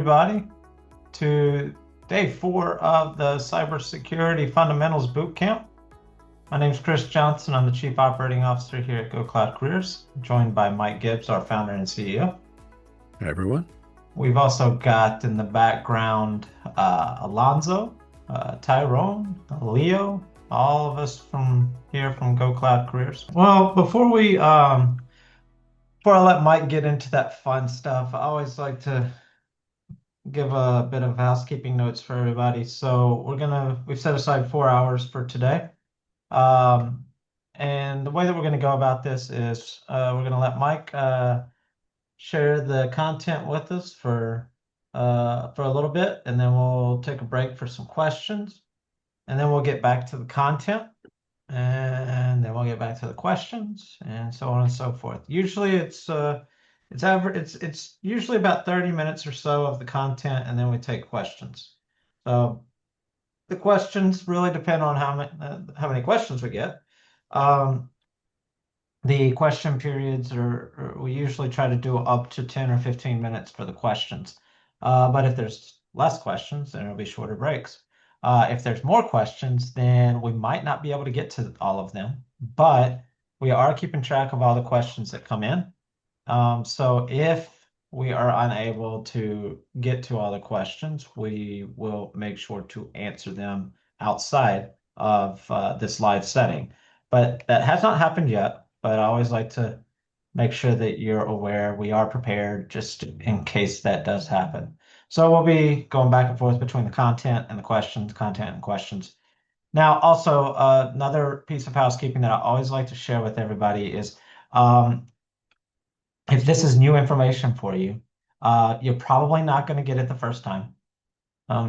everybody, to day 4 of the Cybersecurity Fundamentals Bootcamp. My name is Chris Johnson. I'm the Chief Operating Officer here at GoCloud Careers, joined by Mike Gibbs, our founder and CEO. Hi, everyone. We've also got in the background Alonzo, Tyrone, Leo, all of us from here from GoCloud Careers. Well, before I let Mike get into that fun stuff, I always like to give a bit of housekeeping notes for everybody. So we've set aside 4 hours for today. And the way that we're going to go about this is we're going to let Mike share the content with us for a little bit, and then we'll take a break for some questions, and then we'll get back to the content, and then we'll get back to the questions, and so on and so forth. Usually it's usually about 30 minutes or so of the content, and then we take questions. So the questions really depend on how many questions we get. The question periods we usually try to do up to 10 or 15 minutes for the questions. But if there's less questions, then it'll be shorter breaks. If there's more questions, then we might not be able to get to all of them, but we are keeping track of all the questions that come in. So if we are unable to get to all the questions, we will make sure to answer them outside of this live setting. But that has not happened yet, but I always like to make sure that you're aware we are prepared just in case that does happen. So we'll be going back and forth between the content and the questions, content and questions. Now, also, another piece of housekeeping that I always like to share with everybody is if this is new information for you, you're probably not going to get it the first time.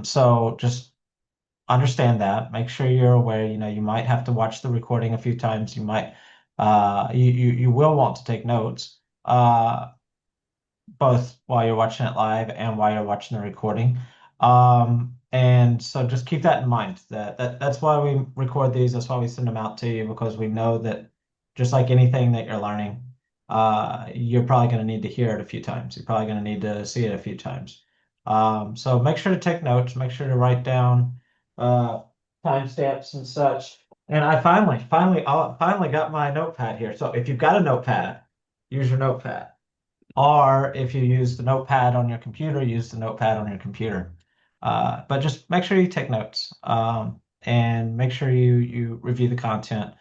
So just understand that. Make sure you're aware. You might have to watch the recording a few times. You might, you will want to take notes, both while you're watching it live and while you're watching the recording. And so just keep that in mind. That's why we record these. That's why we send them out to you, because we know that just like anything that you're learning, you're probably going to need to hear it a few times. You're probably going to need to see it a few times. So make sure to take notes. Make sure to write down timestamps and such. And I finally got my notepad here. So if you've got a notepad, use your notepad. Or if you use the notepad on your computer, use the notepad on your computer. But just make sure you take notes, and make sure you review the content.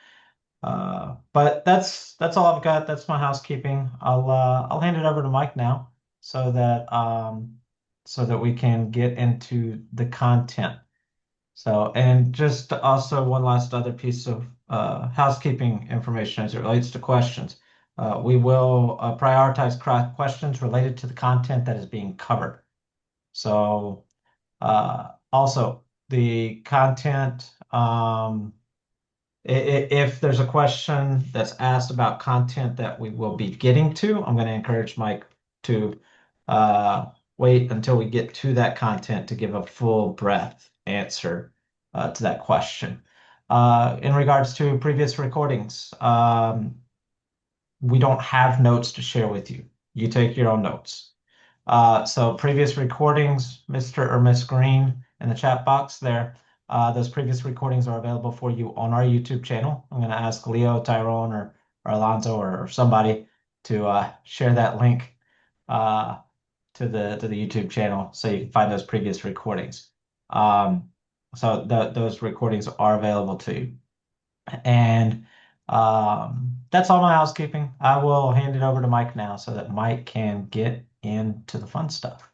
But that's all I've got. That's my housekeeping. I'll hand it over to Mike now so that we can get into the content. So, and just also one last other piece of housekeeping information as it relates to questions. We will prioritize questions related to the content that is being covered. So also the content, if there's a question that's asked about content that we will be getting to, I'm going to encourage Mike to wait until we get to that content to give a full breadth answer to that question. In regards to previous recordings, we don't have notes to share with you. You take your own notes. So previous recordings, Mr. or Miss Green in the chat box there, those previous recordings are available for you on our YouTube channel. I'm going to ask Leo, Tyrone, or Alonzo or somebody to share that link to the YouTube channel so you can find those previous recordings. So those recordings are available to you. And that's all my housekeeping. I will hand it over to Mike now so that Mike can get into the fun stuff.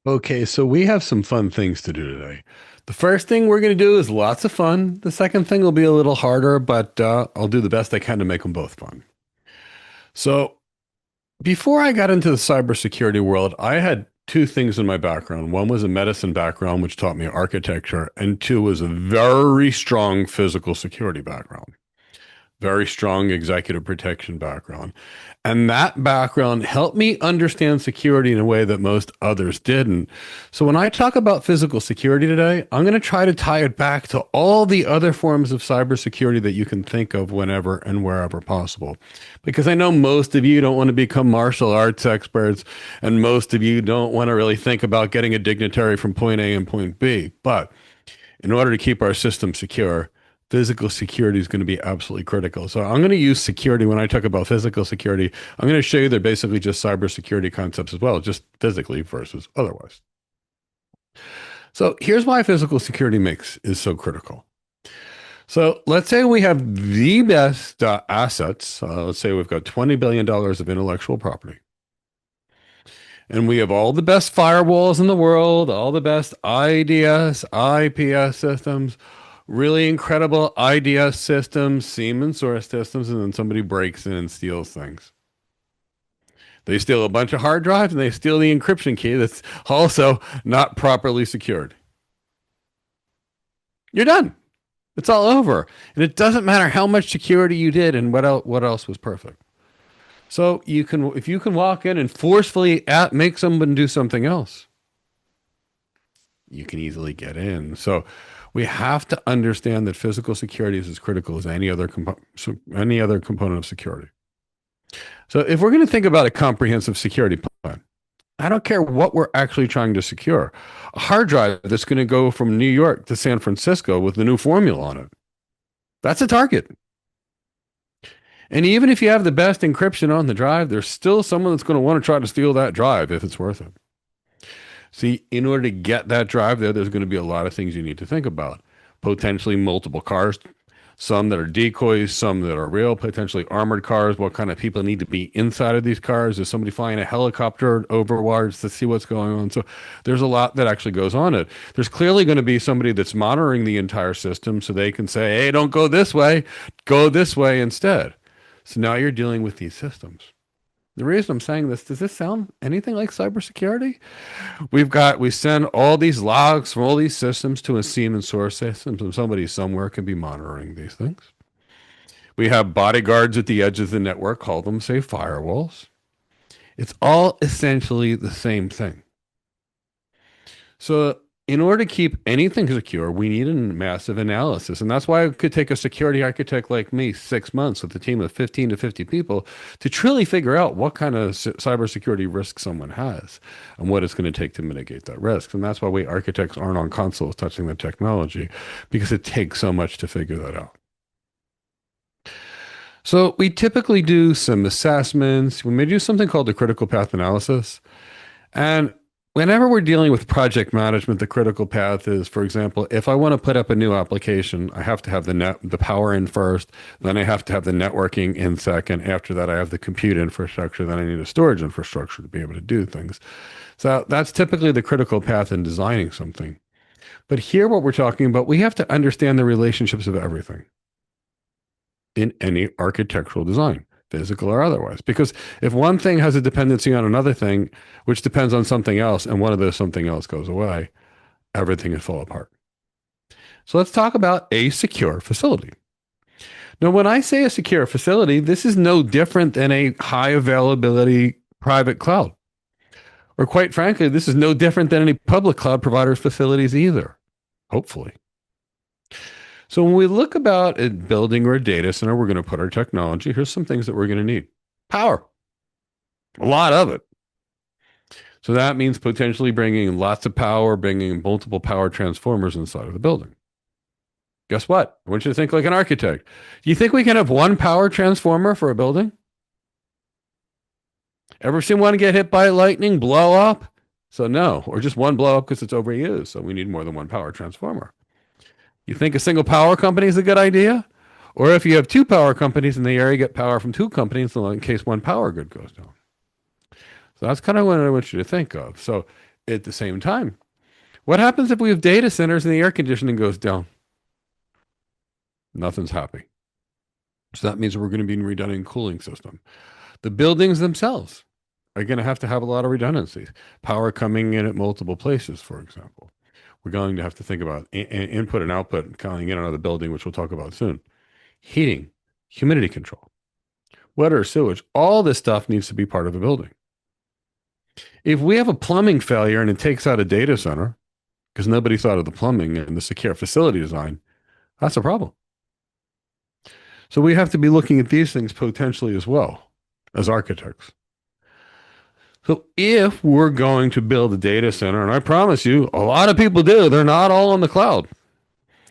Okay, so we have some fun things to do today. The first thing we're going to do is lots of fun. The second thing will be a little harder, but I'll do the best I can to make them both fun. So before I got into the cybersecurity world, I had two things in my background. One was a medicine background, which taught me architecture, and two was a very strong physical security background. very strong executive protection background. And that background helped me understand security in a way that most others didn't. So when I talk about physical security today, I'm going to try to tie it back to all the other forms of cybersecurity that you can think of whenever and wherever possible. Because I know most of you don't want to become martial arts experts, and most of you don't want to really think about getting a dignitary from point A and point B. But in order to keep our system secure, physical security is going to be absolutely critical. So I'm going to use security when I talk about physical security. I'm going to show you they're basically just cybersecurity concepts as well, just physically versus otherwise. So here's why physical security mix is so critical. So let's say we have the best assets. Let's say we've got $20 billion of intellectual property. And we have all the best firewalls in the world, all the best IDS, IPS systems, really incredible IDS systems, SIEM and source systems, and then somebody breaks in and steals things. They steal a bunch of hard drives and they steal the encryption key that's also not properly secured. You're done. It's all over. And it doesn't matter how much security you did and what else was perfect. So you can, if you can walk in and forcefully make someone do something else, you can easily get in. So we have to understand that physical security is as critical as any other component of security. So if we're going to think about a comprehensive security plan, I don't care what we're actually trying to secure. A hard drive that's going to go from New York to San Francisco with the new formula on it, that's a target. And even if you have the best encryption on the drive, there's still someone that's going to want to try to steal that drive if it's worth it. See, in order to get that drive there, there's going to be a lot of things you need to think about. Potentially multiple cars, some that are decoys, some that are real, potentially armored cars. What kind of people need to be inside of these cars? Is somebody flying a helicopter overwards to see what's going on? So there's a lot that actually goes on it. There's clearly going to be somebody that's monitoring the entire system so they can say, hey, don't go this way instead. So now you're dealing with these systems. The reason I'm saying this, does this sound anything like cybersecurity? We send all these logs from all these systems to a SIEM and source systems, and somebody somewhere can be monitoring these things. We have bodyguards at the edge of the network, call them, say, firewalls. It's all essentially the same thing. So in order to keep anything secure, we need a massive analysis. And that's why it could take a security architect like me 6 months with a team of 15 to 50 people to truly figure out what kind of cybersecurity risk someone has and what it's going to take to mitigate that risk. And that's why we architects aren't on consoles touching the technology, because it takes so much to figure that out. So we typically do some assessments. We may do something called the critical path analysis. And whenever we're dealing with project management, the critical path is, for example, if I want to put up a new application, I have to have the power in first, then I have to have the networking in second. After that, I have the compute infrastructure, then I need a storage infrastructure to be able to do things. So that's typically the critical path in designing something. But here, what we're talking about, we have to understand the relationships of everything in any architectural design, physical or otherwise. Because if one thing has a dependency on another thing, which depends on something else, and one of those something else goes away, everything will fall apart. So let's talk about a secure facility. Now, when I say a secure facility, this is no different than a high availability private cloud. Or quite frankly, this is no different than any public cloud provider's facilities either, hopefully. So when we look about a building or a data center, we're going to put our technology. Here's some things that we're going to need. Power, a lot of it. So that means potentially bringing lots of power, bringing multiple power transformers inside of the building. Guess what? I want you to think like an architect. Do you think we can have one power transformer for a building? Ever seen one get hit by lightning, blow up? So no, or just one blow up because it's overused. So we need more than one power transformer. You think a single power company is a good idea? Or if you have two power companies in the area, get power from two companies in case one power grid goes down. So that's kind of what I want you to think of. So at the same time, what happens if we have data centers and the air conditioning goes down? Nothing's happy. So that means we're going to be in a redundant cooling system. The buildings themselves are going to have a lot of redundancies. Power coming in at multiple places, for example. We're going to have to think about input and output coming in and out of the building, which we'll talk about soon. Heating, humidity control, water, sewage, all this stuff needs to be part of a building. If we have a plumbing failure and it takes out a data center because nobody thought of the plumbing and the secure facility design, that's a problem. So we have to be looking at these things potentially as well as architects. So if we're going to build a data center, and I promise you, a lot of people do, they're not all on the cloud.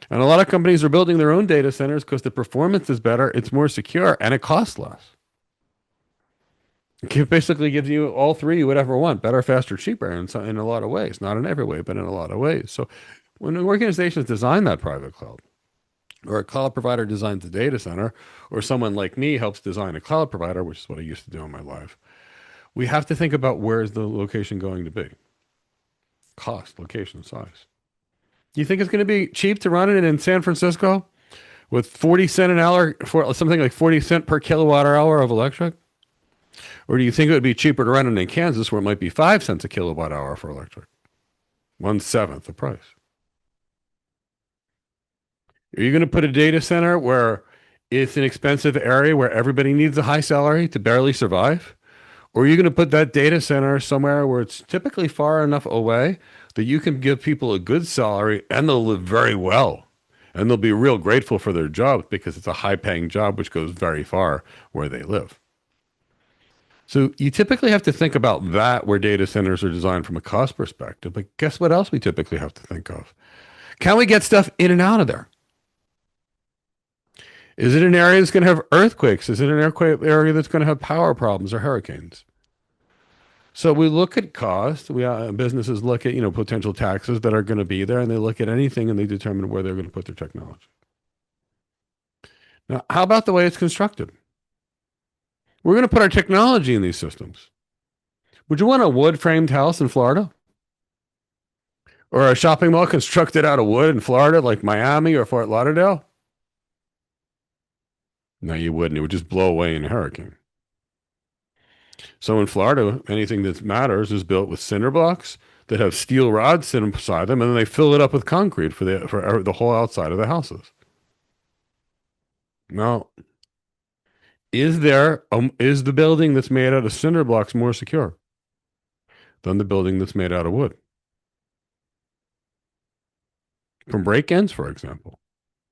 And a lot of companies are building their own data centers because the performance is better, it's more secure, and it costs less. It basically gives you all three you would ever want: better, faster, cheaper in a lot of ways. Not in every way, but in a lot of ways. So when organizations design that private cloud, or a cloud provider designs a data center, or someone like me helps design a cloud provider, which is what I used to do in my life, we have to think about where is the location going to be? Cost, location, size. You think it's going to be cheap to run it in San Francisco with 40 cent an hour for something like 40 cent per kilowatt hour of electric? Or do you think it would be cheaper to run it in Kansas where it might be 5 cents a kilowatt hour for electric? 1/7 the price. Are you going to put a data center where it's an expensive area where everybody needs a high salary to barely survive? Or are you going to put that data center somewhere where it's typically far enough away that you can give people a good salary and they'll live very well? And they'll be real grateful for their job because it's a high paying job, which goes very far where they live. So you typically have to think about that where data centers are designed from a cost perspective. But guess what else we typically have to think of? Can we get stuff in and out of there? Is it an area that's going to have earthquakes? Is it an area that's going to have power problems or hurricanes? So we look at cost. Businesses look at potential taxes that are going to be there, and they look at anything and they determine where they're going to put their technology. Now, how about the way it's constructed? We're going to put our technology in these systems. Would you want a wood-framed house in Florida? Or a shopping mall constructed out of wood in Florida like Miami or Fort Lauderdale? No, you wouldn't. It would just blow away in a hurricane. So in Florida, anything that matters is built with cinder blocks that have steel rods inside them, and then they fill it up with concrete for the whole outside of the houses. Now, is the building that's made out of cinder blocks more secure than the building that's made out of wood? From break-ins, for example.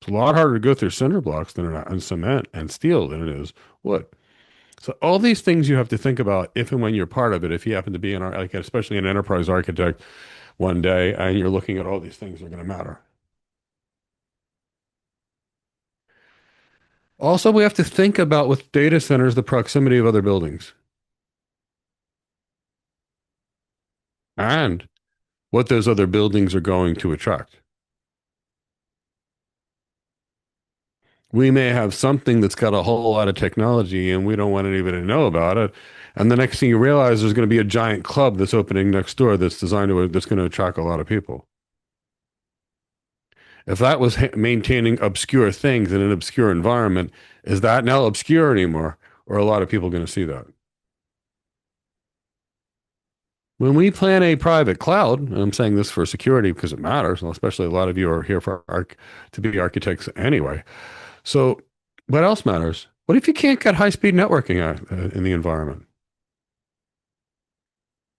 It's a lot harder to go through cinder blocks and cement and steel than it is wood. So all these things you have to think about if and when you're part of it. If you happen to be especially an enterprise architect one day, and you're looking at all these things that are going to matter. Also, we have to think about with data centers the proximity of other buildings and what those other buildings are going to attract. We may have something that's got a whole lot of technology and we don't want anybody to know about it. And the next thing you realize, there's going to be a giant club that's opening next door that's going to attract a lot of people. If that was maintaining obscure things in an obscure environment, is that now obscure anymore? Or are a lot of people going to see that? When we plan a private cloud, and I'm saying this for security because it matters, especially a lot of you are here to be architects anyway. So what else matters? What if you can't get high-speed networking in the environment?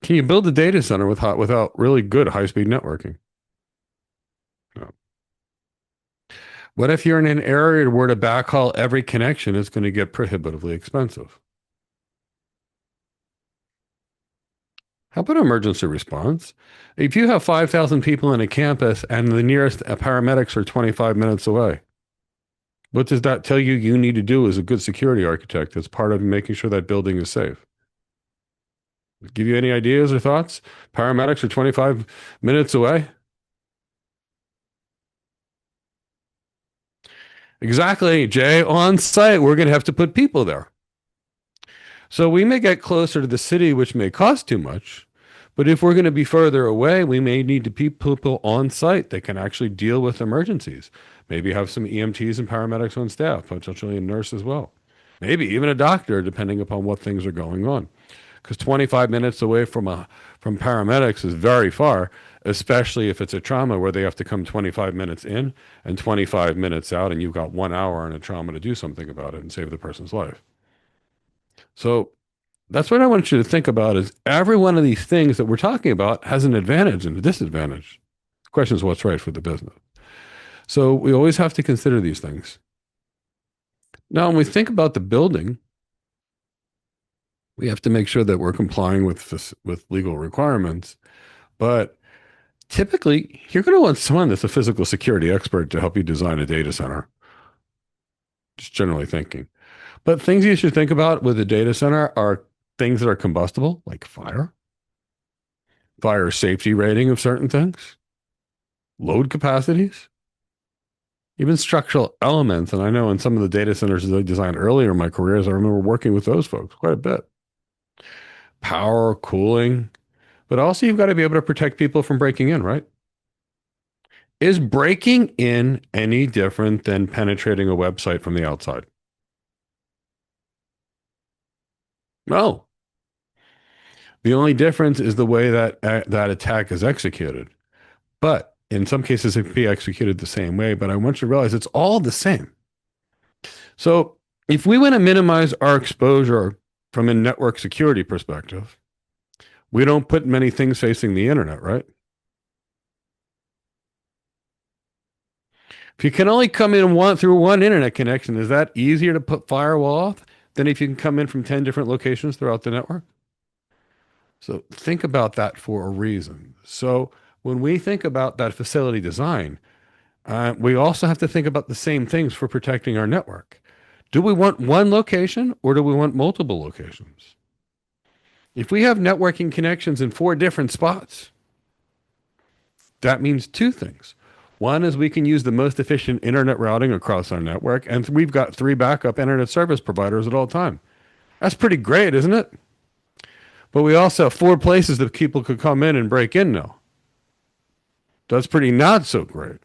Can you build a data center without really good high-speed networking? No. What if you're in an area where to backhaul every connection is going to get prohibitively expensive? How about emergency response? If you have 5,000 people in a campus and the nearest paramedics are 25 minutes away, what does that tell you you need to do as a good security architect as part of making sure that building is safe? Give you any ideas or thoughts? Paramedics are 25 minutes away? Exactly, Jay. On site, we're going to have to put people there. So we may get closer to the city, which may cost too much. But if we're going to be further away, we may need to people on site that can actually deal with emergencies. Maybe have some EMTs and paramedics on staff, potentially a nurse as well. Maybe even a doctor, depending upon what things are going on. Because 25 minutes away from paramedics is very far, especially if it's a trauma where they have to come 25 minutes in and 25 minutes out, and you've got 1 hour in a trauma to do something about it and save the person's life. So that's what I want you to think about is every one of these things that we're talking about has an advantage and a disadvantage. The question is what's right for the business. So we always have to consider these things. Now, when we think about the building, we have to make sure that we're complying with legal requirements. But typically, you're going to want someone that's a physical security expert to help you design a data center. Just generally thinking. But things you should think about with a data center are things that are combustible, like fire safety rating of certain things, load capacities, even structural elements. And I know in some of the data centers that I designed earlier in my careers, I remember working with those folks quite a bit. Power, cooling, but also you've got to be able to protect people from breaking in, right? Is breaking in any different than penetrating a website from the outside? No. The only difference is the way that that attack is executed. But in some cases, it can be executed the same way. But I want you to realize it's all the same. So if we want to minimize our exposure from a network security perspective, we don't put many things facing the internet, right? If you can only come in through one internet connection, is that easier to put firewall off than if you can come in from 10 different locations throughout the network? So think about that for a reason. So when we think about that facility design, we also have to think about the same things for protecting our network. Do we want one location or do we want multiple locations? If we have networking connections in 4 different spots, that means 2 things. One is we can use the most efficient internet routing across our network, and we've got 3 backup internet service providers at all time. That's pretty great, isn't it? But we also have 4 places that people could come in and break in now. That's pretty not so great.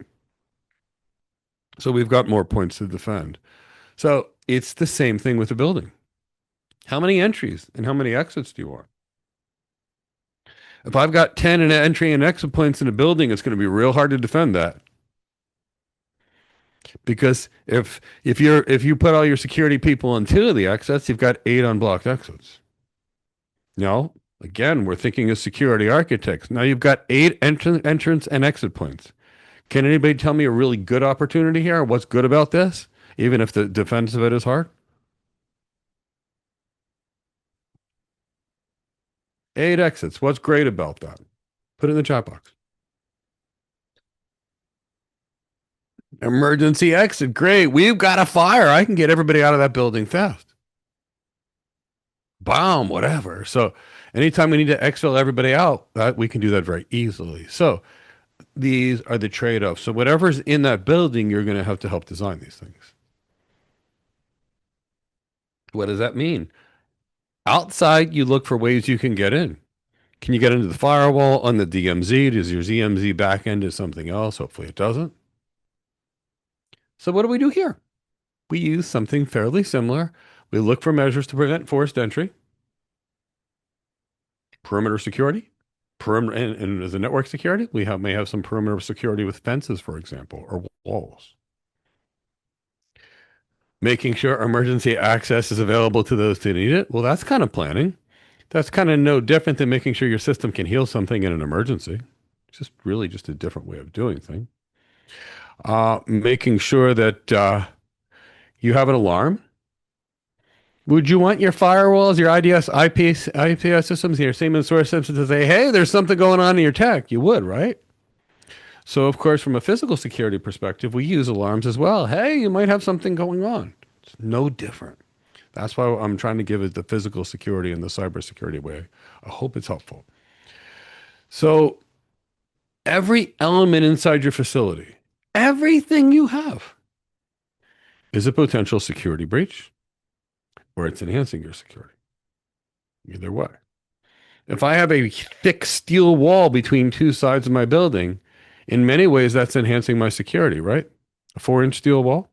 So we've got more points to defend. So it's the same thing with the building. How many entries and how many exits do you want? If I've got 10 entry and exit points in a building, it's going to be real hard to defend that. Because if you put all your security people on 2 of the exits, you've got 8 unblocked exits. No, again, we're thinking of security architects. Now you've got 8 entrance and exit points. Can anybody tell me a really good opportunity here? What's good about this? Even if the defense of it is hard? 8 exits. What's great about that? Put it in the chat box. Emergency exit. Great. We've got a fire. I can get everybody out of that building fast. Bomb, whatever. So anytime we need to exfil everybody out, we can do that very easily. So these are the trade-offs. So whatever's in that building, you're going to have to help design these things. What does that mean? Outside, you look for ways you can get in. Can you get into the firewall on the DMZ? Does your ZMZ backend is something else? Hopefully it doesn't. So what do we do here? We use something fairly similar. We look for measures to prevent forced entry, perimeter security, and as a network security, we may have some perimeter security with fences, for example, or walls. Making sure emergency access is available to those who need it. Well, that's kind of planning. That's kind of no different than making sure your system can heal something in an emergency. It's just really just a different way of doing things. Making sure that you have an alarm. Would you want your firewalls, your IDS, IPS systems, your same source systems to say, hey, there's something going on in your tech? You would, right? So, of course, from a physical security perspective, we use alarms as well. Hey, you might have something going on. It's no different. That's why I'm trying to give it the physical security and the cybersecurity way. I hope it's helpful. So every element inside your facility, everything you have is a potential security breach or it's enhancing your security. Either way. If I have a thick steel wall between 2 sides of my building, in many ways that's enhancing my security, right? A 4-inch steel wall.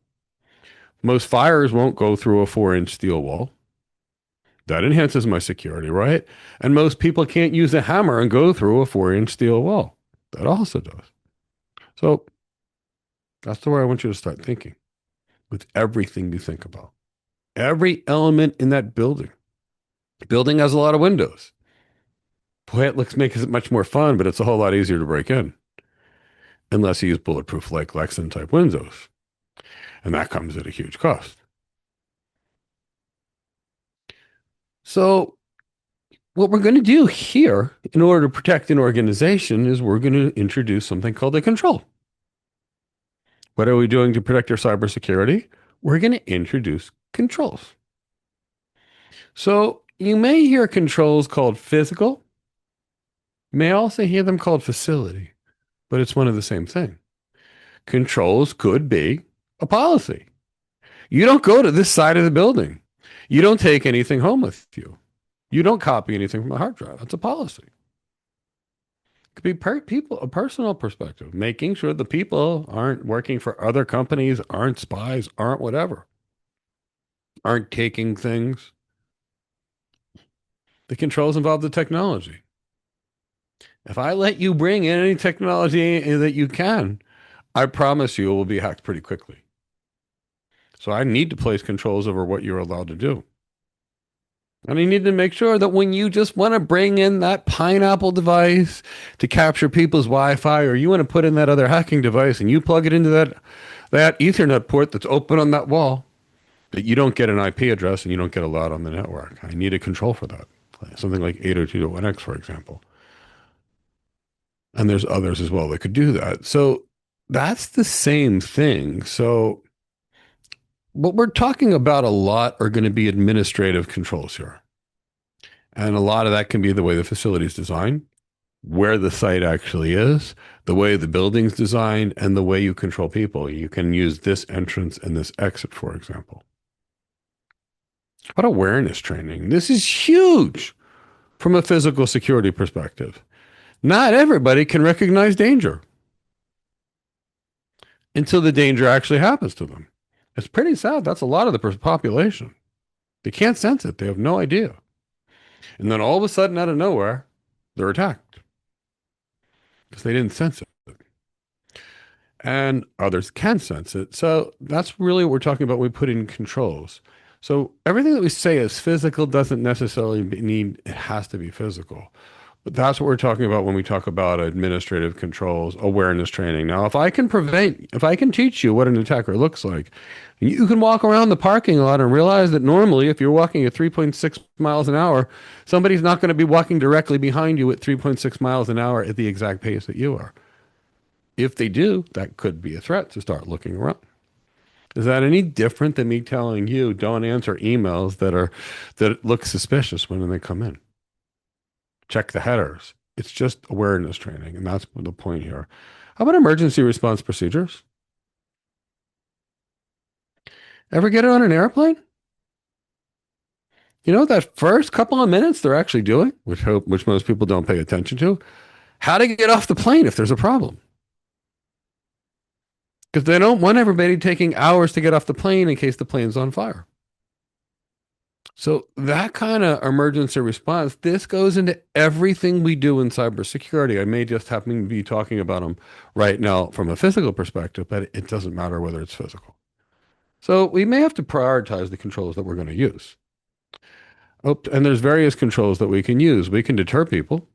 Most fires won't go through a 4-inch steel wall. That enhances my security, right? And most people can't use a hammer and go through a 4-inch steel wall. that also does. So that's the way I want you to start thinking with everything you think about. Every element in that building. The building has a lot of windows. Boy, makes it much more fun, but it's a whole lot easier to break in unless you use bulletproof like Lexan type windows. And that comes at a huge cost. So what we're going to do here in order to protect an organization is we're going to introduce something called a control. What are we doing to protect our cybersecurity? We're going to introduce controls. So you may hear controls called physical. You may also hear them called facility, but it's one of the same thing. Controls could be a policy. You don't go to this side of the building. You don't take anything home with you. You don't copy anything from a hard drive. That's a policy. It could be a personal perspective, making sure the people aren't working for other companies, aren't spies, aren't whatever, aren't taking things. The controls involve the technology. If I let you bring in any technology that you can, I promise you it will be hacked pretty quickly. So I need to place controls over what you're allowed to do. And I need to make sure that when you just want to bring in that pineapple device to capture people's Wi-Fi, or you want to put in that other hacking device and you plug it into that Ethernet port that's open on that wall, that you don't get an IP address and you don't get a lot on the network. I need a control for that. Something like 802.1x, for example. And there's others as well that could do that. So that's the same thing. So what we're talking about a lot are going to be administrative controls here. And a lot of that can be the way the facility is designed, where the site actually is, the way the building's designed, and the way you control people. You can use this entrance and this exit, for example. What awareness training? This is huge from a physical security perspective. Not everybody can recognize danger until the danger actually happens to them. It's pretty sad. That's a lot of the population. They can't sense it. They have no idea. And then all of a sudden, out of nowhere, they're attacked because they didn't sense it. And others can sense it. So that's really what we're talking about when we put in controls. So everything that we say is physical doesn't necessarily mean it has to be physical. But that's what we're talking about when we talk about administrative controls, awareness training. Now, if I can teach you what an attacker looks like, you can walk around the parking lot and realize that normally, if you're walking at 3.6 miles an hour, somebody's not going to be walking directly behind you at 3.6 miles an hour at the exact pace that you are. If they do, that could be a threat to start looking around. Is that any different than me telling you don't answer emails that look suspicious when they come in? Check the headers. It's just awareness training, and that's the point here. How about emergency response procedures? Ever get it on an airplane? You know, that first couple of minutes they're actually doing, which most people don't pay attention to, how to get off the plane if there's a problem. Because they don't want everybody taking hours to get off the plane in case the plane's on fire. So that kind of emergency response, this goes into everything we do in cybersecurity. I may just happen to be talking about them right now from a physical perspective, but it doesn't matter whether it's physical. So we may have to prioritize the controls that we're going to use. Oh, and there's various controls that we can use. We can deter people.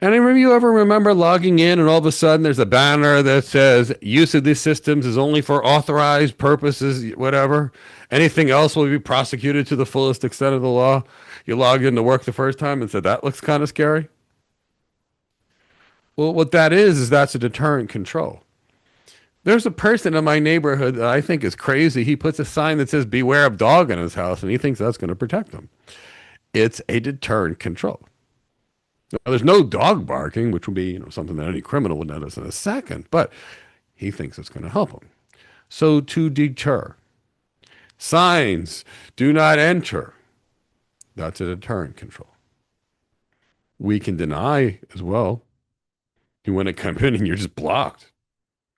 Any of you ever remember logging in and all of a sudden there's a banner that says use of these systems is only for authorized purposes, whatever. Anything else will be prosecuted to the fullest extent of the law. You logged into work the first time and said, that looks kind of scary. Well, what that is that's a deterrent control. There's a person in my neighborhood that I think is crazy. He puts a sign that says beware of dog in his house and he thinks that's going to protect him. It's a deterrent control. Now, there's no dog barking, which would be something that any criminal would notice in a second, but he thinks it's going to help him. So to deter. Signs, do not enter. That's a deterrent control. We can deny as well. You want to come in and you're just blocked.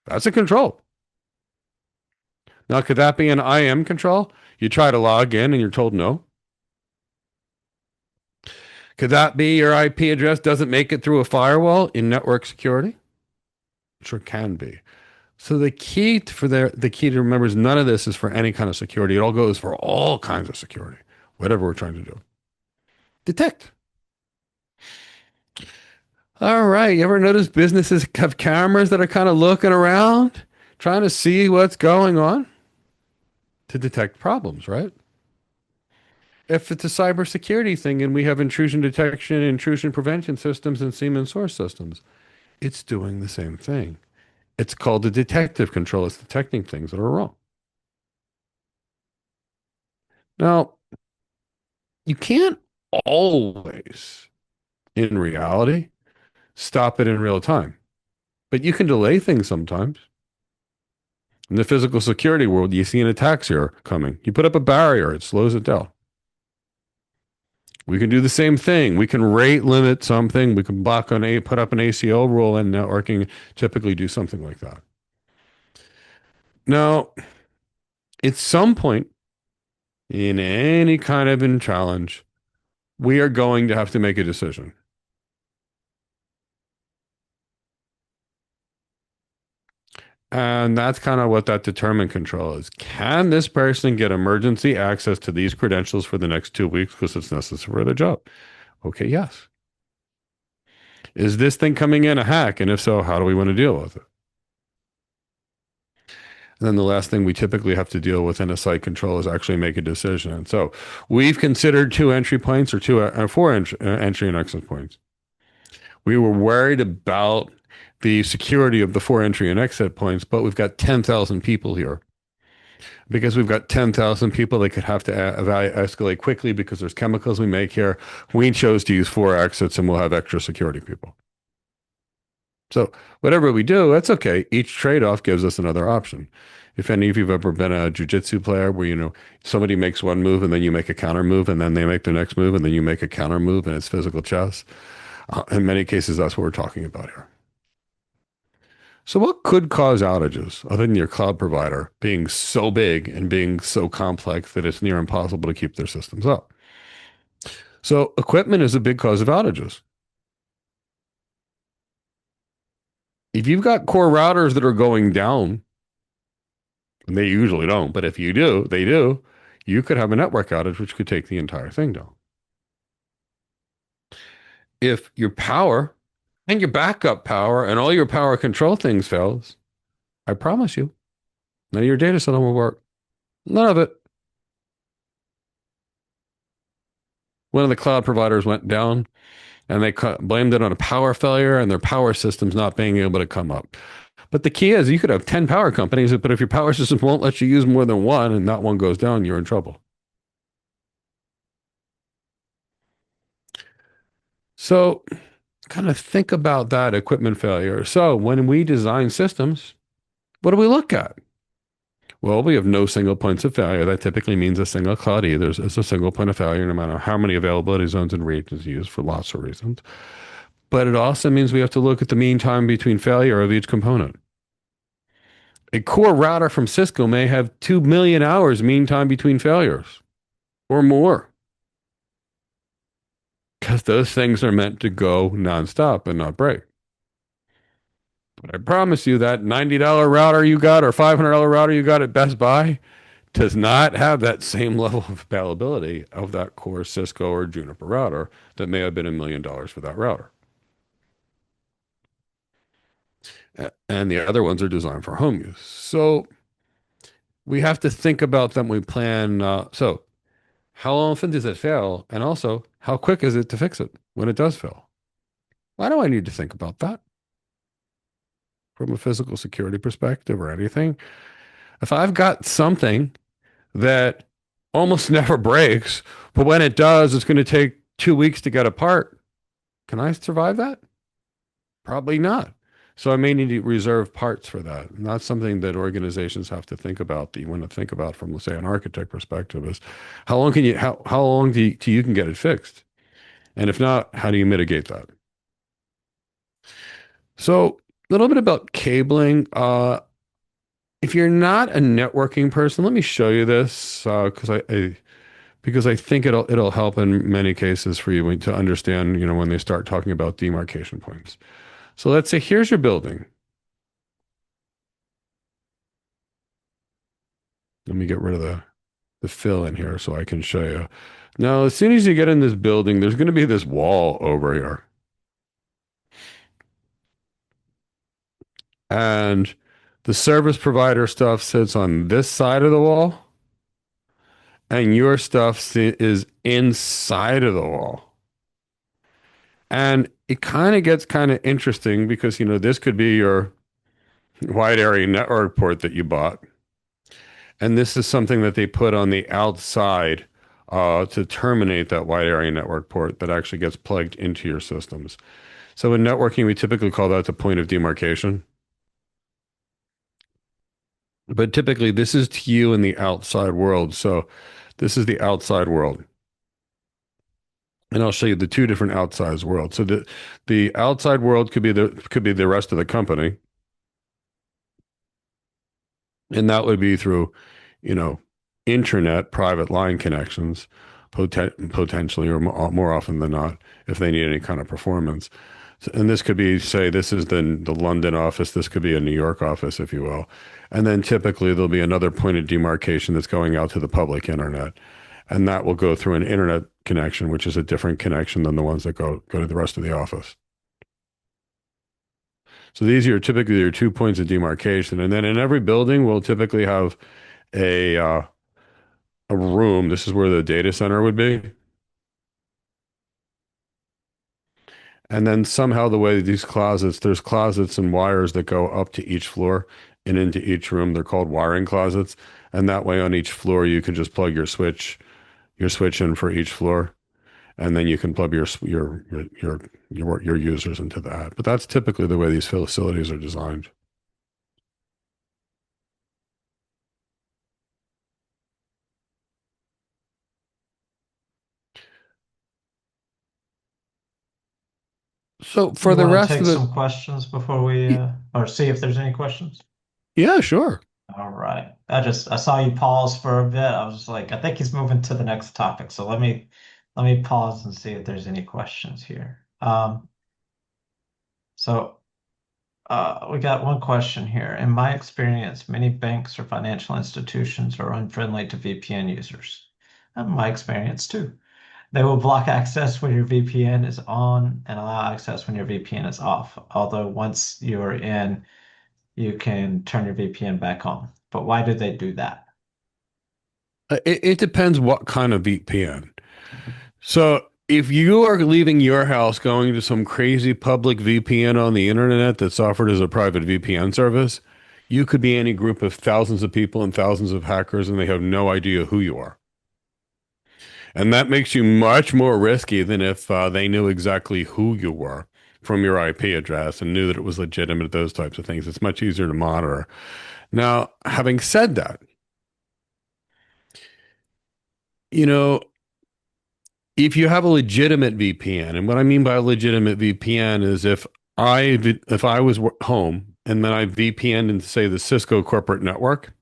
That's a control. Now, could that be an IM control? You try to log in and you're told no. Could that be your IP address doesn't make it through a firewall in network security? Sure can be. So the key to remember is none of this is for any kind of security. It all goes for all kinds of security, whatever we're trying to do. Detect. All right. You ever notice businesses have cameras that are kind of looking around, trying to see what's going on to detect problems, right? If it's a cybersecurity thing and we have intrusion detection, intrusion prevention systems, and SIEM and source systems, it's doing the same thing. It's called the detective control. It's detecting things that are wrong. Now, you can't always, in reality, stop it in real time, but you can delay things sometimes. In the physical security world, you see an attack here coming. You put up a barrier, it slows it down. We can do the same thing. We can rate limit something. We can put up an ACL rule, and networking typically do something like that. Now, at some point in any kind of a challenge, we are going to have to make a decision. And that's kind of what that determined control is. Can this person get emergency access to these credentials for the next 2 weeks because it's necessary for their job? Okay, yes. Is this thing coming in a hack? And if so, how do we want to deal with it? And then the last thing we typically have to deal with in a site control is actually make a decision. And so we've considered two entry points or four entry and exit points. We were worried about the security of the four entry and exit points, but we've got 10,000 people here. Because we've got 10,000 people that could have to escalate quickly because there's chemicals we make here. We chose to use four exits and we'll have extra security people. So whatever we do, that's okay. Each trade-off gives us another option. If any of you've ever been a jujitsu player where, somebody makes one move and then you make a counter move and then they make the next move and then you make a counter move and it's physical chess. In many cases, that's what we're talking about here. So what could cause outages other than your cloud provider being so big and being so complex that it's near impossible to keep their systems up? So equipment is a big cause of outages. If you've got core routers that are going down, and they usually don't, but if you do, they do, you could have a network outage which could take the entire thing down. If your power and your backup power and all your power control things fails, I promise you, none of your data center will work. None of it. One of the cloud providers went down and they blamed it on a power failure and their power systems not being able to come up. But the key is you could have 10 power companies, but if your power system won't let you use more than one and that one goes down, you're in trouble. So kind of think about that equipment failure. So when we design systems, what do we look at? Well, we have no single points of failure. That typically means a single cloud either is a single point of failure, no matter how many availability zones and regions used for lots of reasons. But it also means we have to look at the mean time between failure of each component. A core router from Cisco may have 2 million hours mean time between failures or more. Because those things are meant to go nonstop and not break. But I promise you that $90 router you got or $500 router you got at Best Buy does not have that same level of availability of that core Cisco or Juniper router that may have been $1 million for that router. And the other ones are designed for home use. So we have to think about them. We plan. So how often does it fail? And also, how quick is it to fix it when it does fail? Why do I need to think about that? From a physical security perspective or anything. If I've got something that almost never breaks, but when it does, it's going to take 2 weeks to get apart, can I survive that? Probably not. So I may need to reserve parts for that. And that's something that organizations have to think about, that you want to think about from, let's say, an architect perspective is how long do you can get it fixed? And if not, how do you mitigate that? So a little bit about cabling. If you're not a networking person, let me show you this because because I think it'll help in many cases for you to understand, when they start talking about demarcation points. So let's say here's your building. Let me get rid of the fill in here so I can show you. Now, as soon as you get in this building, there's going to be this wall over here. And the service provider stuff sits on this side of the wall, and your stuff is inside of the wall. And it kind of gets kind of interesting because, this could be your wide area network port that you bought. And this is something that they put on the outside to terminate that wide area network port that actually gets plugged into your systems. So in networking, we typically call that the point of demarcation. But typically, this is to you in the outside world. So this is the outside world. And I'll show you the two different outside worlds. So the outside world could be the rest of the company. And that would be through, you know, internet private line connections, potentially, or more often than not, if they need any kind of performance. And this could be, say, this is the London office. This could be a New York office, if you will. And then typically there'll be another point of demarcation that's going out to the public internet. And that will go through an internet connection, which is a different connection than the ones that go to the rest of the office. So these are typically your 2 points of demarcation. And then in every building, we'll typically have a uh, a room. This is where the data center would be. And then somehow the way these closets, there's closets and wires that go up to each floor and into each room. They're called wiring closets. And that way on each floor, you can just plug your switch in for each floor. And then you can plug your users into that. But that's typically the way these facilities are designed. So for You the want to rest take of it, some questions before we, or see if there's any questions? yeah, sure. All right. I saw you pause for a bit. I was just like, I think he's moving to the next topic. So let me pause and see if there's any questions here. So we got one question here. In my experience, many banks or financial institutions are unfriendly to VPN users. In my experience too. They will block access when your VPN is on and allow access when your VPN is off. Although once you're in, you can turn your VPN back on. But why do they do that? It depends what kind of VPN. So if you are leaving your house going to some crazy public VPN on the internet that's offered as a private VPN service, you could be any group of thousands of people and thousands of hackers, and they have no idea who you are. And that makes you much more risky than if they knew exactly who you were from your IP address and knew that it was legitimate, those types of things. It's much easier to monitor. Now, having said that, you know, if you have a legitimate VPN, and what I mean by a legitimate VPN is if I was home and then I VPN'd into, say, the Cisco corporate network,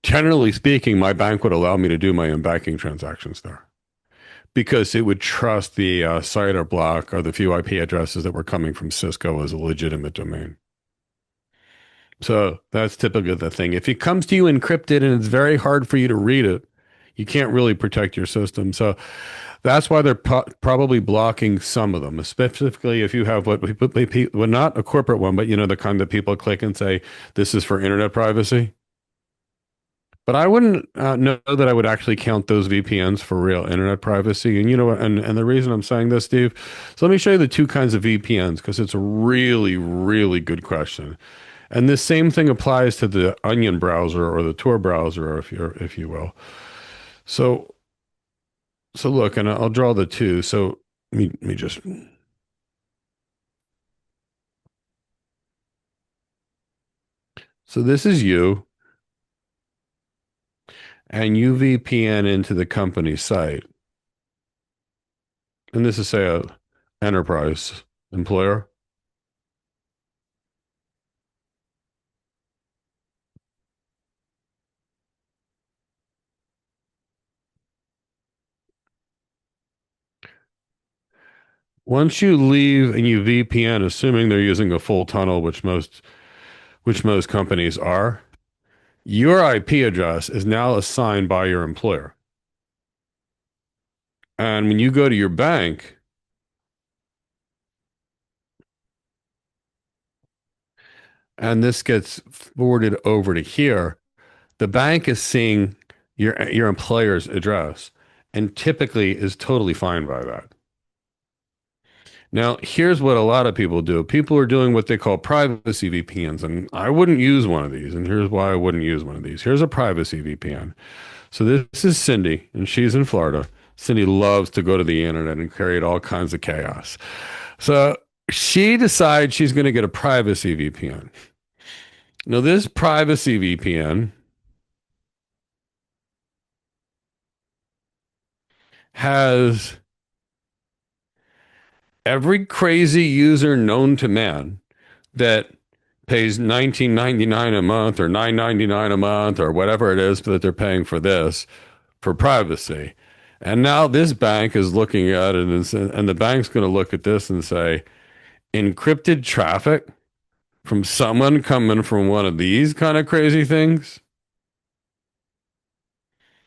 generally speaking, my bank would allow me to do my own banking transactions there because it would trust the site or block or the few IP addresses that were coming from Cisco as a legitimate domain. So that's typically the thing. If it comes to you encrypted and it's very hard for you to read it, you can't really protect your system. So that's why they're probably blocking some of them, specifically if you have well, not a corporate one, but the kind that people click and say, this is for internet privacy. But I wouldn't know that I would actually count those VPNs for real internet privacy. And you know what? And the reason I'm saying this, Steve, so let me show you the two kinds of VPNs because it's a really, really good question. And this same thing applies to the Onion browser or the Tor browser, if you will. So look, and I'll draw the two. So let me just. So this is you, and you VPN into the company site, and this is say a enterprise employer. Once you leave and you VPN, assuming they're using a full tunnel, which most companies are, your IP address is now assigned by your employer. And when you go to your bank, and this gets forwarded over to here, the bank is seeing your employer's address and typically is totally fine by that. Now, here's what a lot of people do. People are doing what they call privacy VPNs, and I wouldn't use one of these. And here's why I wouldn't use one of these. Here's a privacy VPN. So this is Cindy, and she's in Florida. Cindy loves to go to the internet and create all kinds of chaos. So she decides she's going to get a privacy VPN. Now, this privacy VPN has every crazy user known to man that pays $19.99 a month or $9.99 a month or whatever it is that they're paying for this for privacy. And now this bank is looking at it and the bank's going to look at this and say, encrypted traffic from someone coming from one of these kind of crazy things.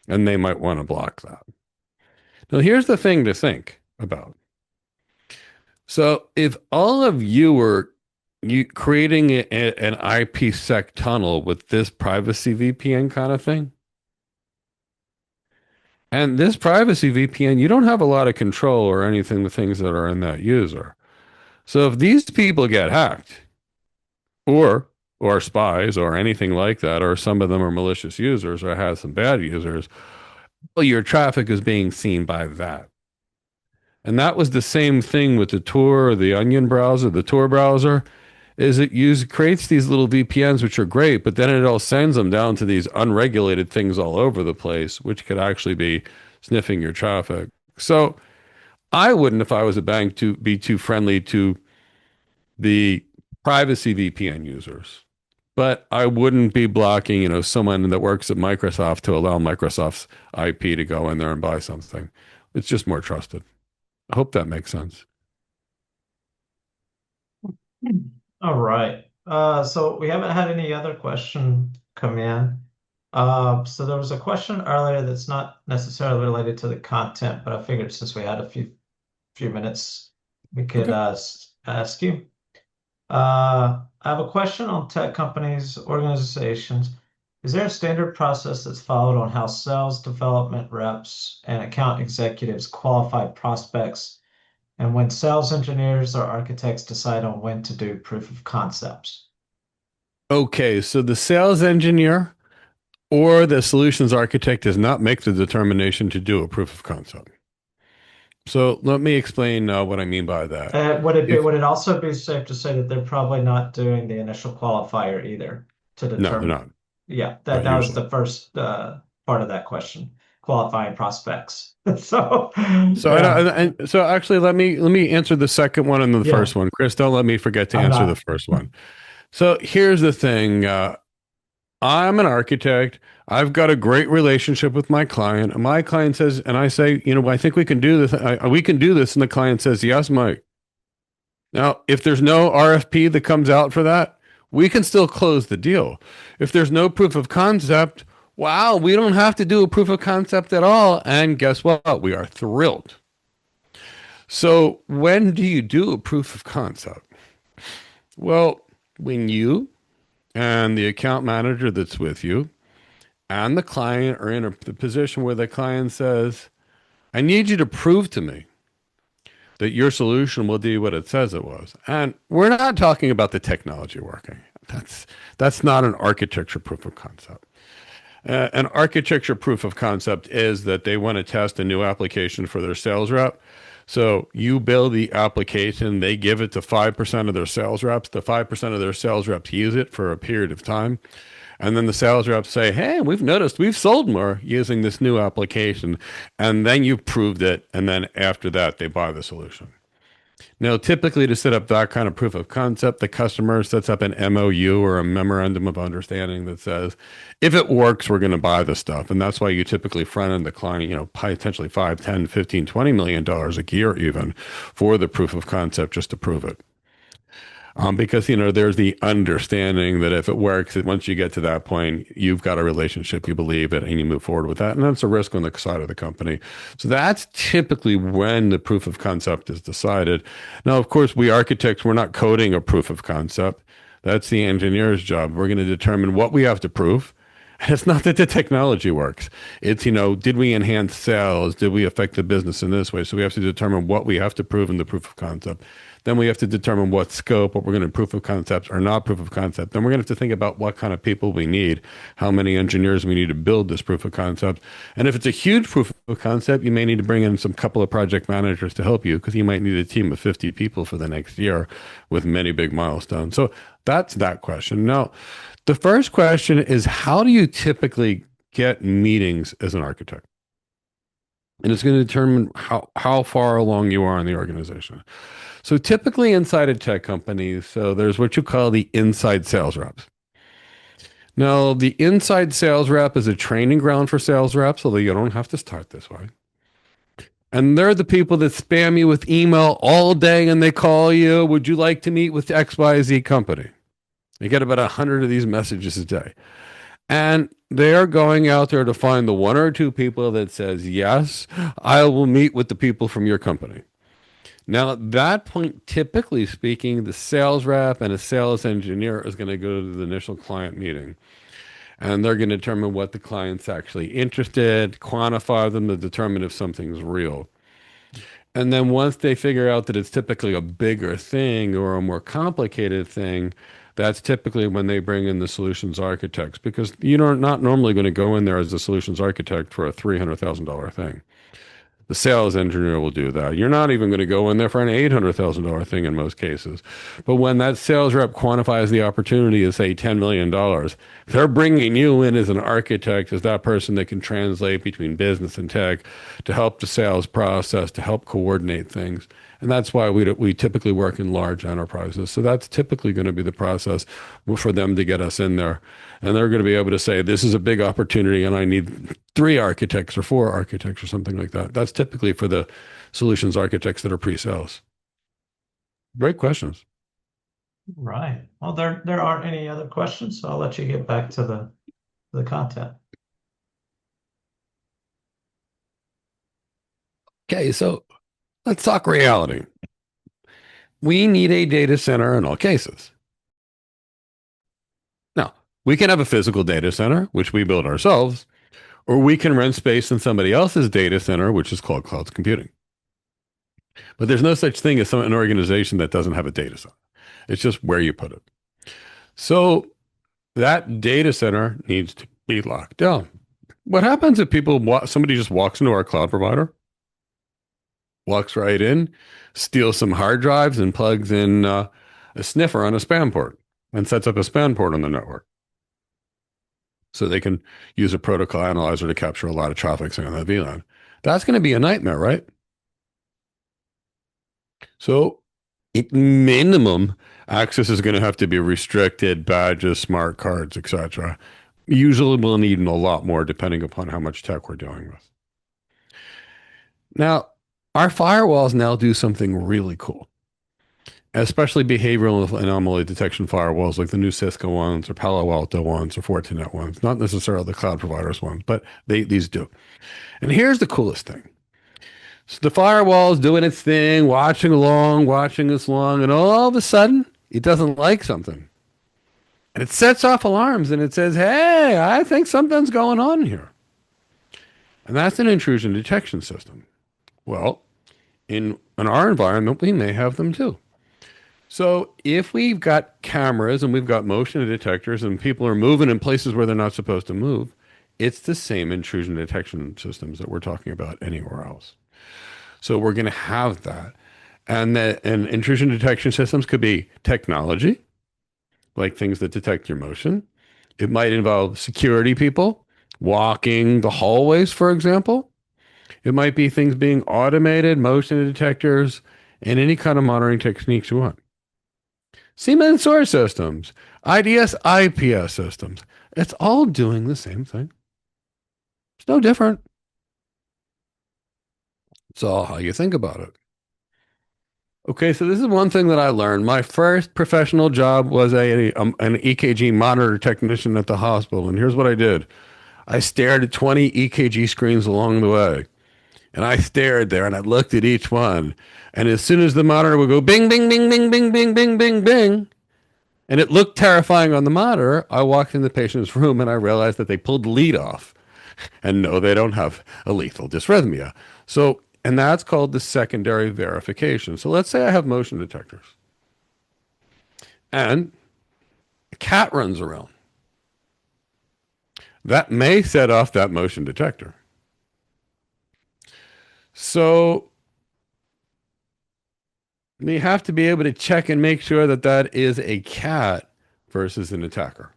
And they might want to block that. Now, here's the thing to think about. So if all of you were creating an IPsec tunnel with this privacy VPN kind of thing, and this privacy VPN, you don't have a lot of control or anything with things that are in that user. So if these people get hacked, or spies or anything like that, or some of them are malicious users or have some bad users, well, your traffic is being seen by that. And that was the same thing with the Tor or the Onion browser, the Tor browser, is it creates these little VPNs, which are great, but then it all sends them down to these unregulated things all over the place, which could actually be sniffing your traffic. So I wouldn't, if I was a bank, to be too friendly to the privacy VPN users. But I wouldn't be blocking, someone that works at Microsoft to allow Microsoft's IP to go in there and buy something. It's just more trusted. I hope that makes sense. All right. So we haven't had any other question come in. So there was a question earlier that's not necessarily related to the content, but I figured since we had a few minutes, we could Okay. ask you. I have a question on tech companies, organizations. Is there a standard process that's followed on how sales development reps and account executives qualify prospects, and when sales engineers or architects decide on when to do proof of concepts? Okay, so the sales engineer or the solutions architect does not make the determination to do a proof of concept. So let me explain what I mean by that. If Would it also be safe to say that they're probably not doing the initial qualifier either to No, they're determine? not. Yeah, that Right, that was usually. the first part of that question, qualifying prospects. So, So yeah, and so actually let me answer the second one and then the yeah, first one. Chris, don't let me forget to I'm answer the not. first one. So here's the thing. I'm an architect. I've got a great relationship with my client. And my client says, and I say, I think we can do this. We can do this. And the client says, yes, Mike. Now, if there's no RFP that comes out for that, we can still close the deal. If there's no proof of concept, wow, we don't have to do a proof of concept at all. And guess what? We are thrilled. So, when do you do a proof of concept? Well, when you and the account manager that's with you and the client are in the position where the client says, I need you to prove to me that your solution will do what it says it was. And we're not talking about the technology working. That's not an architecture proof of concept. An architecture proof of concept is that they want to test a new application for their sales rep. So you build the application, they give it to 5% of their sales reps. The 5% of their sales reps use it for a period of time. And then the sales reps say, hey, we've noticed we've sold more using this new application. And then you've proved it. And then after that, they buy the solution. Now, typically to set up that kind of proof of concept, the customer sets up an MOU or a memorandum of understanding that says, if it works, we're going to buy the stuff. And that's why you typically front end the client, potentially 5, 10, 15, $20 million a year even for the proof of concept just to prove it. Because there's the understanding that if it works, once you get to that point, you've got a relationship, you believe it, and you move forward with that, and that's a risk on the side of the company. So that's typically when the proof of concept is decided. Now, of course, we architects, we're not coding a proof of concept. That's the engineer's job. We're going to determine what we have to prove. And it's not that the technology works. It's, did we enhance sales? Did we affect the business in this way? So we have to determine what we have to prove in the proof of concept. Then we have to determine what scope, what we're going to proof of concept or not proof of concept. Then we're going to have to think about what kind of people we need, how many engineers we need to build this proof of concept. And if it's a huge proof of concept, you may need to bring in some couple of project managers to help you because you might need a team of 50 people for the next year with many big milestones. So that's that question. Now, the first question is, how do you typically get meetings as an architect? And it's going to determine how far along you are in the organization. So typically inside a tech company, so there's what you call the inside sales reps. Now, the inside sales rep is a training ground for sales reps, although you don't have to start this way. And they're the people that spam you with email all day and they call you, would you like to meet with XYZ company? You get about 100 of these messages a day. And they are going out there to find the one or two people that says, yes, I will meet with the people from your company. Now, at that point, typically speaking, the sales rep and a sales engineer is going to go to the initial client meeting. And they're going to determine what the client's actually interested, quantify them to determine if something's real. And then once they figure out that it's typically a bigger thing or a more complicated thing, that's typically when they bring in the solutions architects, because you're not normally going to go in there as a solutions architect for a $300,000 thing. The sales engineer will do that. You're not even going to go in there for an $800,000 thing in most cases. But when that sales rep quantifies the opportunity as, say, $10 million, they're bringing you in as an architect, as that person that can translate between business and tech to help the sales process, to help coordinate things. And that's why we typically work in large enterprises. So that's typically going to be the process for them to get us in there. And they're going to be able to say, this is a big opportunity and I need 3 architects or 4 architects or something like that. That's typically for the solutions architects that are pre-sales. Great questions. Right. Well, there aren't any other questions, so I'll let you get back to the content. Okay, so let's talk reality. We need a data center in all cases. Now, we can have a physical data center, which we build ourselves, or we can rent space in somebody else's data center, which is called cloud computing. But there's no such thing as an organization that doesn't have a data center. It's just where you put it. So that data center needs to be locked down. What happens if somebody just walks into our cloud provider, walks right in, steals some hard drives and plugs in a sniffer on a spam port and sets up a spam port on the network? So they can use a protocol analyzer to capture a lot of traffic saying on that VLAN. That's going to be a nightmare, right? So at minimum, access is going to have to be restricted, badges, smart cards, etc. Usually we'll need a lot more depending upon how much tech we're dealing with. Now, our firewalls now do something really cool, especially behavioral anomaly detection firewalls like the new Cisco ones or Palo Alto ones or Fortinet ones, not necessarily the cloud providers ones, but these do. And here's the coolest thing. So the firewall is doing its thing, watching us along, and all of a sudden, it doesn't like something. And it sets off alarms and it says, hey, I think something's going on here. And that's an intrusion detection system. Well, in our environment, we may have them too. So if we've got cameras and we've got motion detectors and people are moving in places where they're not supposed to move, it's the same intrusion detection systems that we're talking about anywhere else. So we're going to have that. And intrusion detection systems could be technology, like things that detect your motion. It might involve security people walking the hallways, for example. It might be things being automated, motion detectors, and any kind of monitoring techniques you want. SIEM source systems, IDS, IPS systems. It's all doing the same thing. It's no different. It's all how you think about it. Okay, so this is one thing that I learned. My first professional job was an EKG monitor technician at the hospital. And here's what I did. I stared at 20 EKG screens along the way. And I stared there and I looked at each one. And as soon as the monitor would go bing, bing, bing, bing, bing, bing, bing, bing, bing, and it looked terrifying on the monitor, I walked in the patient's room and I realized that they pulled the lead off. And no, they don't have a lethal dysrhythmia. So, and that's called the secondary verification. So let's say I have motion detectors and a cat runs around. That may set off that motion detector. So we have to be able to check and make sure that that is a cat versus an attacker.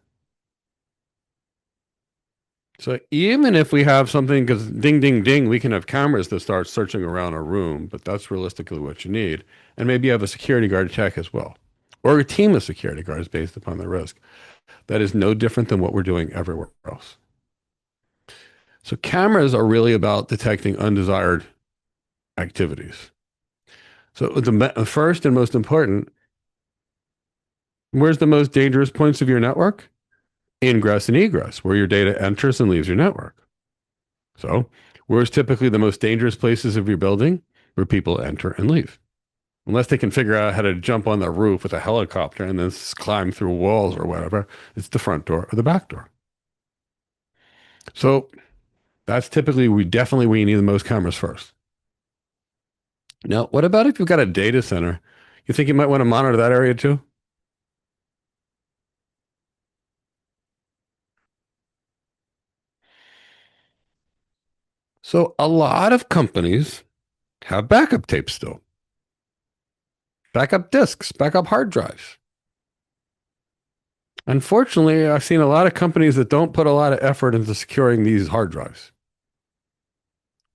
So even if we have something, because ding, ding, ding, we can have cameras that start searching around a room, but that's realistically what you need. And maybe you have a security guard check as well, or a team of security guards based upon the risk. That is no different than what we're doing everywhere else. So cameras are really about detecting undesired activities. So the first and most important, where's the most dangerous points of your network? Ingress and egress, where your data enters and leaves your network. So where's typically the most dangerous places of your building? Where people enter and leave. Unless they can figure out how to jump on the roof with a helicopter and then climb through walls or whatever, it's the front door or the back door. So that's typically, we need the most cameras first. Now, what about if you've got a data center? You think you might want to monitor that area too? So a lot of companies have backup tapes still, backup disks, backup hard drives. Unfortunately, I've seen a lot of companies that don't put a lot of effort into securing these hard drives.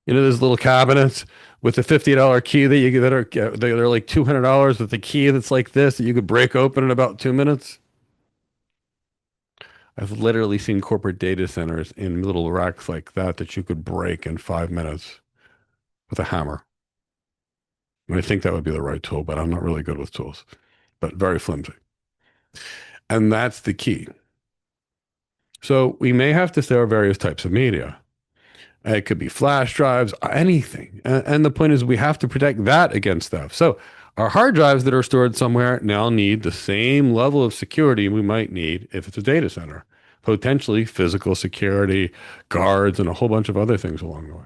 You know, those little cabinets with the $50 key that you get that are they're like $200 with the key that's like this that you could break open in about 2 minutes. I've literally seen corporate data centers in little racks like that that you could break in 5 minutes with a hammer. And I think that would be the right tool, but I'm not really good with tools, but very flimsy. And that's the key. So we may have to store various types of media. It could be flash drives, anything. And the point is we have to protect that against theft. So our hard drives that are stored somewhere now need the same level of security we might need if it's a data center. Potentially physical security, guards, and a whole bunch of other things along the way.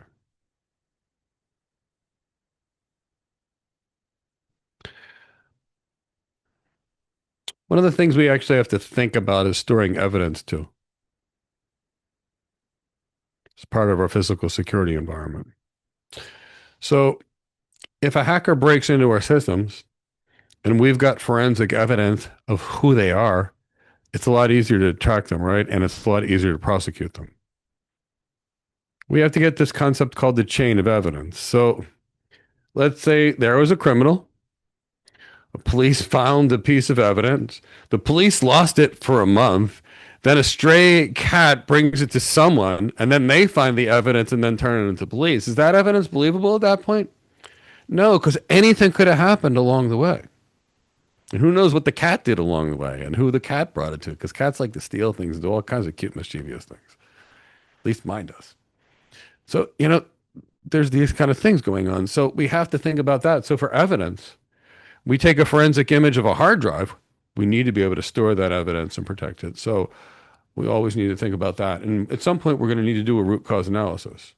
One of the things we actually have to think about is storing evidence too. It's part of our physical security environment. So if a hacker breaks into our systems and we've got forensic evidence of who they are, it's a lot easier to track them, right? And it's a lot easier to prosecute them. We have to get this concept called the chain of evidence. So let's say there was a criminal. The police found a piece of evidence. The police lost it for a month. Then a stray cat brings it to someone, and then they find the evidence and then turn it into police. Is that evidence believable at that point? No, because anything could have happened along the way. And who knows what the cat did along the way and who the cat brought it to, because cats like to steal things and do all kinds of cute, mischievous things. At least mine does. So, you know, there's these kind of things going on. So we have to think about that. So for evidence, we take a forensic image of a hard drive. We need to be able to store that evidence and protect it. So we always need to think about that. And at some point, we're going to need to do a root cause analysis.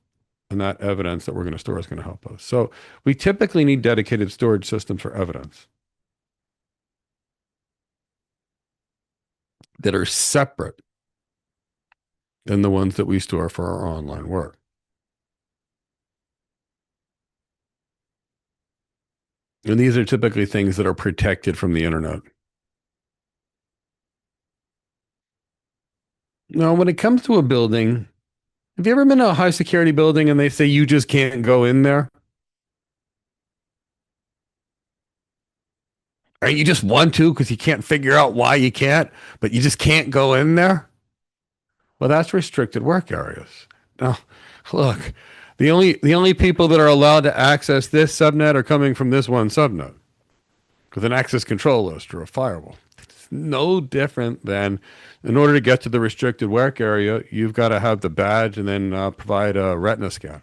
And that evidence that we're going to store is going to help us. So we typically need dedicated storage systems for evidence that are separate than the ones that we store for our online work. And these are typically things that are protected from the internet. Now, when it comes to a building, have you ever been to a high security building and they say you just can't go in there? Or you just want to because you can't figure out why you can't, but you just can't go in there. Well, that's restricted work areas. Now, look, the only people that are allowed to access this subnet are coming from this one subnet with an access control list or a firewall. It's no different than in order to get to the restricted work area, you've got to have the badge and then provide a retina scan.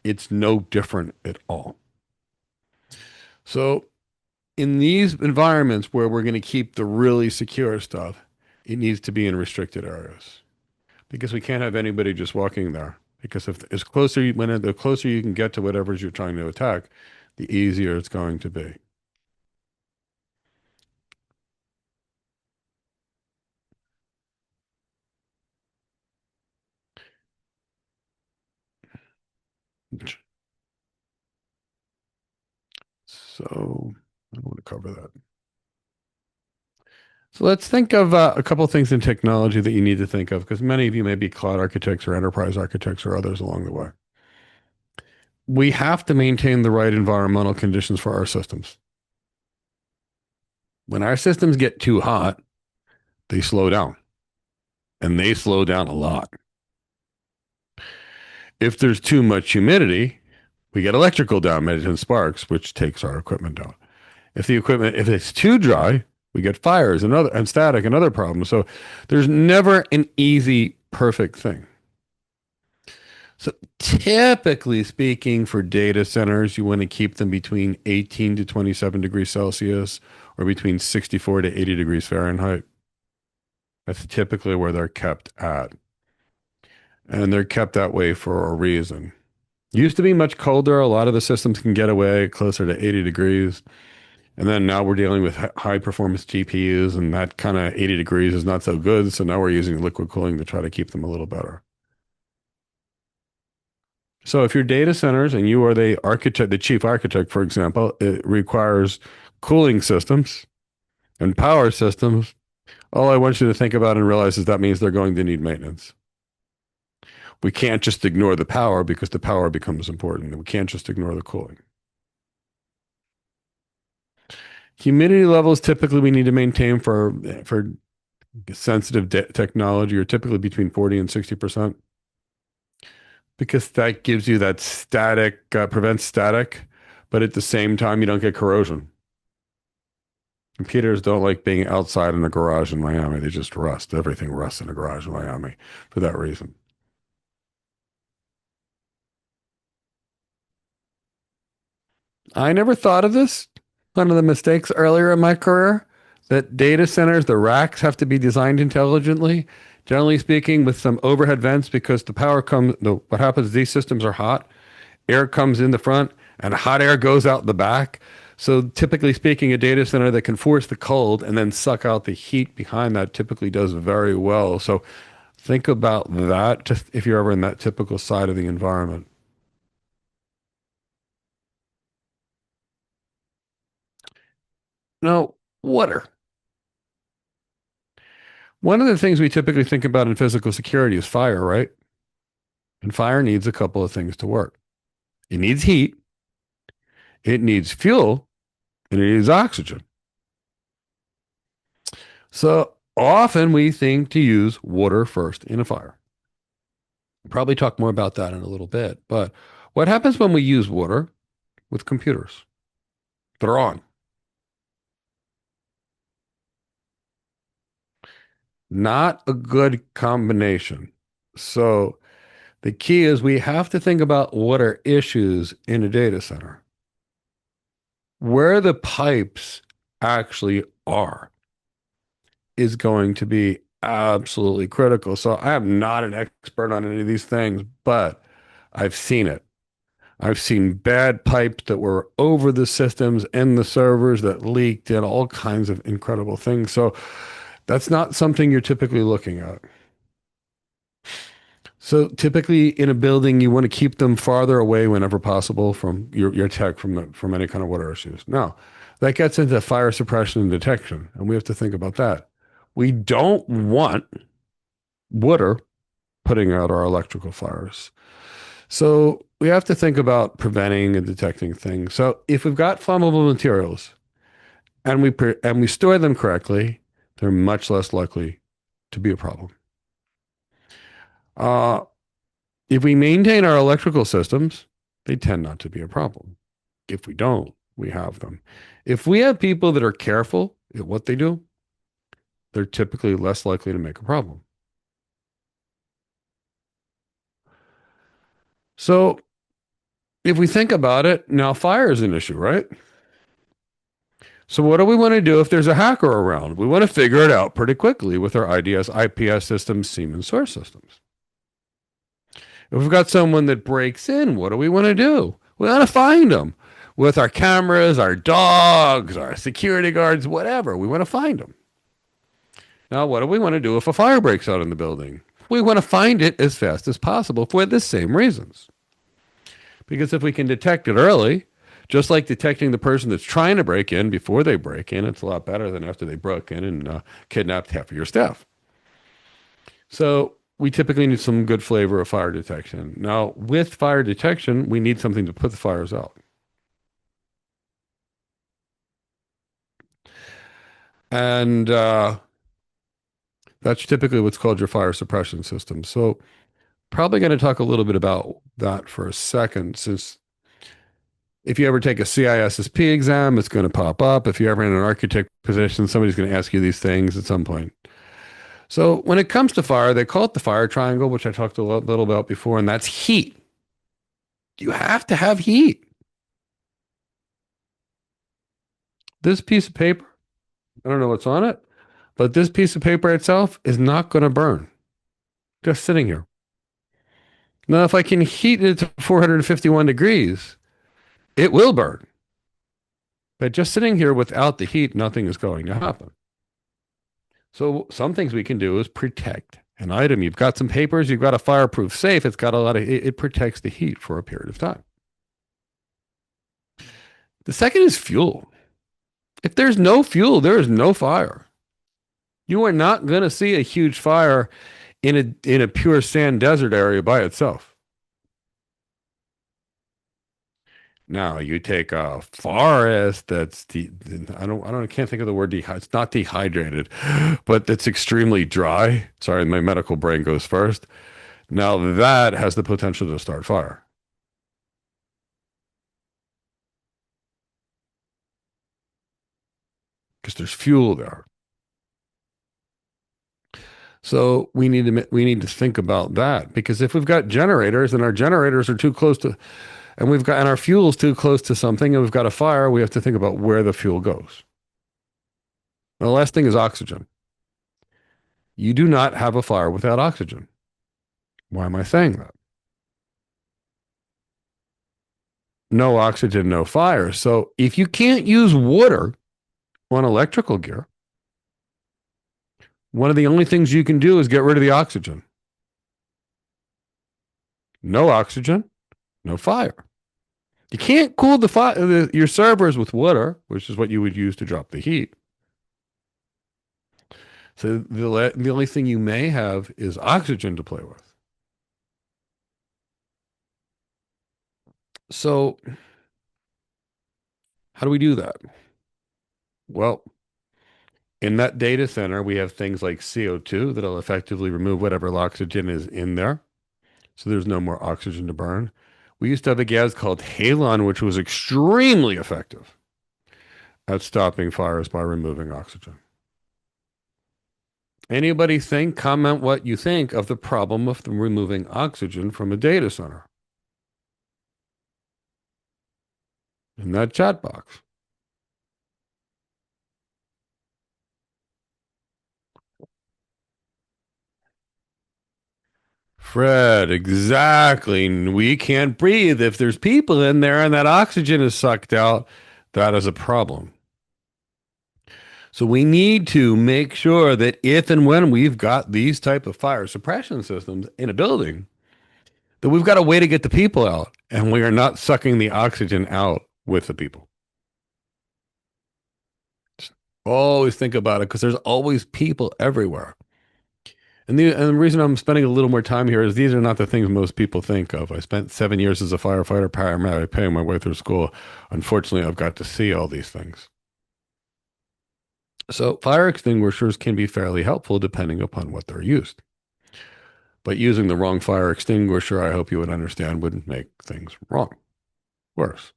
It's no different at all. So, in these environments where we're going to keep the really secure stuff, it needs to be in restricted areas because we can't have anybody just walking there. Because if as closer you, when the closer you can get to whatever you're trying to attack, the easier it's going to be. So I want to cover that. So let's think of a couple of things in technology that you need to think of, because many of you may be cloud architects or enterprise architects or others along the way. We have to maintain the right environmental conditions for our systems. When our systems get too hot, they slow down, and they slow down a lot. If there's too much humidity, we get electrical damage and sparks, which takes our equipment down. If it's too dry, we get fires and static and other problems. So there's never an easy, perfect thing. So typically speaking, for data centers, you want to keep them between 18 to 27 degrees Celsius or between 64 to 80 degrees Fahrenheit. That's typically where they're kept at. And they're kept that way for a reason. Used to be much colder. A lot of the systems can get away closer to 80 degrees. And then now we're dealing with high performance GPUs, and that kind of 80 degrees is not so good. So now we're using liquid cooling to try to keep them a little better. So if your data centers and you are the architect, the chief architect, for example, it requires cooling systems and power systems. All I want you to think about and realize is that means they're going to need maintenance. We can't just ignore the power because the power becomes important. We can't just ignore the cooling. Humidity levels typically we need to maintain for sensitive technology are typically between 40 and 60% because that gives you that static, prevents static, but at the same time, you don't get corrosion. Computers don't like being outside in a garage in Miami. They just rust. Everything rusts in a garage in Miami for that reason. I never thought of this. One of the mistakes earlier in my career that data centers, the racks have to be designed intelligently. Generally speaking, with some overhead vents, because the power comes, what happens is these systems are hot, air comes in the front, and hot air goes out the back. So typically speaking, a data center that can force the cold and then suck out the heat behind that typically does very well. So think about that just if you're ever in that typical side of the environment. Now, water. One of the things we typically think about in physical security is fire, right? And fire needs a couple of things to work. It needs heat, it needs fuel, and it needs oxygen. So often we think to use water first in a fire. We'll probably talk more about that in a little bit. But what happens when we use water with computers that are on? Not a good combination. So the key is we have to think about what are issues in a data center, where the pipes actually are is going to be absolutely critical. So I am not an expert on any of these things, but I've seen it. I've seen bad pipes that were over the systems and the servers that leaked and all kinds of incredible things. So that's not something you're typically looking at. So typically in a building, you want to keep them farther away whenever possible from your tech from any kind of water issues. Now, that gets into fire suppression and detection, and we have to think about that. We don't want water putting out our electrical fires. So we have to think about preventing and detecting things. So if we've got flammable materials and we store them correctly, they're much less likely to be a problem. Uh, if we maintain our electrical systems, they tend not to be a problem. If we don't, we have them. If we have people that are careful at what they do, they're typically less likely to make a problem. So if we think about it, now fire is an issue, right? So what do we want to do if there's a hacker around? We want to figure it out pretty quickly with our IDS, IPS systems, SIEM, and source systems. If we've got someone that breaks in, what do we want to do? We want to find them with our cameras, our dogs, our security guards, whatever. We want to find them. Now, what do we want to do if a fire breaks out in the building? We want to find it as fast as possible for the same reasons. Because if we can detect it early, just like detecting the person that's trying to break in before they break in, it's a lot better than after they broke in and kidnapped half of your staff. So we typically need some good flavor of fire detection. Now, with fire detection, we need something to put the fires out. And that's typically what's called your fire suppression system. So probably going to talk a little bit about that for a second, since if you ever take a CISSP exam, it's going to pop up. If you're ever in an architect position, somebody's going to ask you these things at some point. So when it comes to fire, they call it the fire triangle, which I talked a little about before, and that's heat. You have to have heat. This piece of paper, I don't know what's on it, but this piece of paper itself is not going to burn. Just sitting here. Now, if I can heat it to 451 degrees, it will burn. But just sitting here without the heat, nothing is going to happen. So some things we can do is protect an item. You've got some papers, you've got a fireproof safe. It's got a lot of, it protects the heat for a period of time. The second is fuel. If there's no fuel, there is no fire. You are not going to see a huge fire in a pure sand desert area by itself. Now you take a forest that's I can't think of the word it's not dehydrated, but it's extremely dry. Sorry, my medical brain goes first. Now that has the potential to start fire. Because there's fuel there. So we need to think about that, because if we've got generators and our generators are too close to, and our fuel's too close to something, and we've got a fire, we have to think about where the fuel goes. Now, the last thing is oxygen. You do not have a fire without oxygen. Why am I saying that? No oxygen, no fire. So if you can't use water on electrical gear, one of the only things you can do is get rid of the oxygen. No oxygen, no fire. You can't cool your servers with water, which is what you would use to drop the heat. So the only thing you may have is oxygen to play with. So how do we do that? Well, in that data center, we have things like CO2 that'll effectively remove whatever oxygen is in there. So there's no more oxygen to burn. We used to have a gas called halon, which was extremely effective at stopping fires by removing oxygen. Anybody comment what you think of the problem of removing oxygen from a data center in that chat box. Fred, exactly. We can't breathe if there's people in there and that oxygen is sucked out. That is a problem. So we need to make sure that if and when we've got these type of fire suppression systems in a building, that we've got a way to get the people out, and we are not sucking the oxygen out with the people. Just always think about it, because there's always people everywhere. And the reason I'm spending a little more time here is these are not the things most people think of. I spent 7 years as a firefighter paramedic, paying my way through school. Unfortunately, I've got to see all these things. So fire extinguishers can be fairly helpful depending upon what they're used. But using the wrong fire extinguisher, I hope you would understand, would make things wrong, worse.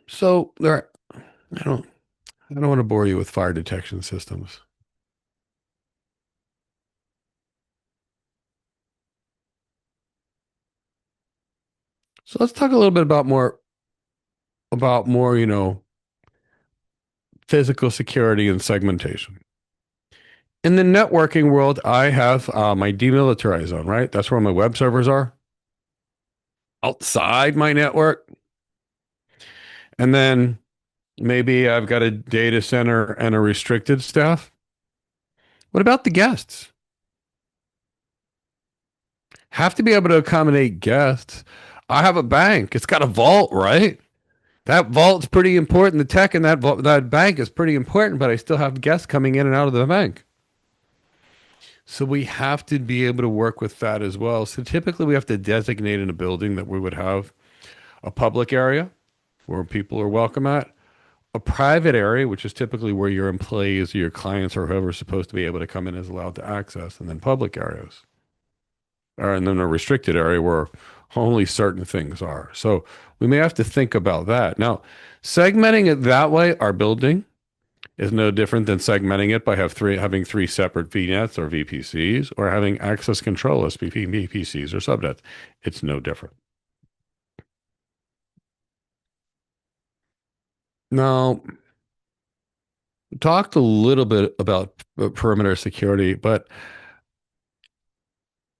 So I don't, I don't want to bore you with fire detection systems. So let's talk a little bit about more, physical security and segmentation. In the networking world, I have my demilitarized zone, right? That's where my web servers are outside my network. And then maybe I've got a data center and a restricted staff. What about the guests? Have to be able to accommodate guests. I have a bank. It's got a vault, right? That vault's pretty important. The tech in that bank is pretty important, but I still have guests coming in and out of the bank. So we have to be able to work with that as well. So typically we have to designate in a building that we would have a public area where people are welcome at, a private area, which is typically where your employees or your clients or whoever's supposed to be able to come in is allowed to access, and then public areas. And then a restricted area where only certain things are. So we may have to think about that. Now, segmenting it that way, our building is no different than segmenting it by having three separate VNets or VPCs, or having access control as VPCs or subnets. It's no different. Now, we talked a little bit about perimeter security, but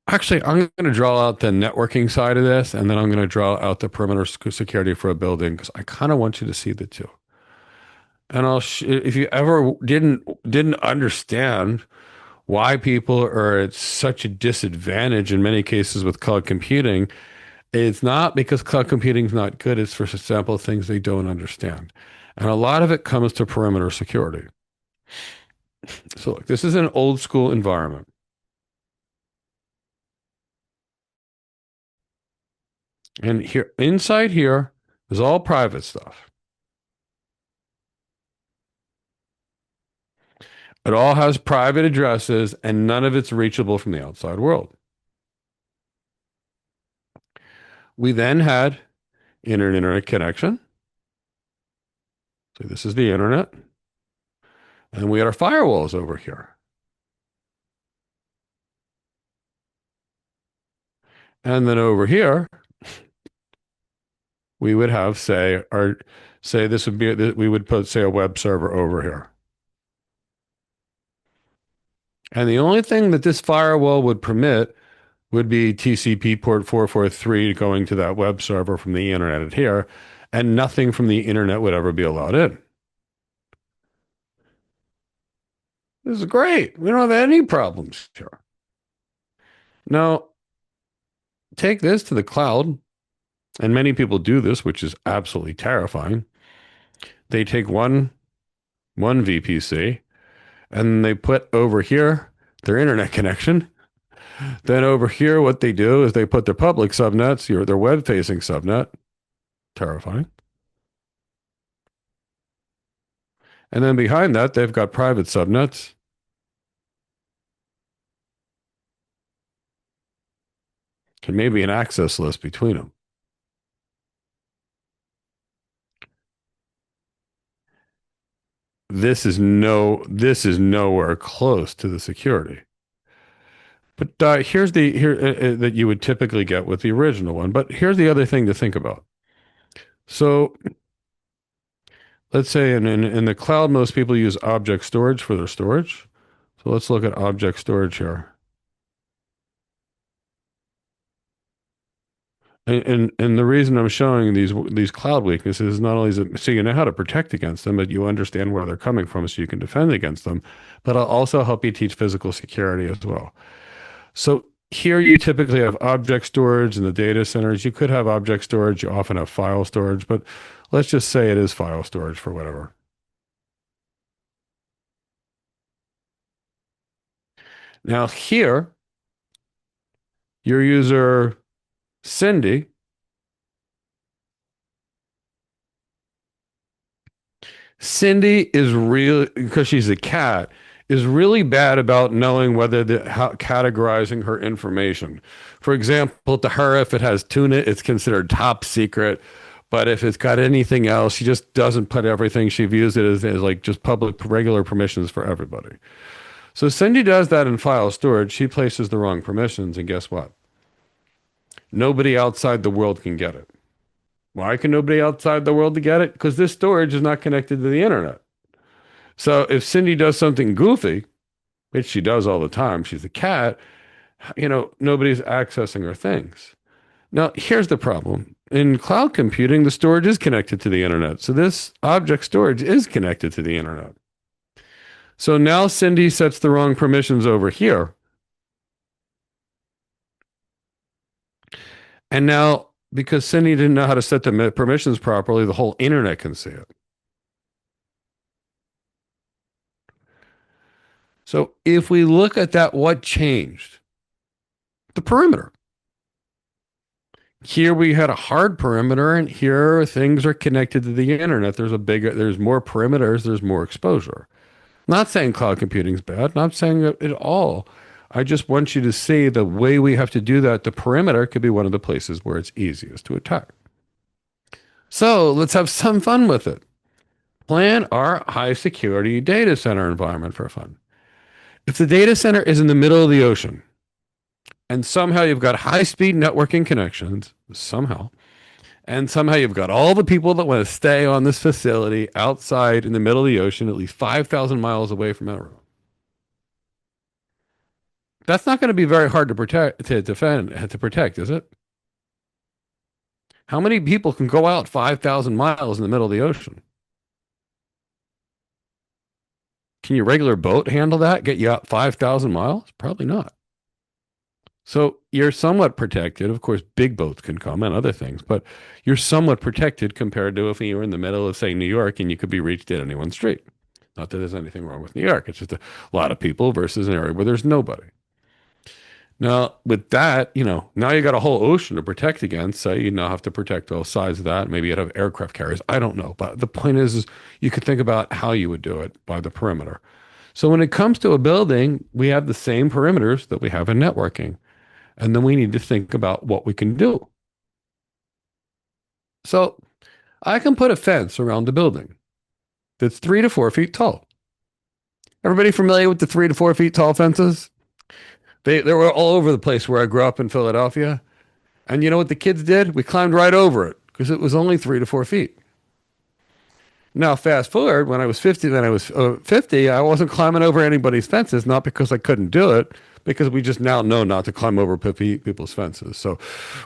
actually, I'm going to draw out the networking side of this, and then I'm going to draw out the perimeter security for a building because I kind of want you to see the two. And if you ever didn't understand why people are at such a disadvantage in many cases with cloud computing, it's not because cloud computing is not good. It's for example things they don't understand, and a lot of it comes to perimeter security. So look, this is an old school environment. And here, inside here, is all private stuff. It all has private addresses and none of it's reachable from the outside world. We then had internet connection. So this is the internet. And we had our firewalls over here. And then over here, we would have, say this would be, we would put, say, a web server over here. And the only thing that this firewall would permit would be TCP port 443 going to that web server from the internet here, and nothing from the internet would ever be allowed in. This is great. We don't have any problems here. Now, take this to the cloud, and many people do this, which is absolutely terrifying. They take one VPC and they put over here their internet connection. Then over here, what they do is they put their public subnets, their web-facing subnet, terrifying. And then behind that, they've got private subnets. And maybe an access list between them. This is nowhere close to the security. But here's that you would typically get with the original one. But here's the other thing to think about. So let's say in the cloud, most people use object storage for their storage. So let's look at object storage here. And the reason I'm showing these cloud weaknesses is not only so you know how to protect against them, but you understand where they're coming from so you can defend against them, but I'll also help you teach physical security as well. So here you typically have object storage in the data centers. You could have object storage, you often have file storage, but let's just say it is file storage for whatever. Now here, your user Cindy Cindy is really, because she's a cat, is really bad about knowing whether how categorizing her information. For example, to her, if it has tuna, it's considered top secret. But if it's got anything else, she just doesn't put everything. She views it as like just public, regular permissions for everybody. So Cindy does that in file storage. She places the wrong permissions, and guess what? Nobody outside the world can get it. Why can nobody outside the world to get it? Because this storage is not connected to the internet. So if Cindy does something goofy, which she does all the time, she's a cat, nobody's accessing her things. Now, here's the problem. In cloud computing, the storage is connected to the internet. So this object storage is connected to the internet. So now Cindy sets the wrong permissions over here. And now, because Cindy didn't know how to set the permissions properly, the whole internet can see it. So if we look at that, what changed? The perimeter. Here we had a hard perimeter, and here things are connected to the internet. There's more perimeters, there's more exposure. Not saying cloud computing is bad, not saying it at all. I just want you to see the way we have to do that. The perimeter could be one of the places where it's easiest to attack. So let's have some fun with it. Plan our high security data center environment for fun. If the data center is in the middle of the ocean, and somehow you've got high speed networking connections, and somehow you've got all the people that want to stay on this facility outside in the middle of the ocean, at least 5,000 miles away from everyone. That's not going to be very hard to protect, to defend, to protect, is it? How many people can go out 5,000 miles in the middle of the ocean? Can your regular boat handle that? Get you out 5,000 miles? Probably not. So you're somewhat protected. Of course, big boats can come and other things, but you're somewhat protected compared to if you were in the middle of, say, New York and you could be reached at any one street. Not that there's anything wrong with New York. It's just a lot of people versus an area where there's nobody. Now, with that, now you got a whole ocean to protect against. So you now have to protect both sides of that. Maybe you'd have aircraft carriers. I don't know. But the point is you could think about how you would do it by the perimeter. So when it comes to a building, we have the same perimeters that we have in networking. And then we need to think about what we can do. So I can put a fence around the building that's 3 to 4 feet tall. Everybody familiar with the 3 to 4 feet tall fences? They were all over the place where I grew up in Philadelphia. And you know what the kids did? We climbed right over it because it was only 3 to 4 feet. Now, fast forward, when I was 50, I wasn't climbing over anybody's fences, not because I couldn't do it, because we just now know not to climb over people's fences. So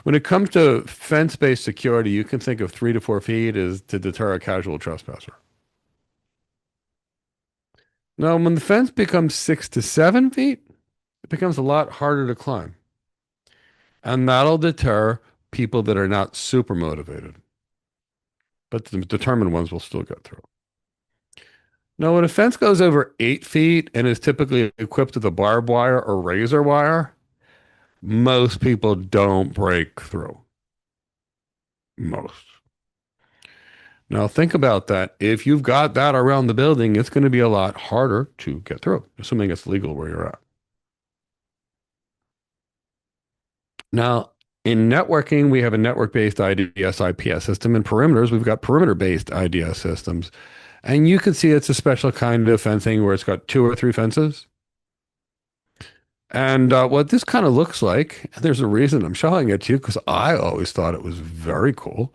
when it comes to fence-based security, you can think of 3 to 4 feet as to deter a casual trespasser. Now, when the fence becomes 6 to 7 feet, it becomes a lot harder to climb. And that'll deter people that are not super motivated. But the determined ones will still get through. Now, when a fence goes over 8 feet and is typically equipped with a barbed wire or razor wire, most people don't break through. Most. Now, think about that. If you've got that around the building, it's going to be a lot harder to get through, assuming it's legal where you're at. Now, in networking, we have a network-based IDS IPS system. In perimeters, we've got perimeter-based IDS systems. And you can see it's a special kind of fencing where it's got 2 or 3 fences. And what this kind of looks like, there's a reason I'm showing it to you because I always thought it was very cool.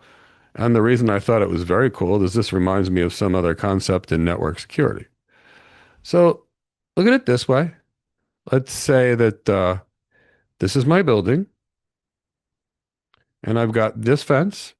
And the reason I thought it was very cool is this reminds me of some other concept in network security. So look at it this way. Let's say that this is my building. And I've got this fence.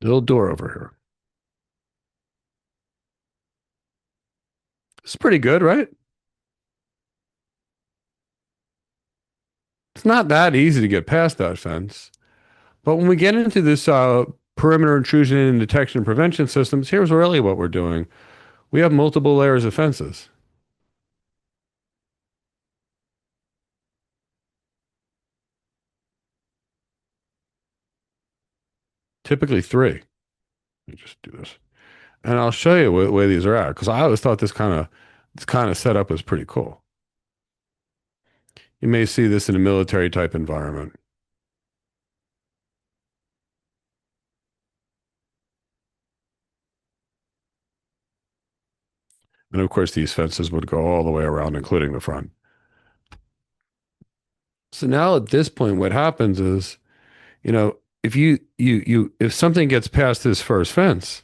Little door over here. It's pretty good, right? It's not that easy to get past that fence. But when we get into this perimeter intrusion and detection and prevention systems, here's really what we're doing. We have multiple layers of fences, typically three. Let me just do this. And I'll show you the way these are at, because I always thought this kind of setup was pretty cool. You may see this in a military type environment. And of course, these fences would go all the way around, including the front. So now at this point, what happens is, if if something gets past this first fence,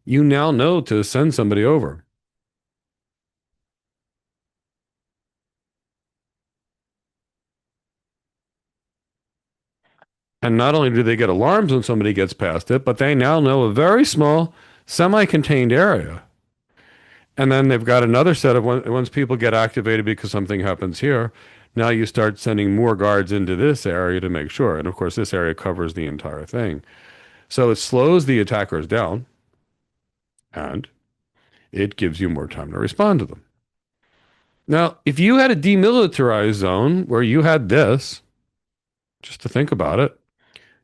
you now know to send somebody over. And not only do they get alarms when somebody gets past it, but they now know a very small, semi-contained area. And then they've got another set of once people get activated because something happens here, now you start sending more guards into this area to make sure. And of course, this area covers the entire thing. So it slows the attackers down and it gives you more time to respond to them. Now, if you had a demilitarized zone where you had this, just to think about it,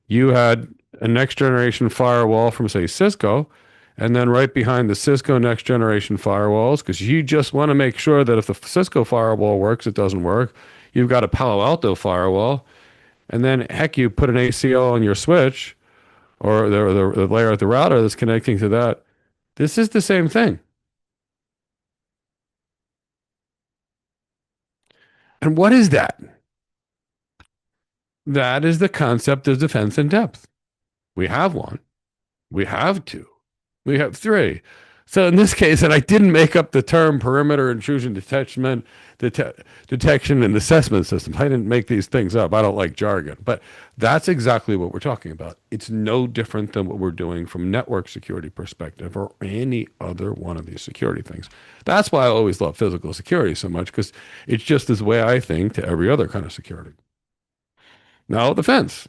you had a next generation firewall from, say, Cisco, and then right behind the Cisco next generation firewalls, because you just want to make sure that if the Cisco firewall works, it doesn't work. You've got a Palo Alto firewall, and then heck, you put an ACL on your switch or the layer at the router that's connecting to that. This is the same thing. And what is that? That is the concept of defense in depth. We have one. We have two. We have three. So in this case, and I didn't make up the term perimeter intrusion detection and assessment systems. I didn't make these things up. I don't like jargon, but that's exactly what we're talking about. It's no different than what we're doing from network security perspective or any other one of these security things. That's why I always love physical security so much, because it's just this way I think to every other kind of security. Now, the fence.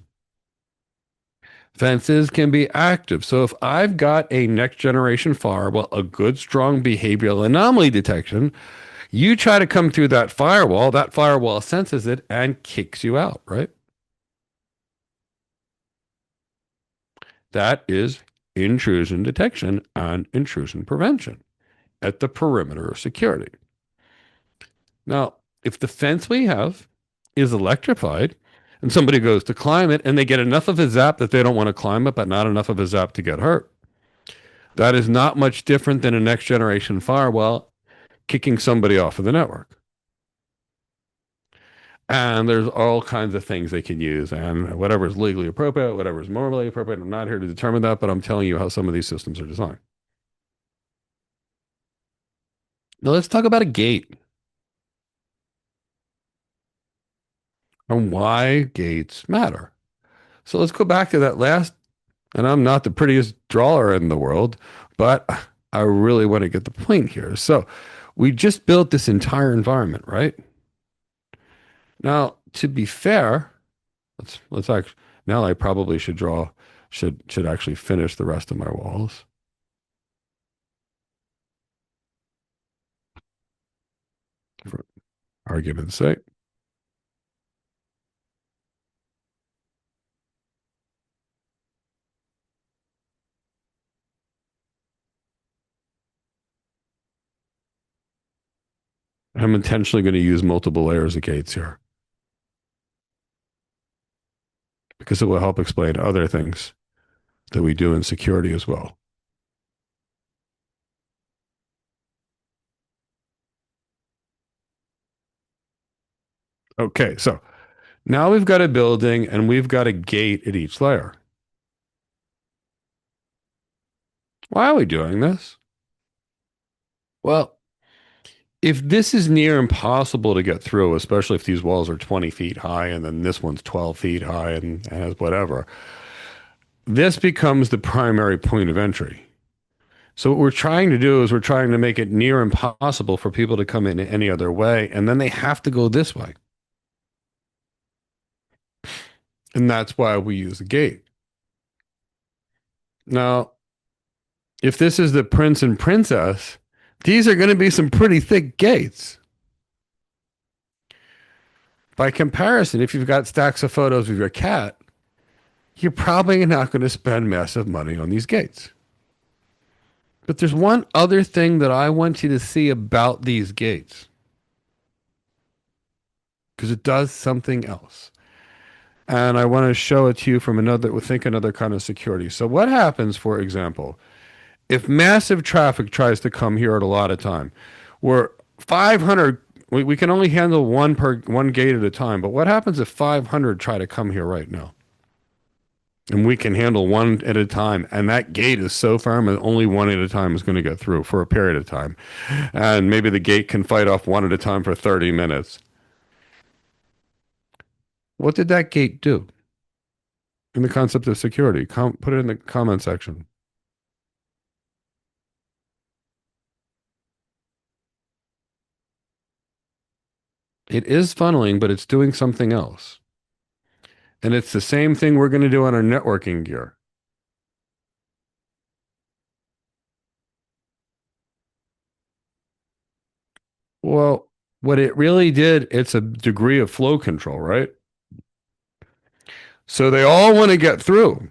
Fences can be active. So if I've got a next generation firewall, a good, strong behavioral anomaly detection, you try to come through that firewall senses it and kicks you out, right? That is intrusion detection and intrusion prevention at the perimeter of security. Now, if the fence we have is electrified and somebody goes to climb it and they get enough of a zap that they don't want to climb it, but not enough of a zap to get hurt, that is not much different than a next generation firewall kicking somebody off of the network. And there's all kinds of things they can use, and whatever is legally appropriate, whatever is morally appropriate. I'm not here to determine that, but I'm telling you how some of these systems are designed. Now let's talk about a gate and why gates matter. So let's go back to that last, and I'm not the prettiest drawer in the world, but I really want to get the point here. So we just built this entire environment, right? Now, to be fair, let's actually, now I probably should actually finish the rest of my walls. For argument's sake. I'm intentionally going to use multiple layers of gates here because it will help explain other things that we do in security as well. Okay, so now we've got a building and we've got a gate at each layer. Why are we doing this? Well, if this is near impossible to get through, especially if these walls are 20 feet high and then this one's 12 feet high and has whatever, this becomes the primary point of entry. So what we're trying to do is we're trying to make it near impossible for people to come in any other way, and then they have to go this way. And that's why we use a gate. Now, if this is the prince and princess, these are going to be some pretty thick gates. By comparison, if you've got stacks of photos of your cat, you're probably not going to spend massive money on these gates. But there's one other thing that I want you to see about these gates, because it does something else. And I want to show it to you from another kind of security. So what happens, for example, if massive traffic tries to come here at a lot of time, where 500, we can only handle one gate at a time. But what happens if 500 try to come here right now? And we can handle one at a time. And that gate is so firm that only one at a time is going to get through for a period of time. And maybe the gate can fight off one at a time for 30 minutes. What did that gate do in the concept of security? Put it in the comment section. It is funneling, but it's doing something else. And it's the same thing we're going to do on our networking gear. Well, what it really did, it's a degree of flow control, right? So they all want to get through,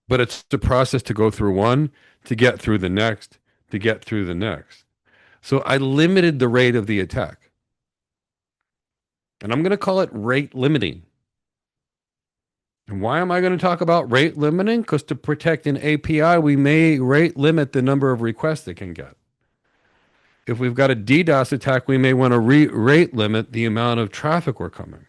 but it's the process to go through one, to get through the next, to get through the next. So I limited the rate of the attack. And I'm going to call it rate limiting. And why am I going to talk about rate limiting? Because to protect an API, we may rate limit the number of requests it can get. If we've got a DDoS attack, we may want to rate limit the amount of traffic we're coming.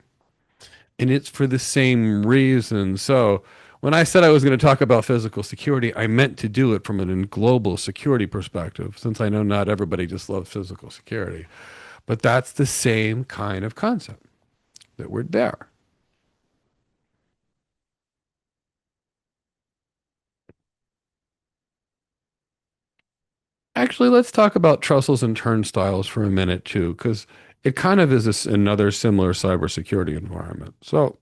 And it's for the same reason. So when I said I was going to talk about physical security, I meant to do it from a global security perspective, since I know not everybody just loves physical security. But that's the same kind of concept that we're there. Actually, let's talk about trussels and turnstiles for a minute too, because it kind of is another similar cybersecurity environment. So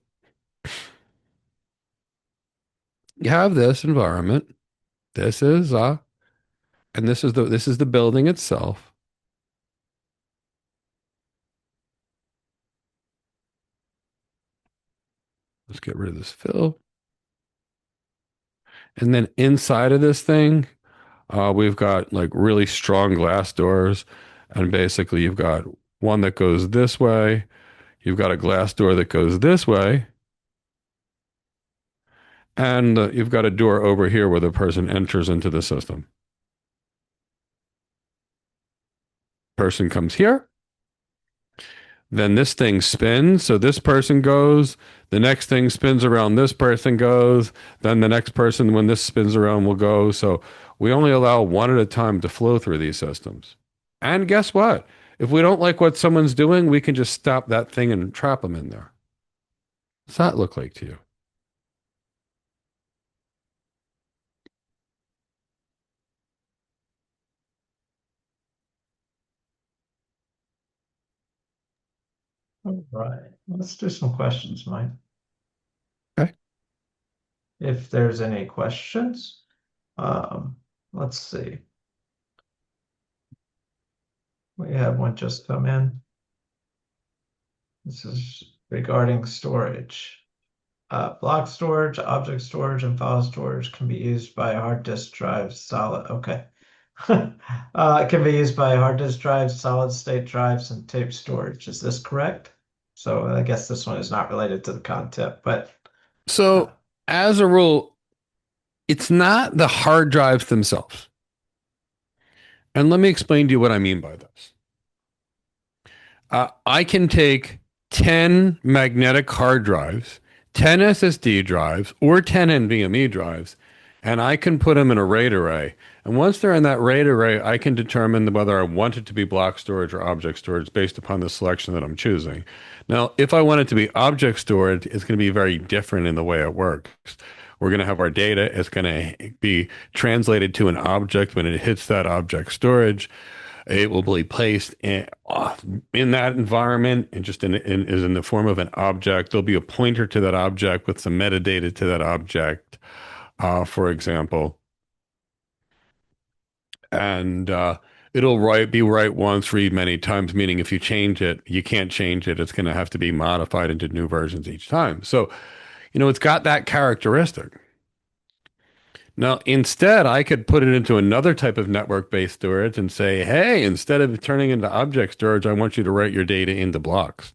you have this environment. This is and this is the building itself. Let's get rid of this fill. And then inside of this thing, we've got like really strong glass doors, and basically you've got one that goes this way. You've got a glass door that goes this way. And you've got a door over here where the person enters into the system. Person comes here. Then this thing spins. So this person goes. The next thing spins around. This person goes. Then the next person, when this spins around, will go. So we only allow one at a time to flow through these systems. And guess what? If we don't like what someone's doing, we can just stop that thing and trap them in there. What's that look like to you? All right. Let's do some questions, Mike. Okay. If there's any questions, let's see. We have one just come in. This is regarding storage. Block storage, object storage, and file storage can be used by hard disk drives, solid, okay. It can be used by hard disk drives, solid state drives, and tape storage. Is this correct? So I guess this one is not related to the content, but So as a rule, it's not the hard drives themselves. And let me explain to you what I mean by this. I can take 10 magnetic hard drives, 10 SSD drives, or 10 NVMe drives, and I can put them in a RAID array. And once they're in that RAID array, I can determine whether I want it to be block storage or object storage based upon the selection that I'm choosing. Now, if I want it to be object storage, it's going to be very different in the way it works. We're going to have our data. It's going to be translated to an object when it hits that object storage. It will be placed in that environment and just is in the form of an object. There'll be a pointer to that object with some metadata to that object, for example. And it'll be write once, read many times, meaning if you change it, you can't change it. It's going to have to be modified into new versions each time. So, it's got that characteristic. Now, instead, I could put it into another type of network-based storage and say, hey, instead of turning into object storage, I want you to write your data into blocks.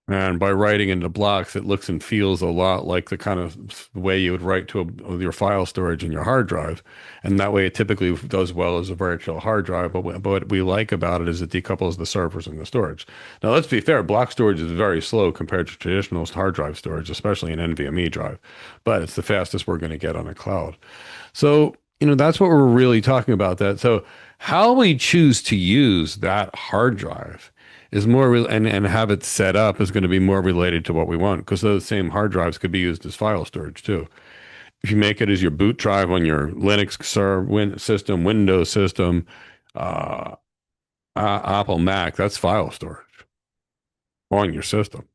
And by writing into blocks, it looks and feels a lot like the kind of way you would write to your file storage in your hard drive. And that way it typically does well as a virtual hard drive. But what we like about it is it decouples the servers and the storage. Now, let's be fair, block storage is very slow compared to traditional hard drive storage, especially an NVMe drive. But it's the fastest we're going to get on a cloud. So, that's what we're really talking about that. So how we choose to use that hard drive is and have it set up is going to be more related to what we want, because those same hard drives could be used as file storage too. If you make it as your boot drive on your Linux system, Windows system, Apple Mac, that's file storage on your system.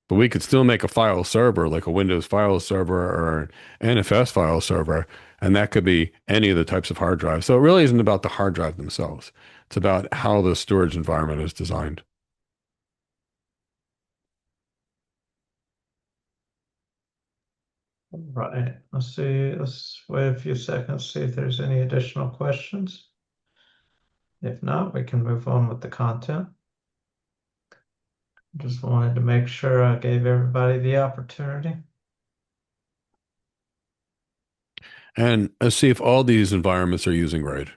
But we could still make a file server like a Windows file server or an NFS file server, and that could be any of the types of hard drives. So it really isn't about the hard drive themselves. It's about how the storage environment is designed. All right. Let's see. Let's wait a few seconds, see if there's any additional questions. If not, we can move on with the content. Just wanted to make sure I gave everybody the opportunity. And let's see if all these environments are using RAID.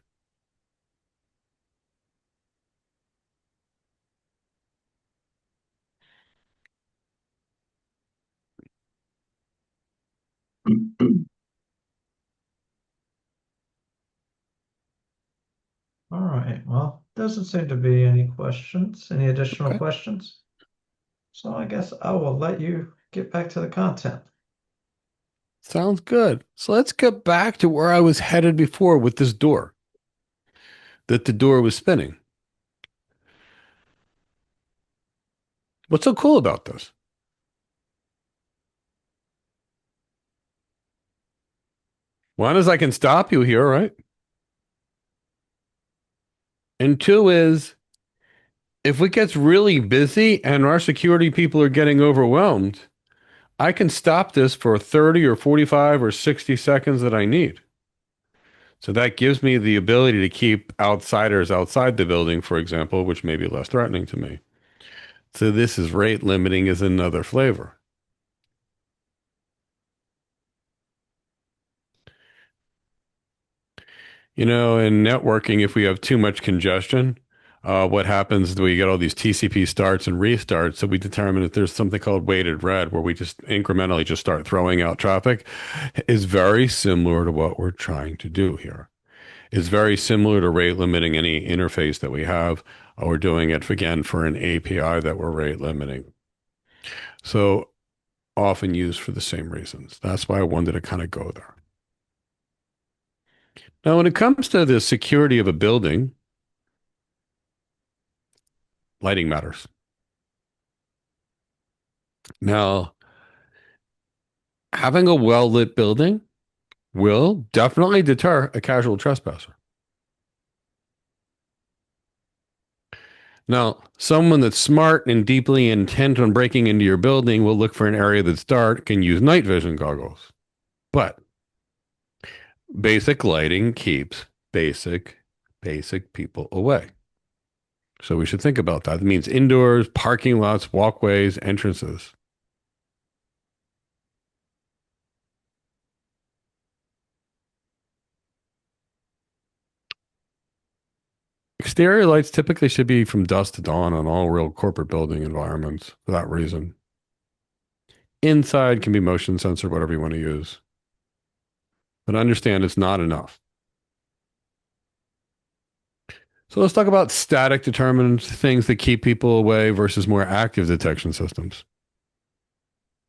All right. Well, doesn't seem to be any questions, any additional Okay. questions. So I guess I will let you get back to the content. Sounds good. So let's get back to where I was headed before with this door, that the door was spinning. What's so cool about this? One is I can stop you here, right? And two is if it gets really busy and our security people are getting overwhelmed, I can stop this for 30 or 45 or 60 seconds that I need. So that gives me the ability to keep outsiders outside the building, for example, which may be less threatening to me. So this is rate limiting is another flavor. In networking, if we have too much congestion, what happens is we get all these TCP starts and restarts. So we determine if there's something called weighted red, where we just incrementally just start throwing out traffic, is very similar to what we're trying to do here. It's very similar to rate limiting any interface that we have. We're doing it again for an API that we're rate limiting. So often used for the same reasons. That's why I wanted to kind of go there. Now, when it comes to the security of a building, lighting matters. Now, having a well-lit building will definitely deter a casual trespasser. Now, someone that's smart and deeply intent on breaking into your building will look for an area that's dark and use night vision goggles. But basic lighting keeps basic people away. So we should think about that. It means indoors, parking lots, walkways, entrances. Exterior lights typically should be from dusk to dawn on all real corporate building environments for that reason. Inside can be motion sensor, whatever you want to use. But understand it's not enough. So let's talk about static determinants, things that keep people away versus more active detection systems.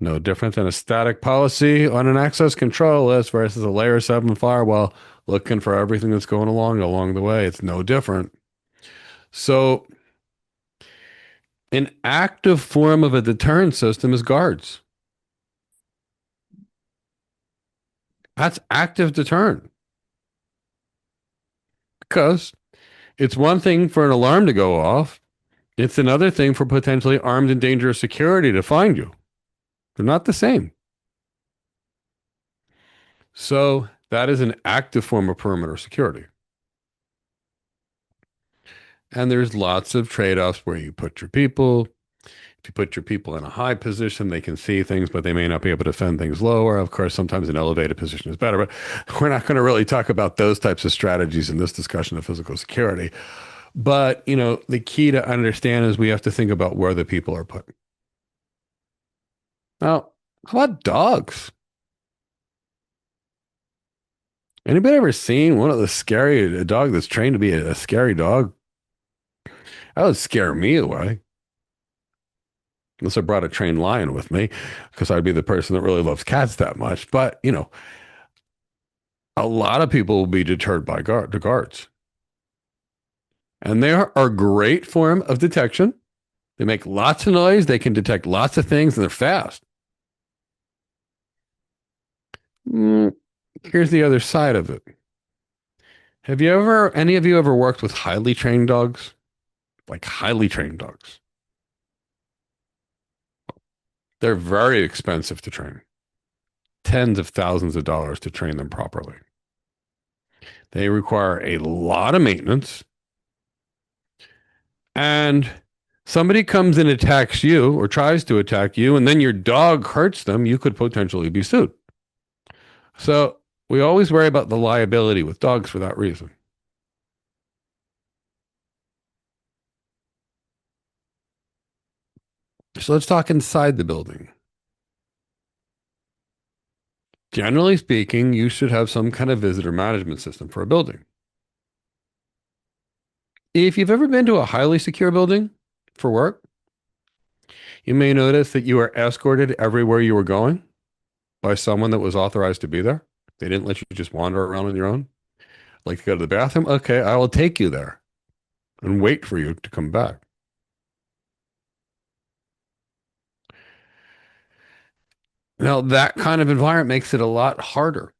No different than a static policy on an access control list versus a layer 7 firewall looking for everything that's going along the way. It's no different. So an active form of a deterrent system is guards. That's active deterrent because it's one thing for an alarm to go off. It's another thing for potentially armed and dangerous security to find you. They're not the same. So that is an active form of perimeter security. And there's lots of trade-offs where you put your people. If you put your people in a high position, they can see things, but they may not be able to defend things lower. Of course, sometimes an elevated position is better, but we're not going to really talk about those types of strategies in this discussion of physical security. But, the key to understand is we have to think about where the people are put. Now, how about dogs? Anybody ever seen one of the a dog that's trained to be a scary dog? That would scare me away. Unless I brought a trained lion with me, because I'd be the person that really loves cats that much. But, a lot of people will be deterred by the guards. And they are a great form of detection. They make lots of noise. They can detect lots of things, and they're fast. Here's the other side of it. Have any of you ever worked with highly trained dogs? Like highly trained dogs. They're very expensive to train. Tens of thousands of dollars to train them properly. They require a lot of maintenance. And somebody comes and attacks you or tries to attack you, and then your dog hurts them, you could potentially be sued. So we always worry about the liability with dogs for that reason. So let's talk inside the building. Generally speaking, you should have some kind of visitor management system for a building. If you've ever been to a highly secure building for work, you may notice that you are escorted everywhere you were going by someone that was authorized to be there. They didn't let you just wander around on your own. Like to go to the bathroom? Okay, I will take you there and wait for you to come back. Now, that kind of environment makes it a lot harder.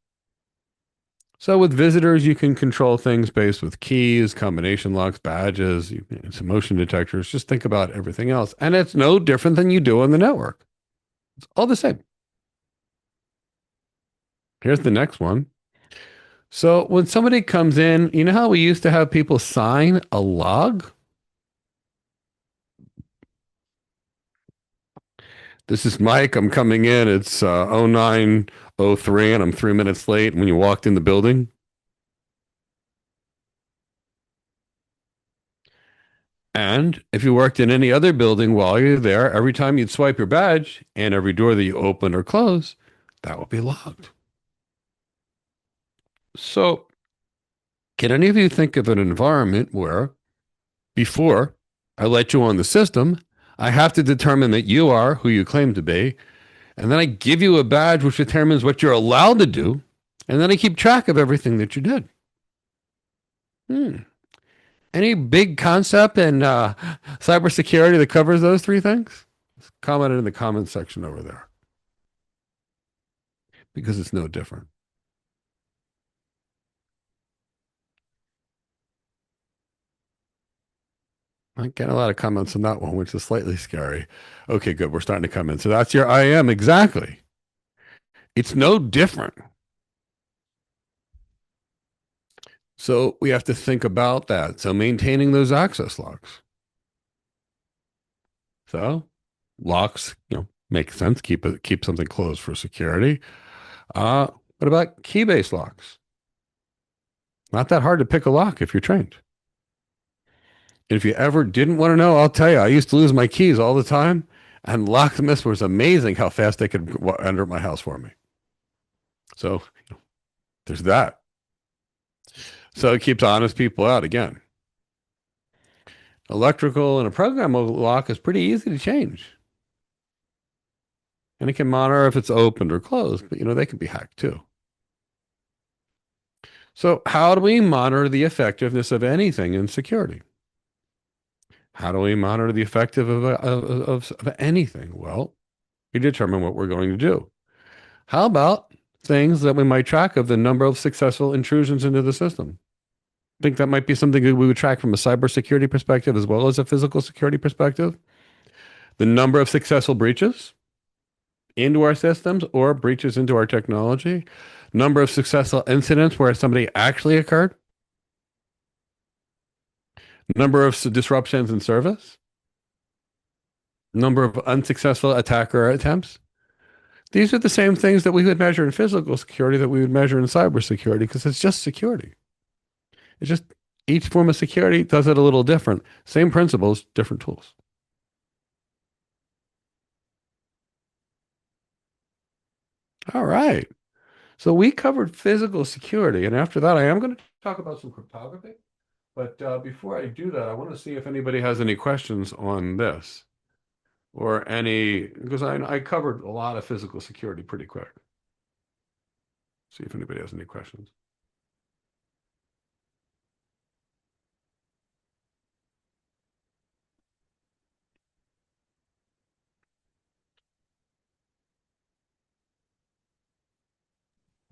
So with visitors, you can control things based with keys, combination locks, badges, some motion detectors. Just think about everything else. And it's no different than you do on the network. It's all the same. Here's the next one. So when somebody comes in, you know how we used to have people sign a log? This is Mike. I'm coming in. It's 09:03 and I'm 3 minutes late when you walked in the building. And if you worked in any other building while you're there, every time you'd swipe your badge and every door that you open or close, that would be logged. So, can any of you think of an environment where before I let you on the system, I have to determine that you are who you claim to be, and then I give you a badge which determines what you're allowed to do, and then I keep track of everything that you did? Any big concept in cybersecurity that covers those three things? Comment it in the comments section over there, because it's no different. I get a lot of comments on that one, which is slightly scary. Okay, good. We're starting to come in. So that's your IAM. Exactly. It's no different. So we have to think about that. So maintaining those access locks. So locks, make sense. Keep something closed for security. What about key-based locks? Not that hard to pick a lock if you're trained. And if you ever didn't want to know, I'll tell you, I used to lose my keys all the time, and Locksmith was amazing how fast they could enter my house for me. So there's that. So it keeps honest people out again. Electrical and a programmable lock is pretty easy to change. And it can monitor if it's opened or closed, but they can be hacked too. So how do we monitor the effectiveness of anything in security? How do we monitor the effectiveness of anything? Well, we determine what we're going to do. How about things that we might track of the number of successful intrusions into the system? Think that might be something that we would track from a cybersecurity perspective as well as a physical security perspective. The number of successful breaches into our systems or breaches into our technology, number of successful incidents where somebody actually occurred, number of disruptions in service, number of unsuccessful attacker attempts. These are the same things that we would measure in physical security that we would measure in cybersecurity because it's just security. It's just each form of security does it a little different. Same principles, different tools. All right. So we covered physical security. And after that, I am going to talk about some cryptography. But before I do that, I want to see if anybody has any questions on this or any, because I covered a lot of physical security pretty quick. See if anybody has any questions.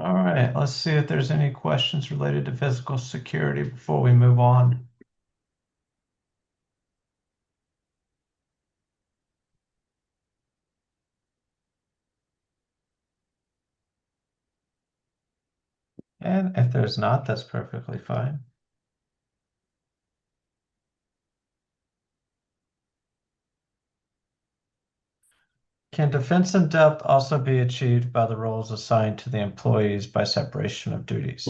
All right, let's see if there's any questions related to physical security before we move on. And if there's not, that's perfectly fine. Can defense in depth also be achieved by the roles assigned to the employees by separation of duties?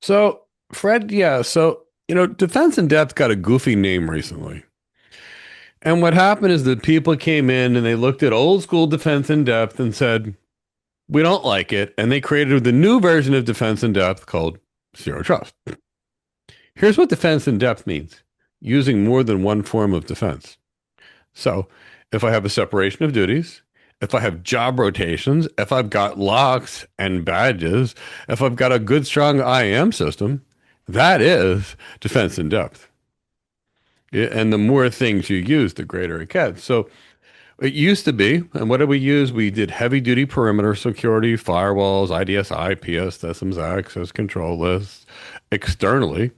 So, Fred, yeah. So, defense in depth got a goofy name recently. And what happened is that people came in and they looked at old school defense in depth and said, we don't like it. And they created the new version of defense in depth called zero trust. Here's what defense in depth means using more than one form of defense. So if I have a separation of duties, if I have job rotations, if I've got locks and badges, if I've got a good, strong IAM system, that is defense in depth. And the more things you use, the greater it gets. So it used to be, and what did we use? We did heavy duty perimeter security, firewalls, IDS, IPS, systems access control lists externally.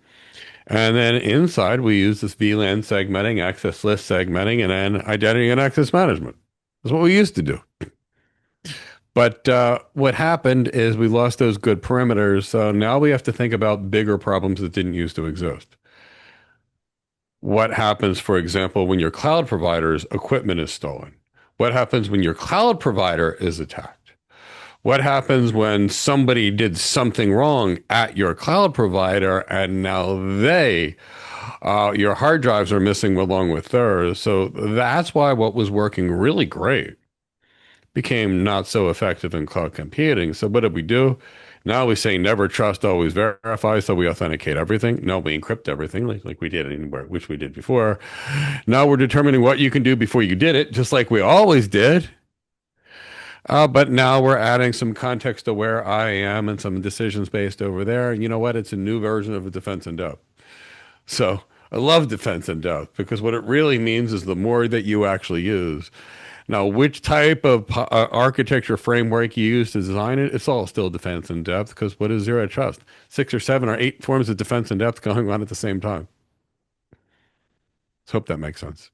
And then inside, we use this VLAN segmenting, access list segmenting, and then identity and access management. That's what we used to do. But what happened is we lost those good perimeters. So now we have to think about bigger problems that didn't used to exist. What happens, for example, when your cloud provider's equipment is stolen? What happens when your cloud provider is attacked? What happens when somebody did something wrong at your cloud provider and now your hard drives are missing along with theirs? So that's why what was working really great became not so effective in cloud computing. So what did we do? Now we say never trust, always verify. So we authenticate everything. No, we encrypt everything like we did anywhere, which we did before. Now we're determining what you can do before you did it, just like we always did. But now we're adding some context aware IAM and some decisions based over there. And you know what? It's a new version of a defense in depth. So I love defense in depth because what it really means is the more that you actually use. Now, which type of architecture framework you use to design it, it's all still defense in depth because what is zero trust? 6 or 7 or 8 forms of defense in depth going on at the same time. So hope that makes sense.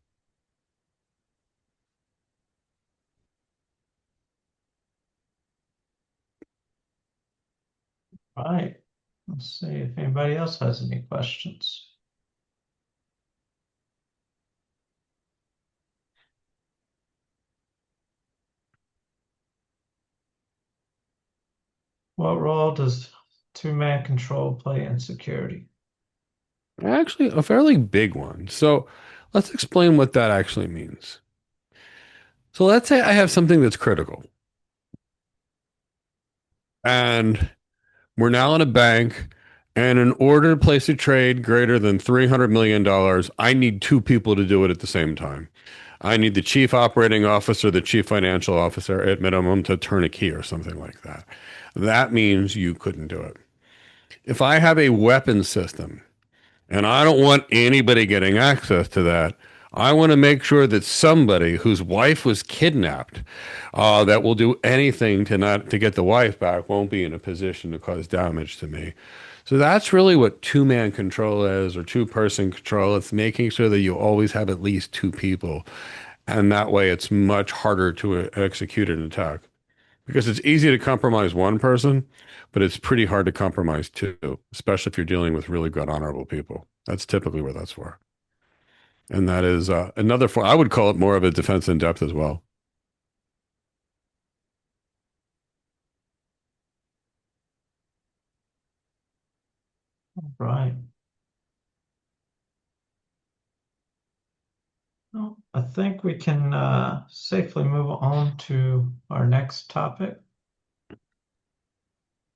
All right, let's see if anybody else has any questions. What role does two-man control play in security? Actually, a fairly big one. So let's explain what that actually means. So let's say I have something that's critical. And we're now in a bank. And in order to place a trade greater than $300 million, I need 2 people to do it at the same time. I need the chief operating officer, the chief financial officer at minimum to turn a key or something like that. That means you couldn't do it. If I have a weapon system and I don't want anybody getting access to that, I want to make sure that somebody whose wife was kidnapped, that will do anything to not to get the wife back, won't be in a position to cause damage to me. So that's really what two-man control is, or two-person control. It's making sure that you always have at least two people, and that way it's much harder to execute an attack. Because it's easy to compromise one person, but it's pretty hard to compromise two, especially if you're dealing with really good, honorable people. That's typically what that's for. And that is another form. I would call it more of a defense in depth as well. Right. Well, I think we can safely move on to our next topic.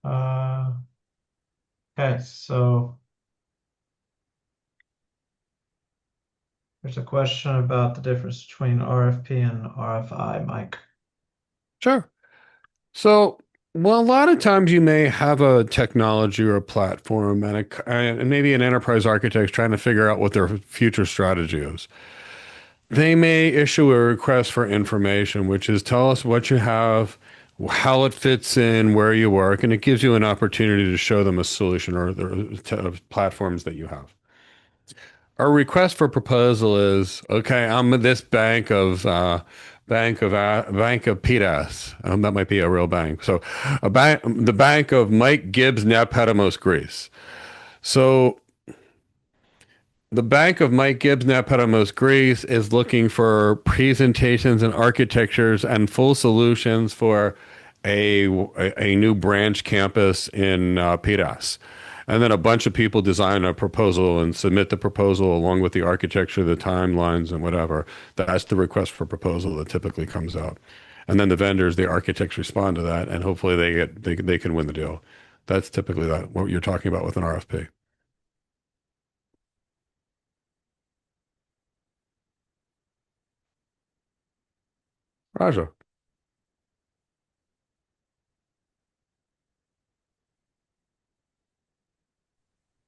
Okay, so there's a question about the difference between RFP and RFI, Mike. Sure. So, well, a lot of times you may have a technology or a platform and maybe an enterprise architect trying to figure out what their future strategy is. They may issue a request for information, which is tell us what you have, how it fits in, where you work, and it gives you an opportunity to show them a solution or the platforms that you have. Our request for proposal is, okay, I'm this bank of PDAS. That might be a real bank. So, the bank of Mike Gibbs Napatamos, Greece. So the bank of Mike Gibbs Napatamos, Greece is looking for presentations and architectures and full solutions for a a new branch campus in PDAS. And then a bunch of people design a proposal and submit the proposal along with the architecture, the timelines, and whatever. That's the request for proposal that typically comes out. And then the vendors, the architects respond to that, and hopefully they can win the deal. That's typically what you're talking about with an RFP. Raja,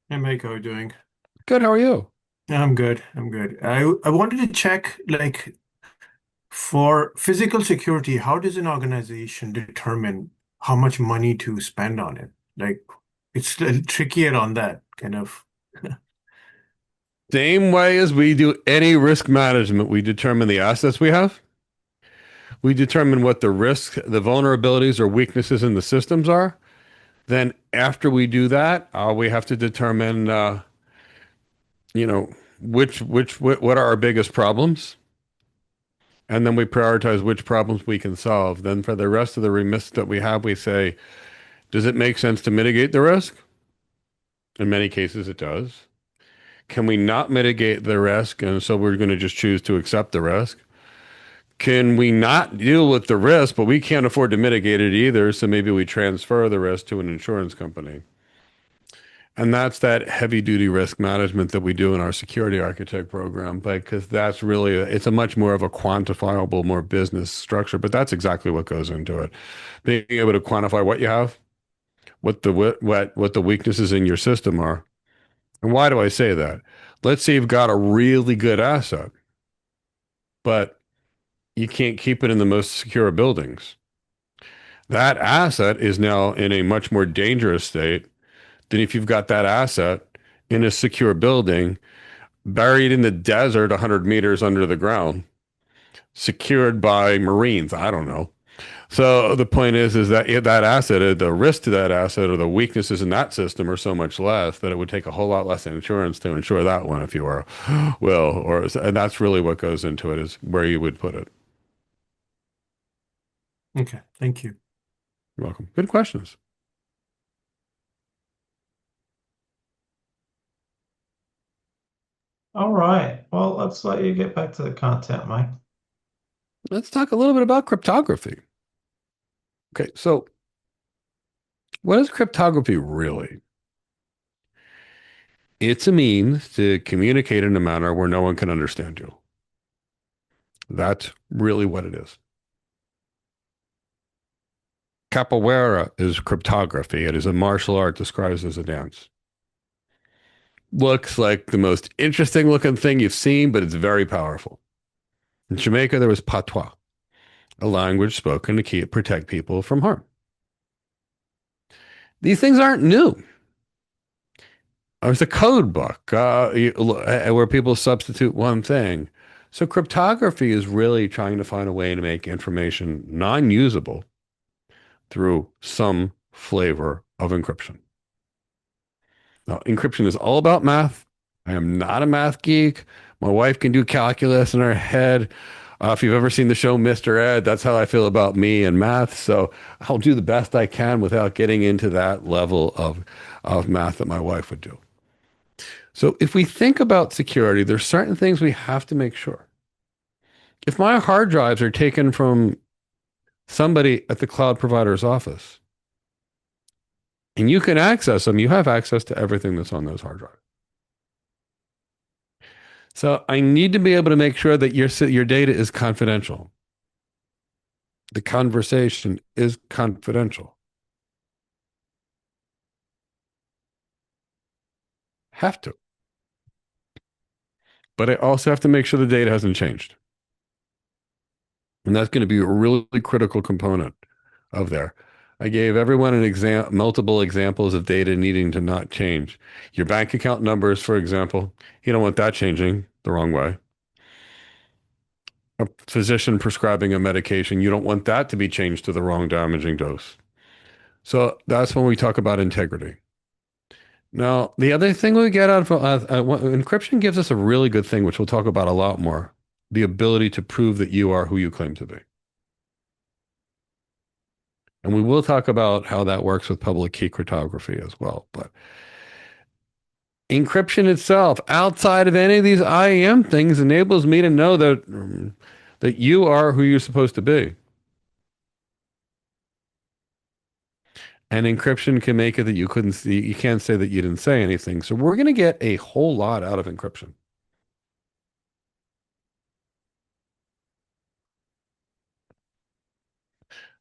Hey Mike, how are you doing? good. How are you? I'm good. I'm good. I wanted to check, like, for physical security, how does an organization determine how much money to spend on it? Like, it's a little trickier on that kind of. Same way as we do any risk management, we determine the assets we have. We determine what the risks, the vulnerabilities or weaknesses in the systems are. Then after we do that, we have to determine, you know, what are our biggest problems, and then we prioritize which problems we can solve. Then for the rest of the remits that we have, we say, does it make sense to mitigate the risk? In many cases, it does. Can we not mitigate the risk, and so we're going to just choose to accept the risk? Can we not deal with the risk, but we can't afford to mitigate it either, so maybe we transfer the risk to an insurance company? And that's that heavy duty risk management that we do in our security architect program, because that's really, it's a much more of a quantifiable, more business structure, but that's exactly what goes into it. Being able to quantify what you have, what the weaknesses in your system are. And why do I say that? Let's say you've got a really good asset, but you can't keep it in the most secure buildings. That asset is now in a much more dangerous state than if you've got that asset in a secure building, buried in the desert 100 meters under the ground, secured by Marines. I don't know. So the point is that that asset, the risk to that asset or the weaknesses in that system are so much less that it would take a whole lot less insurance to insure that one if you were, will, and that's really what goes into it is where you would put it. Okay, thank you. You're welcome. Good questions. All right. Well, let's let you get back to the content, Mike. Let's talk a little bit about cryptography. Okay, so what is cryptography really? It's a means to communicate in a manner where no one can understand you. That's really what it is. Capoeira is cryptography. It is a martial art disguised as a dance. Looks like the most interesting looking thing you've seen, but it's very powerful. In Jamaica, there was patois, a language spoken to protect people from harm. These things aren't new. There's a code book where people substitute one thing. So cryptography is really trying to find a way to make information non-usable through some flavor of encryption. Now, encryption is all about math. I am not a math geek. My wife can do calculus in her head. If you've ever seen the show Mr. Ed, that's how I feel about me and math. So I'll do the best I can without getting into that level of math that my wife would do. So if we think about security, there's certain things we have to make sure. If my hard drives are taken from somebody at the cloud provider's office and you can access them, you have access to everything that's on those hard drives. So I need to be able to make sure that your data is confidential. The conversation is confidential. Have to. But I also have to make sure the data hasn't changed. And that's going to be a really critical component of there. I gave everyone multiple examples of data needing to not change. Your bank account numbers, for example, you don't want that changing the wrong way. A physician prescribing a medication, you don't want that to be changed to the wrong damaging dose. So that's when we talk about integrity. Now, the other thing we get out of encryption gives us a really good thing, which we'll talk about a lot more, the ability to prove that you are who you claim to be. And we will talk about how that works with public key cryptography as well. But encryption itself, outside of any of these IAM things, enables me to know that you are who you're supposed to be. And encryption can make it that you can't say that you didn't say anything. So we're going to get a whole lot out of encryption.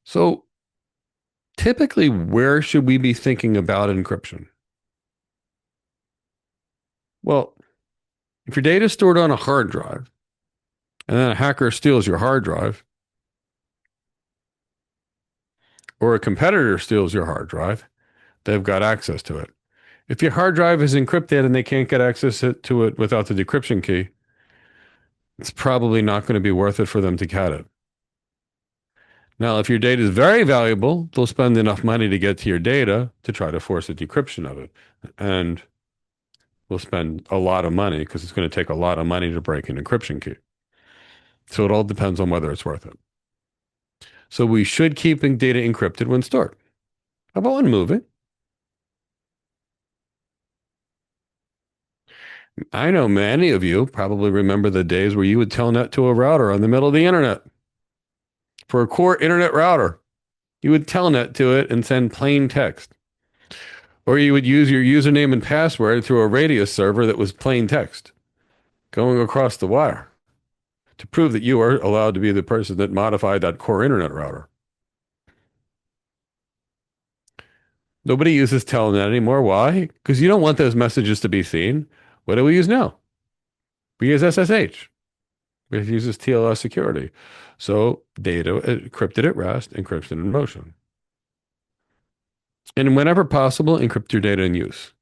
So typically, where should we be thinking about encryption? Well, if your data is stored on a hard drive, and then a hacker steals your hard drive, or a competitor steals your hard drive, they've got access to it. If your hard drive is encrypted and they can't get access to it without the decryption key, it's probably not going to be worth it for them to get it. Now, if your data is very valuable, they'll spend enough money to get to your data to try to force a decryption of it. And we'll spend a lot of money because it's going to take a lot of money to break an encryption key. So it all depends on whether it's worth it. So we should keep data encrypted when stored. How about when moving? I know many of you probably remember the days where you would telnet to a router on the middle of the internet. For a core internet router, you would telnet to it and send plain text. Or you would use your username and password through a radius server that was plain text going across the wire to prove that you are allowed to be the person that modified that core internet router. Nobody uses telnet anymore. Why? Because you don't want those messages to be seen. What do we use now? We use SSH. It uses TLS security. So data encrypted at rest, encryption in motion. And whenever possible, encrypt your data in use.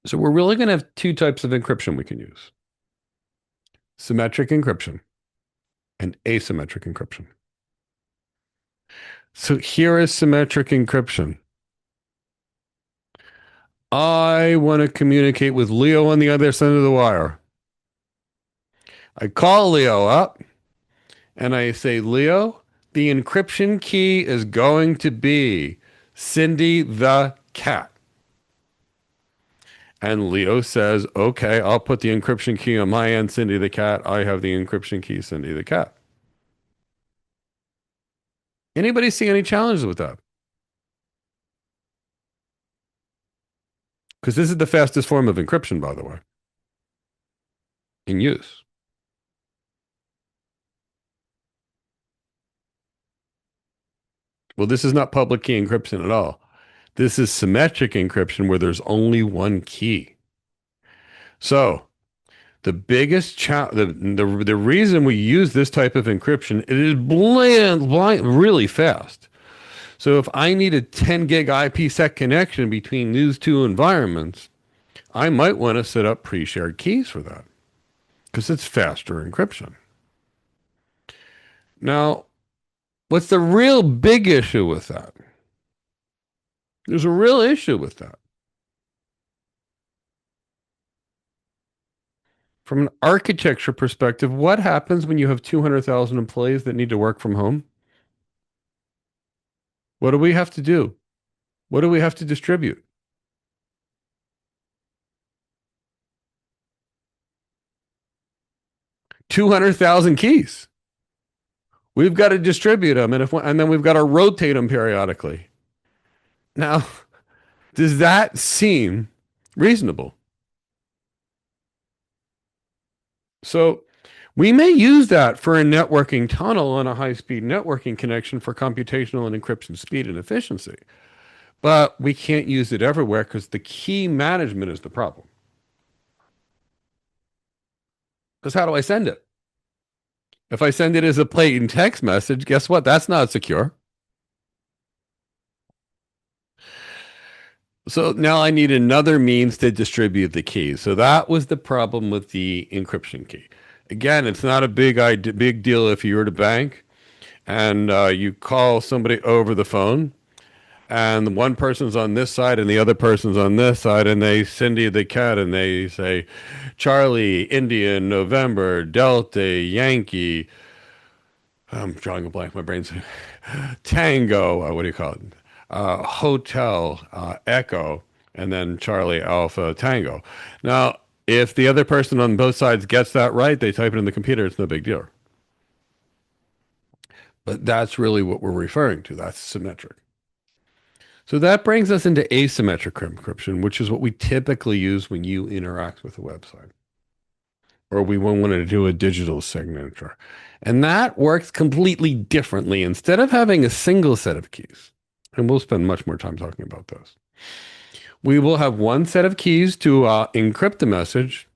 So we're really going to have two types of encryption we can use. Symmetric encryption and asymmetric encryption. So here is symmetric encryption. I want to communicate with Leo on the other side of the wire. I call Leo up and I say, Leo, the encryption key is going to be Cindy the cat. And Leo says, okay, I'll put the encryption key on my end, Cindy the cat. I have the encryption key, Cindy the cat. Anybody see any challenges with that? Because this is the fastest form of encryption, by the way. in use. Well, this is not public key encryption at all. This is symmetric encryption where there's only one key. So the biggest the reason we use this type of encryption, it is really fast. So if I need a 10 gig IPsec connection between these two environments, I might want to set up pre-shared keys for that because it's faster encryption. Now, what's the real big issue with that? There's a real issue with that. From an architecture perspective, what happens when you have 200,000 employees that need to work from home? What do we have to do? What do we have to distribute? 200,000 keys. We've got to distribute them, and then we've got to rotate them periodically. Now, does that seem reasonable? So we may use that for a networking tunnel on a high-speed networking connection for computational and encryption speed and efficiency. But we can't use it everywhere because the key management is the problem. Because how do I send it? If I send it as a plain text message, guess what? That's not secure. So now I need another means to distribute the keys. So that was the problem with the encryption key. Again, it's not a big deal if you're at a bank and you call somebody over the phone and one person's on this side and the other person's on this side and they send you the cat and they say, Charlie, Indian, November, Delta, Yankee. I'm drawing a blank. My brain's Tango. What do you call it? Hotel, Echo, and then Charlie, Alpha, Tango. Now, if the other person on both sides gets that right, they type it in the computer, it's no big deal. But that's really what we're referring to. That's symmetric. So that brings us into asymmetric encryption, which is what we typically use when you interact with a website. Or we want to do a digital signature. And that works completely differently. Instead of having a single set of keys, and we'll spend much more time talking about those, we will have one set of keys to encrypt the message,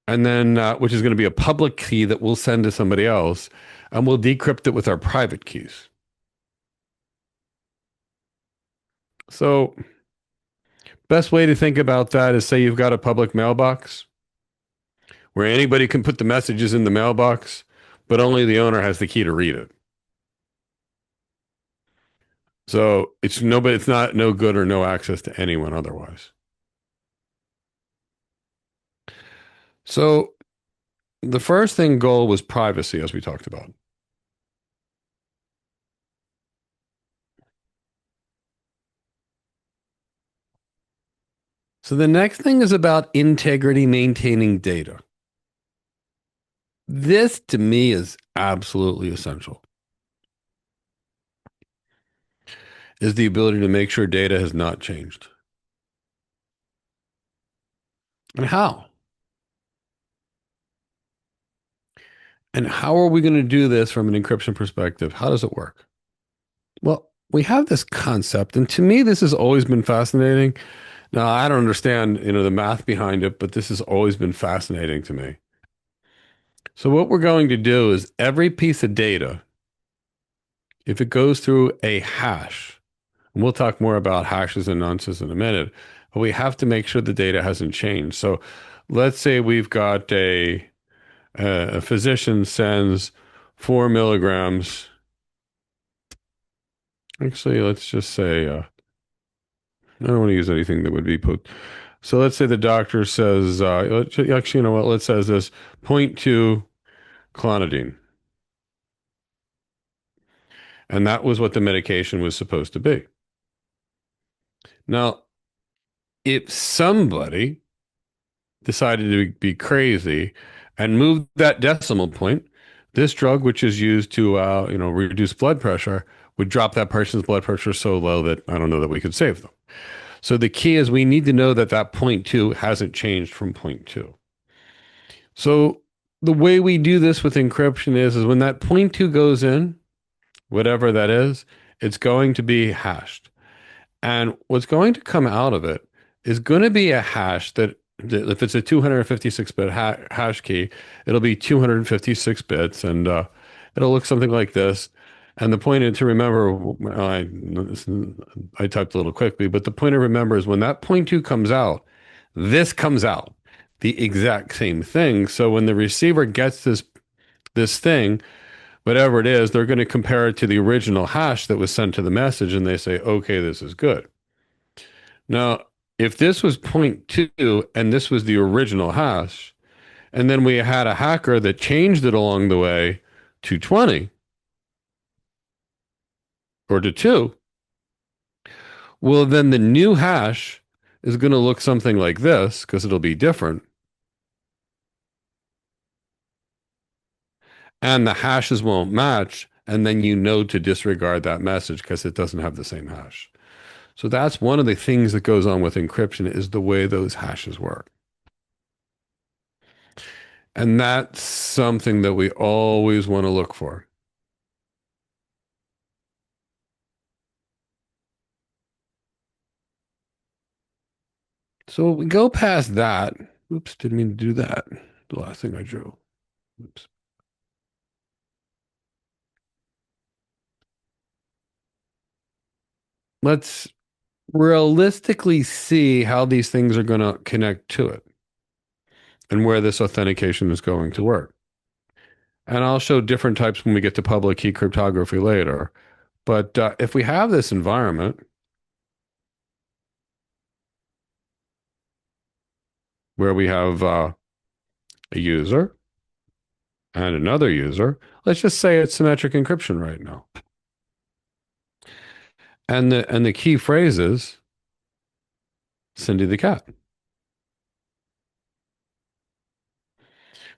and then which is going to be a public key that we'll send to somebody else, and we'll decrypt it with our private keys. So best way to think about that is, say you've got a public mailbox where anybody can put the messages in the mailbox, but only the owner has the key to read it. So it's no good or no access to anyone otherwise. So the first goal was privacy, as we talked about. So the next thing is about integrity, maintaining data. This, to me, is absolutely essential. Is the ability to make sure data has not changed. And how? And how are we going to do this from an encryption perspective? How does it work? Well, we have this concept, and to me, this has always been fascinating. Now, I don't understand, the math behind it, but this has always been fascinating to me. So what we're going to do is every piece of data, if it goes through a hash, and we'll talk more about hashes and nonces in a minute, but we have to make sure the data hasn't changed. So let's say we've got a physician sends 4 milligrams. Actually, let's just say, I don't want to use anything that would be put. So let's say the doctor says, actually, you know what? Let's say this 0.2 clonidine. And that was what the medication was supposed to be. Now, if somebody decided to be crazy and moved that decimal point, this drug, which is used to, reduce blood pressure, would drop that person's blood pressure so low that I don't know that we could save them. So the key is we need to know that that 0.2 hasn't changed from 0.2. So the way we do this with encryption is when that point two goes in, whatever that is, it's going to be hashed. And what's going to come out of it is going to be a hash that if it's a 256-bit hash key, it'll be 256 bits, and it'll look something like this. And the point to remember, I typed a little quickly, but the point to remember is when that point two comes out, this comes out the exact same thing. So when the receiver gets this thing, whatever it is, they're going to compare it to the original hash that was sent to the message, and they say, okay, this is good. Now, if this was point two and this was the original hash, and then we had a hacker that changed it along the way to 20 or to 2, well, then the new hash is going to look something like this because it'll be different. And the hashes won't match. And then you know to disregard that message because it doesn't have the same hash. So that's one of the things that goes on with encryption is the way those hashes work. And that's something that we always want to look for. So we go past that. Oops, didn't mean to do that. The last thing I drew. Oops. Let's realistically see how these things are going to connect to it and where this authentication is going to work. And I'll show different types when we get to public key cryptography later. But if we have this environment where we have a user and another user, let's just say it's symmetric encryption right now. And the key phrase is Cindy the cat.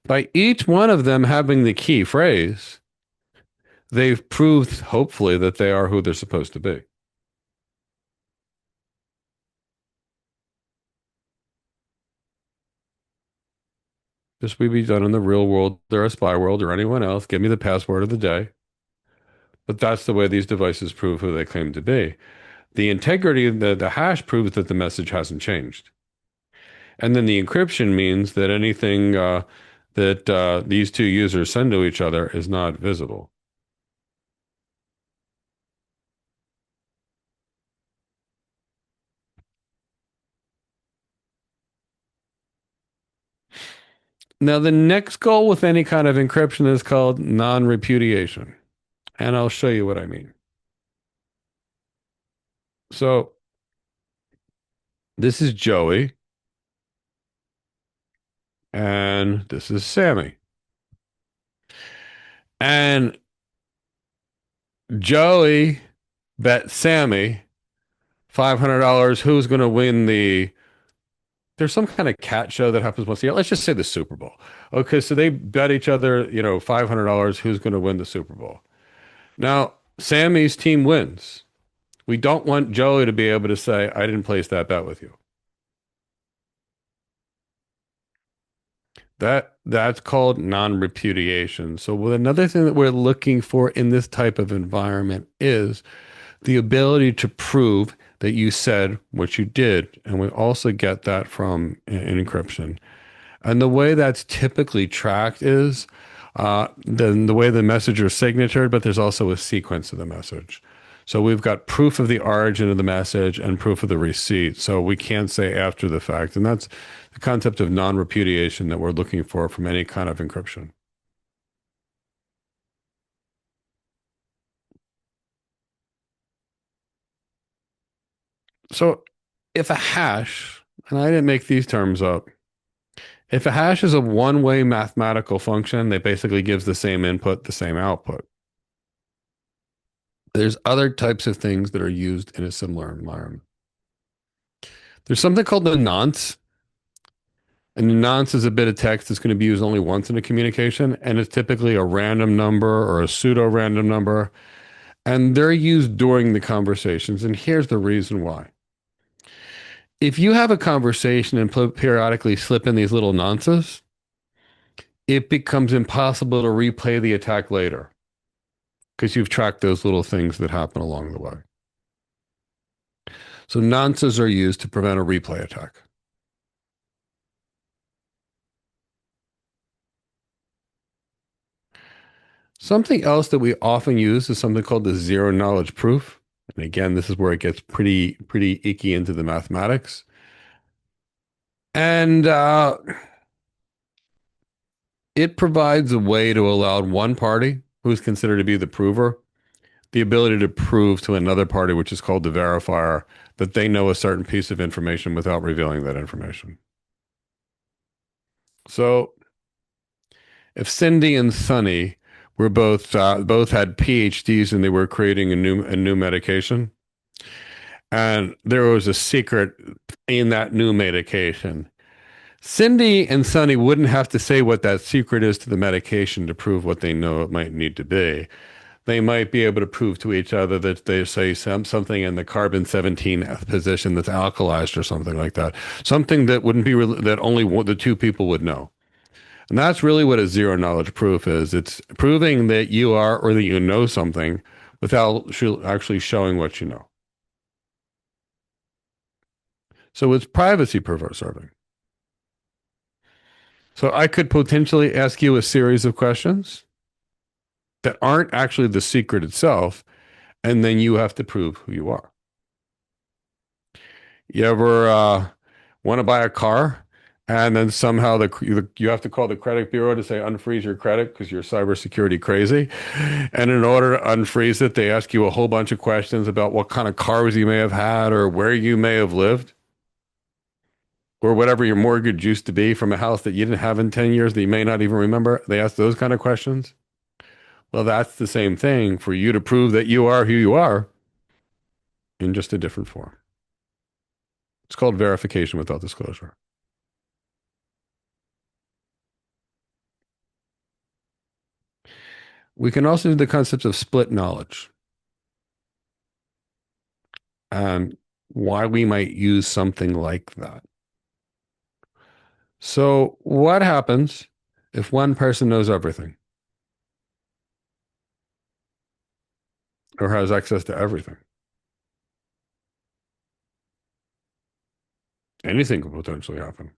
By each one of them having the key phrase, they've proved, hopefully, that they are who they're supposed to be. This would be done in the real world or a spy world or anyone else. Give me the password of the day. But that's the way these devices prove who they claim to be. The integrity of the hash proves that the message hasn't changed. And then the encryption means that anything that these two users send to each other is not visible. Now, the next goal with any kind of encryption is called non-repudiation. And I'll show you what I mean. So this is Joey. And this is Sammy. And Joey bet Sammy $500 who's going to win there's some kind of cat show that happens once a year. Let's just say the Super Bowl. Okay, so they bet each other, $500 who's going to win the Super Bowl. Now, Sammy's team wins. We don't want Joey to be able to say, I didn't place that bet with you. That's called non-repudiation. So another thing that we're looking for in this type of environment is the ability to prove that you said what you did. And we also get that from encryption. And the way that's typically tracked is the way the message is signatured, but there's also a sequence of the message. So we've got proof of the origin of the message and proof of the receipt. So we can't say after the fact. And that's the concept of non-repudiation that we're looking for from any kind of encryption. So if a hash, and I didn't make these terms up, if a hash is a one-way mathematical function that basically gives the same input, the same output. There's other types of things that are used in a similar environment. There's something called the nonce. And the nonce is a bit of text that's going to be used only once in a communication, and it's typically a random number or a pseudo-random number, and they're used during the conversations, and here's the reason why. If you have a conversation and periodically slip in these little nonces, it becomes impossible to replay the attack later because you've tracked those little things that happen along the way. So nonces are used to prevent a replay attack. Something else that we often use is something called the zero knowledge proof. And again, this is where it gets pretty icky into the mathematics. And it provides a way to allow one party, who is considered to be the prover, the ability to prove to another party, which is called the verifier, that they know a certain piece of information without revealing that information. So if Cindy and Sunny were both had PhDs and they were creating a new medication, and there was a secret in that new medication, Cindy and Sunny wouldn't have to say what that secret is to the medication to prove what they know it might need to be. They might be able to prove to each other that they say something in the carbon-17 position that's alkalized or something like that. Something that wouldn't be that only the two people would know. And that's really what a zero knowledge proof is. It's proving that you are or that you know something without actually showing what you know. So it's privacy preserving. So I could potentially ask you a series of questions that aren't actually the secret itself, and then you have to prove who you are. You ever want to buy a car, and then somehow you have to call the credit bureau to say unfreeze your credit because you're cybersecurity crazy, and in order to unfreeze it, they ask you a whole bunch of questions about what kind of cars you may have had or where you may have lived, or whatever your mortgage used to be from a house that you didn't have in 10 years that you may not even remember. They ask those kind of questions. Well, that's the same thing for you to prove that you are who you are in just a different form. It's called verification without disclosure. We can also do the concept of split knowledge and why we might use something like that. So what happens if one person knows everything or has access to everything? Anything could potentially happen.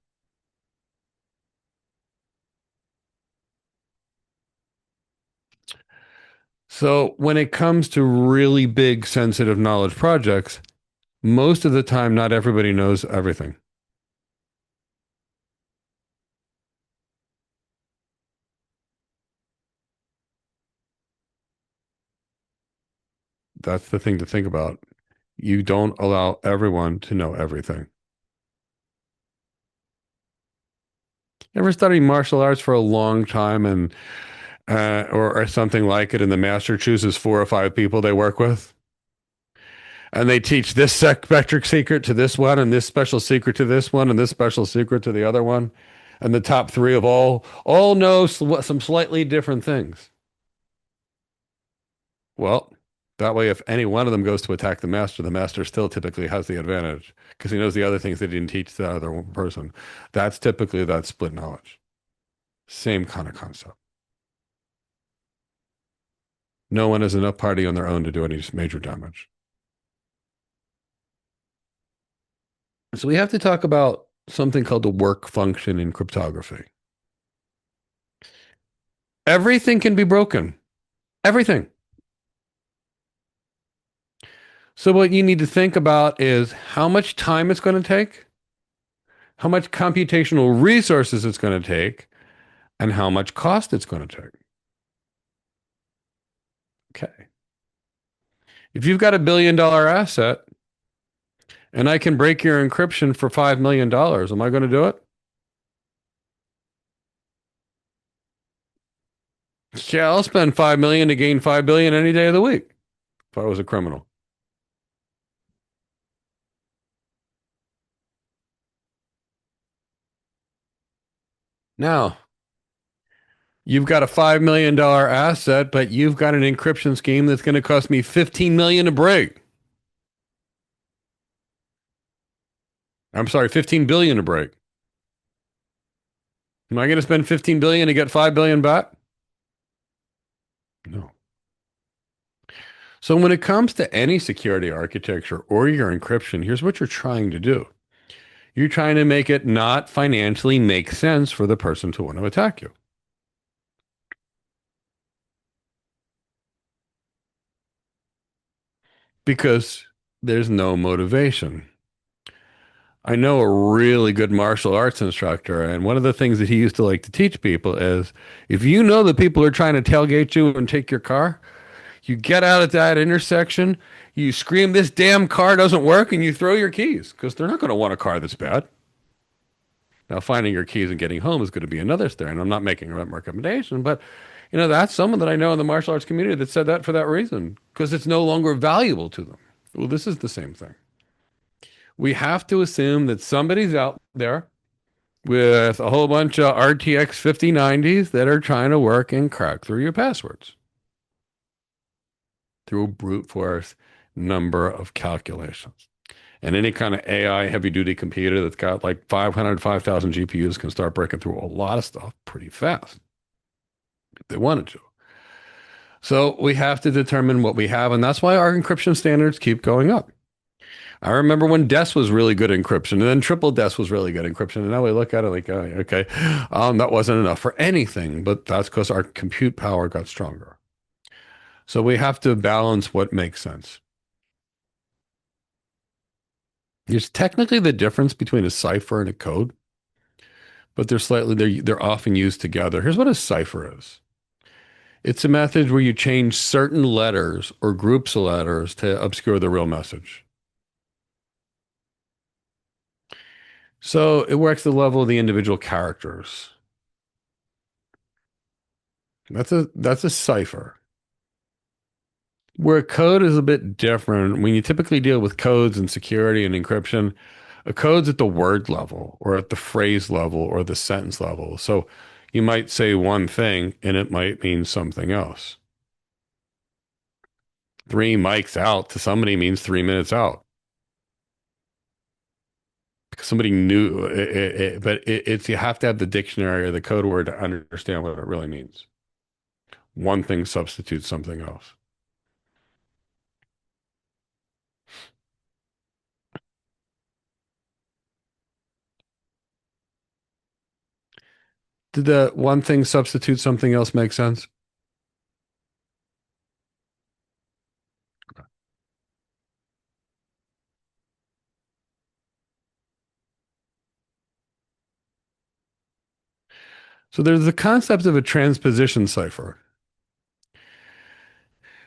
So when it comes to really big sensitive knowledge projects, most of the time, not everybody knows everything. That's the thing to think about. You don't allow everyone to know everything. Ever study martial arts for a long time and or something like it, and the master chooses 4 or 5 people they work with, and they teach this symmetric secret to this one, and this special secret to this one, and this special secret to the other one, and the top 3 of all know some slightly different things. Well, that way, if any one of them goes to attack the master still typically has the advantage because he knows the other things they didn't teach the other person. That's typically that split knowledge. Same kind of concept. No one is enough party on their own to do any major damage. So we have to talk about something called the work function in cryptography. Everything can be broken. Everything. So what you need to think about is how much time it's going to take, how much computational resources it's going to take, and how much cost it's going to take. Okay. If you've got $1 billion asset and I can break your encryption for $5 million, am I going to do it? Yeah, I'll spend $5 million to gain $5 billion any day of the week if I was a criminal. Now, you've got a $5 million asset, but you've got an encryption scheme that's going to cost me $15 million to break. I'm sorry, $15 billion to break. Am I going to spend 15 billion to get 5 billion back? No. So when it comes to any security architecture or your encryption, here's what you're trying to do. You're trying to make it not financially make sense for the person to want to attack you. Because there's no motivation. I know a really good martial arts instructor, and one of the things that he used to like to teach people is if you know that people are trying to tailgate you and take your car, you get out at that intersection, you scream, "This damn car doesn't work," and you throw your keys because they're not going to want a car that's bad. Now, finding your keys and getting home is going to be another story, and I'm not making a recommendation, but that's someone that I know in the martial arts community that said that for that reason because it's no longer valuable to them. Well, this is the same thing. We have to assume that somebody's out there with a whole bunch of RTX 5090s that are trying to work and crack through your passwords through a brute force number of calculations. And any kind of AI heavy duty computer that's got like 500, 5,000 GPUs can start breaking through a lot of stuff pretty fast if they wanted to. So we have to determine what we have. And that's why our encryption standards keep going up. I remember when DES was really good encryption, and then triple DES was really good encryption. And now we look at it like, oh, okay, that wasn't enough for anything, but that's because our compute power got stronger. So we have to balance what makes sense. There's technically the difference between a cipher and a code, but they're often used together. Here's what a cipher is. It's a method where you change certain letters or groups of letters to obscure the real message. So it works at the level of the individual characters. That's a cipher. Where code is a bit different, when you typically deal with codes and security and encryption, a code's at the word level or at the phrase level or the sentence level. So you might say one thing and it might mean something else. 3 mics out to somebody means 3 minutes out. Because somebody knew it's you have to have the dictionary or the code word to understand what it really means. One thing substitutes something else. Did the one thing substitute something else make sense? So there's the concept of a transposition cipher.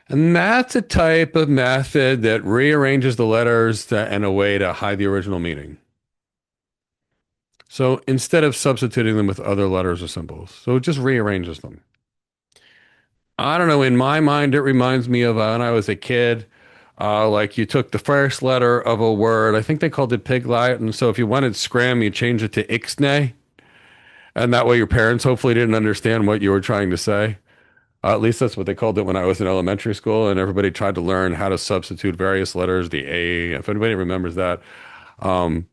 And that's a type of method that rearranges the letters in a way to hide the original meaning. So instead of substituting them with other letters or symbols, so it just rearranges them. I don't know, in my mind, it reminds me of when I was a kid. Like you took the first letter of a word, I think they called it piglet. And so if you wanted scram, you changed it to ixnay. And that way your parents hopefully didn't understand what you were trying to say. At least that's what they called it when I was in elementary school, and everybody tried to learn how to substitute various letters, the A, if anybody remembers that. Um,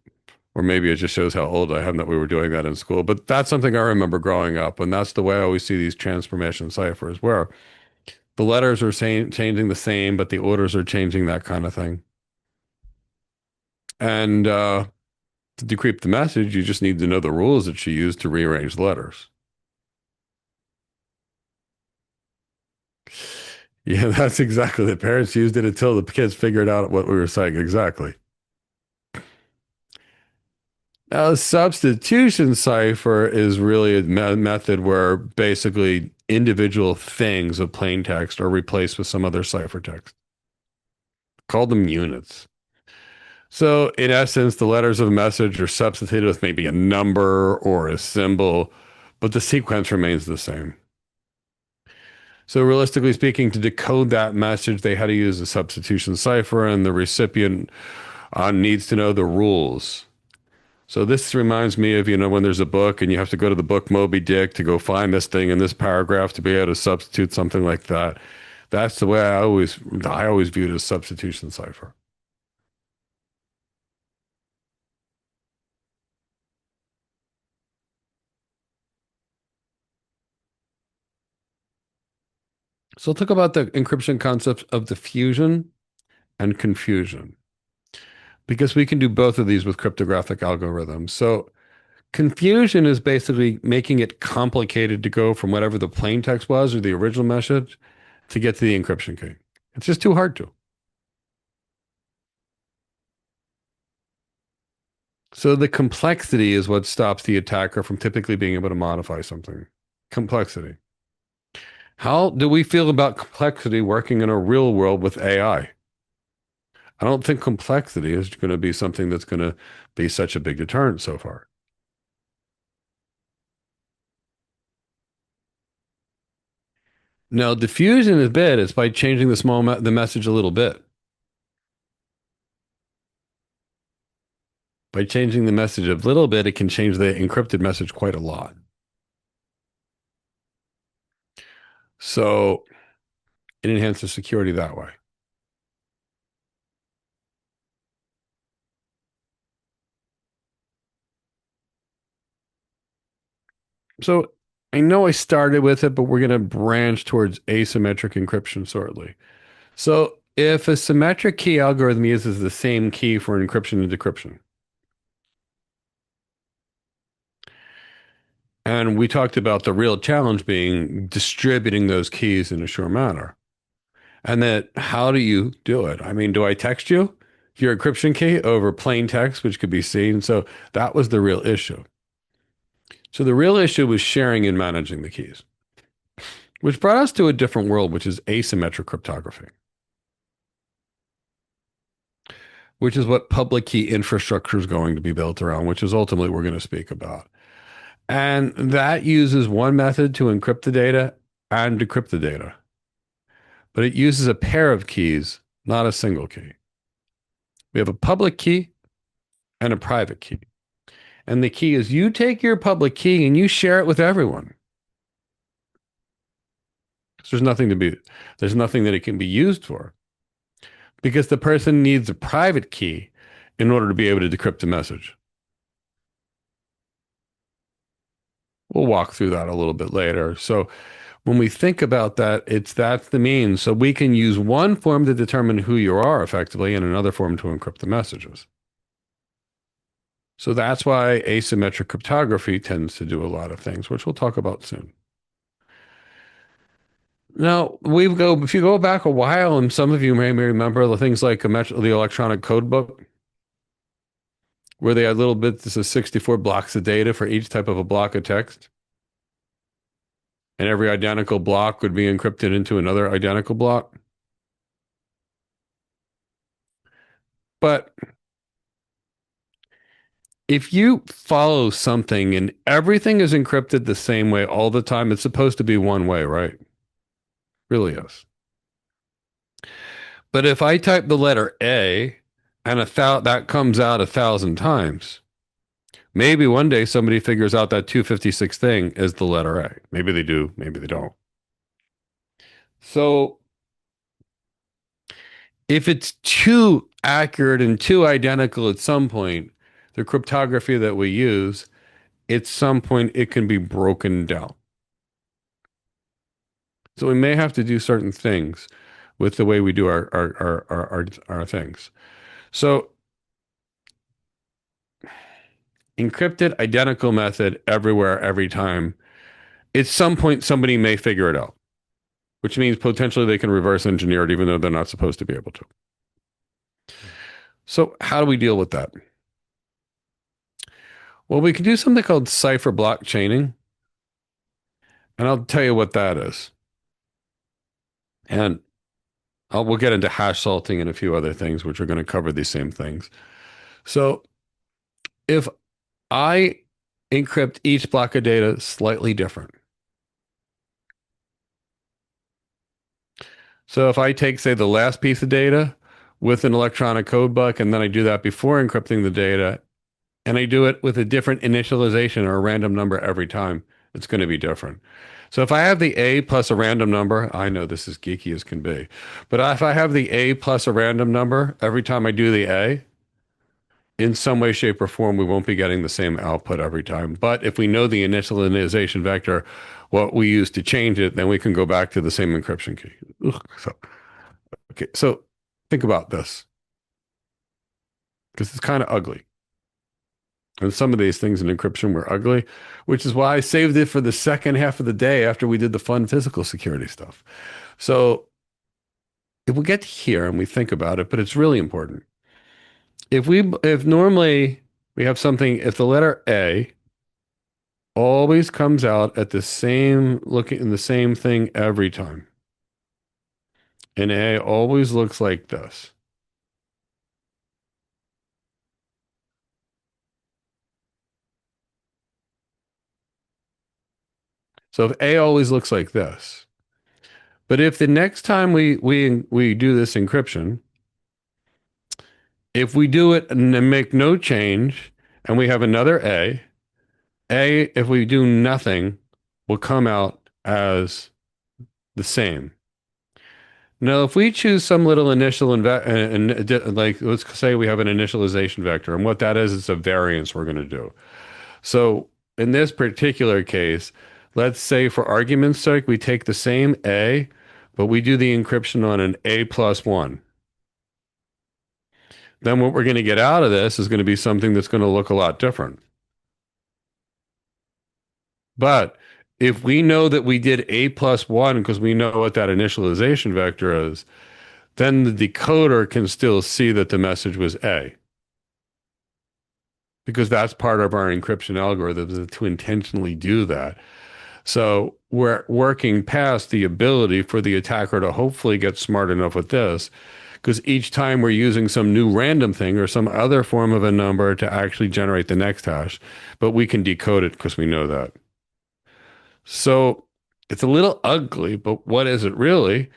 or maybe it just shows how old I am that we were doing that in school. But that's something I remember growing up, and that's the way I always see these transformation ciphers, where the letters are changing the same, but the orders are changing, that kind of thing. And to decrypt the message, you just need to know the rules that she used to rearrange the letters. Yeah, that's exactly. The parents used it until the kids figured out what we were saying exactly. Now, a substitution cipher is really a method where basically individual things of plain text are replaced with some other ciphertext. Call them units. So, in essence, the letters of a message are substituted with maybe a number or a symbol, but the sequence remains the same. So realistically speaking, to decode that message, they had to use a substitution cipher, and the recipient needs to know the rules. So this reminds me of, when there's a book and you have to go to the book Moby Dick to go find this thing in this paragraph to be able to substitute something like that. That's the way I always viewed it as substitution cipher. So I'll talk about the encryption concepts of diffusion and confusion, because we can do both of these with cryptographic algorithms. So confusion is basically making it complicated to go from whatever the plain text was or the original message to get to the encryption key. It's just too hard to. So the complexity is what stops the attacker from typically being able to modify something. Complexity. How do we feel about complexity working in a real world with AI? I don't think complexity is going to be something that's going to be such a big deterrent so far. Now, diffusion is bad. It's by changing the message a little bit. By changing the message a little bit, it can change the encrypted message quite a lot. So it enhances security that way. So I know I started with it, but we're going to branch towards asymmetric encryption shortly. So if a symmetric key algorithm uses the same key for encryption and decryption, and we talked about the real challenge being distributing those keys in a sure manner. And that how do you do it? I mean, do I text you your encryption key over plain text, which could be seen? So that was the real issue. So the real issue was sharing and managing the keys, which brought us to a different world, which is asymmetric cryptography, which is what public key infrastructure is going to be built around, which is ultimately what we're going to speak about. And that uses one method to encrypt the data and decrypt the data. But it uses a pair of keys, not a single key. We have a public key and a private key. And the key is you take your public key and you share it with everyone. There's nothing that it can be used for. Because the person needs a private key in order to be able to decrypt the message. We'll walk through that a little bit later. So when we think about that, that's the means. So we can use one form to determine who you are effectively and another form to encrypt the messages. So that's why asymmetric cryptography tends to do a lot of things, which we'll talk about soon. Now, if you go back a while, and some of you may remember the things like the electronic code book, where they had little bits of 64 blocks of data for each type of a block of text. And every identical block would be encrypted into another identical block. But if you follow something and everything is encrypted the same way all the time, it's supposed to be one way, right? Really is. But if I type the letter A and that comes out 1,000 times, maybe one day somebody figures out that 256 thing is the letter A. Maybe they do, maybe they don't. So if it's too accurate and too identical at some point, the cryptography that we use, at some point it can be broken down. So we may have to do certain things with the way we do our things. So encrypted identical method everywhere, every time. At some point, somebody may figure it out, which means potentially they can reverse engineer it, even though they're not supposed to be able to. So how do we deal with that? Well, we can do something called Cypher block chaining. And I'll tell you what that is. And we'll get into hash salting and a few other things, which are going to cover these same things. So if I encrypt each block of data slightly different. So if I take, say, the last piece of data with an electronic code book, and then I do that before encrypting the data, and I do it with a different initialization or a random number every time, it's going to be different. So if I have the A plus a random number, I know this is geeky as can be, but if I have the A plus a random number every time I do the A, in some way, shape, or form, we won't be getting the same output every time. But if we know the initialization vector, what we use to change it, then we can go back to the same encryption key. Okay, so think about this because it's kind of ugly. And some of these things in encryption were ugly, which is why I saved it for the second half of the day after we did the fun physical security stuff. So if we get to here and we think about it, but it's really important. If normally we have something, if the letter A always comes out at the same looking in the same thing every time, and A always looks like this. So if A always looks like this, but if the next time we do this encryption, if we do it and make no change and we have another A, if we do nothing, will come out as the same. Now, if we choose some little initial like let's say we have an initialization vector, and what that is, it's a variance we're going to do. So in this particular case, let's say for argument's sake, we take the same A, but we do the encryption on an A plus one. Then what we're going to get out of this is going to be something that's going to look a lot different. But if we know that we did A plus one because we know what that initialization vector is, then the decoder can still see that the message was A. Because that's part of our encryption algorithms to intentionally do that. So we're working past the ability for the attacker to hopefully get smart enough with this, because each time we're using some new random thing or some other form of a number to actually generate the next hash, but we can decode it because we know that. So it's a little ugly, but what is it really?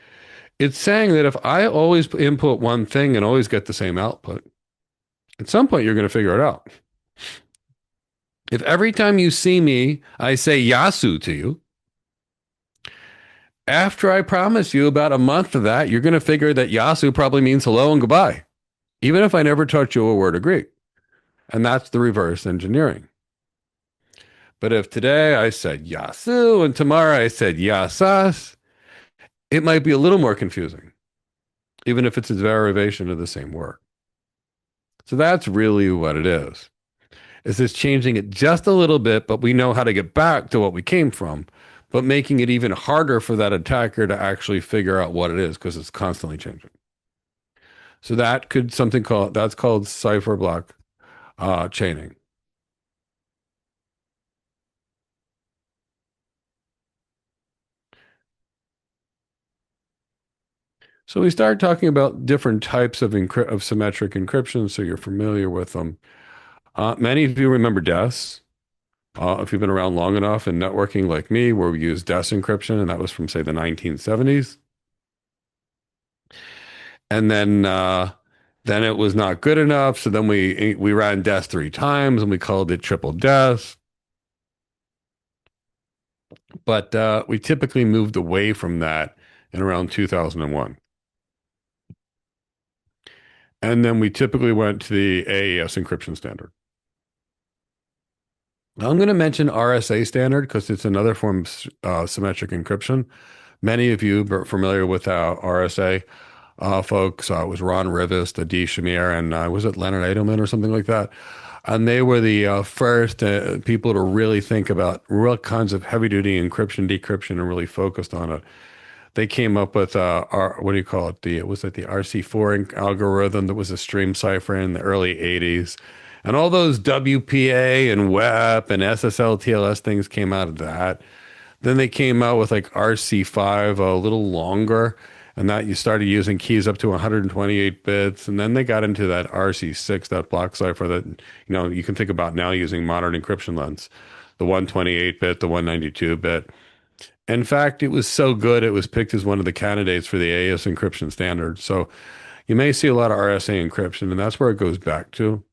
It's saying that if I always input one thing and always get the same output, at some point you're going to figure it out. If every time you see me, I say Yasu to you, after I promise you about a month of that, you're going to figure that Yasu probably means hello and goodbye, even if I never taught you a word of Greek. And that's the reverse engineering. But if today I said Yasu and tomorrow I said Yasas, it might be a little more confusing, even if it's a derivation of the same word. So that's really what it is. Is it's changing it just a little bit, but we know how to get back to what we came from, but making it even harder for that attacker to actually figure out what it is because it's constantly changing. So that could that's called cipher block chaining. So we start talking about different types of symmetric encryption, so you're familiar with them. Many of you remember DES. If you've been around long enough in networking like me, where we use DES encryption, and that was from, say, the 1970s. And then it was not good enough, so then we ran DES 3 times, and we called it triple DES. But we typically moved away from that in around 2001. And then we typically went to the AES encryption standard. Now, I'm going to mention RSA standard because it's another form of symmetric encryption. Many of you are familiar with RSA folks. It was Ron Rivest, Adi Shamir, and was it Leonard Edelman or something like that? And they were the first people to really think about real kinds of heavy-duty encryption, decryption, and really focused on it. They came up with what do you call it? Was it the RC4 algorithm that was a stream cipher in the early 80s? And all those WPA and WEP and SSL TLS things came out of that. Then they came out with like RC5, a little longer, and that you started using keys up to 128 bits. And then they got into that RC6, that block cipher that you can think about now using modern encryption lengths, the 128-bit, the 192-bit. In fact, it was so good it was picked as one of the candidates for the AES encryption standard. So you may see a lot of RSA encryption, and that's where it goes back to.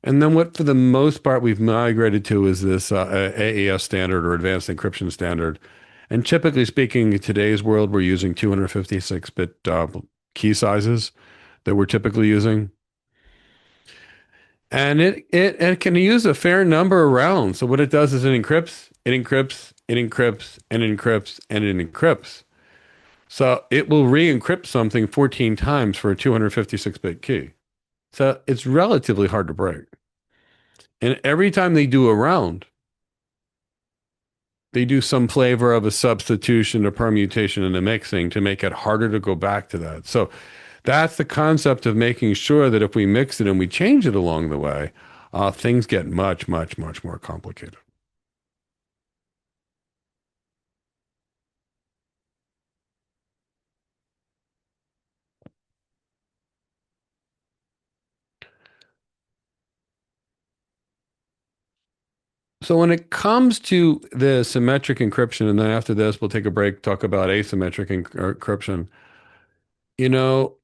And then what, for the most part, we've migrated to is this AES standard or advanced encryption standard. And typically speaking, in today's world, we're using 256-bit key sizes that we're typically using. And it can use a fair number of rounds. So what it does is it encrypts it encrypts and encrypts and it encrypts. So it will re-encrypt something 14 times for a 256-bit key. So it's relatively hard to break. And every time they do a round, they do some flavor of a substitution, a permutation, and a mixing to make it harder to go back to that. So that's the concept of making sure that if we mix it and we change it along the way, things get much, much, much more complicated. So when it comes to the symmetric encryption, and then after this, we'll take a break, talk about asymmetric encryption. You know,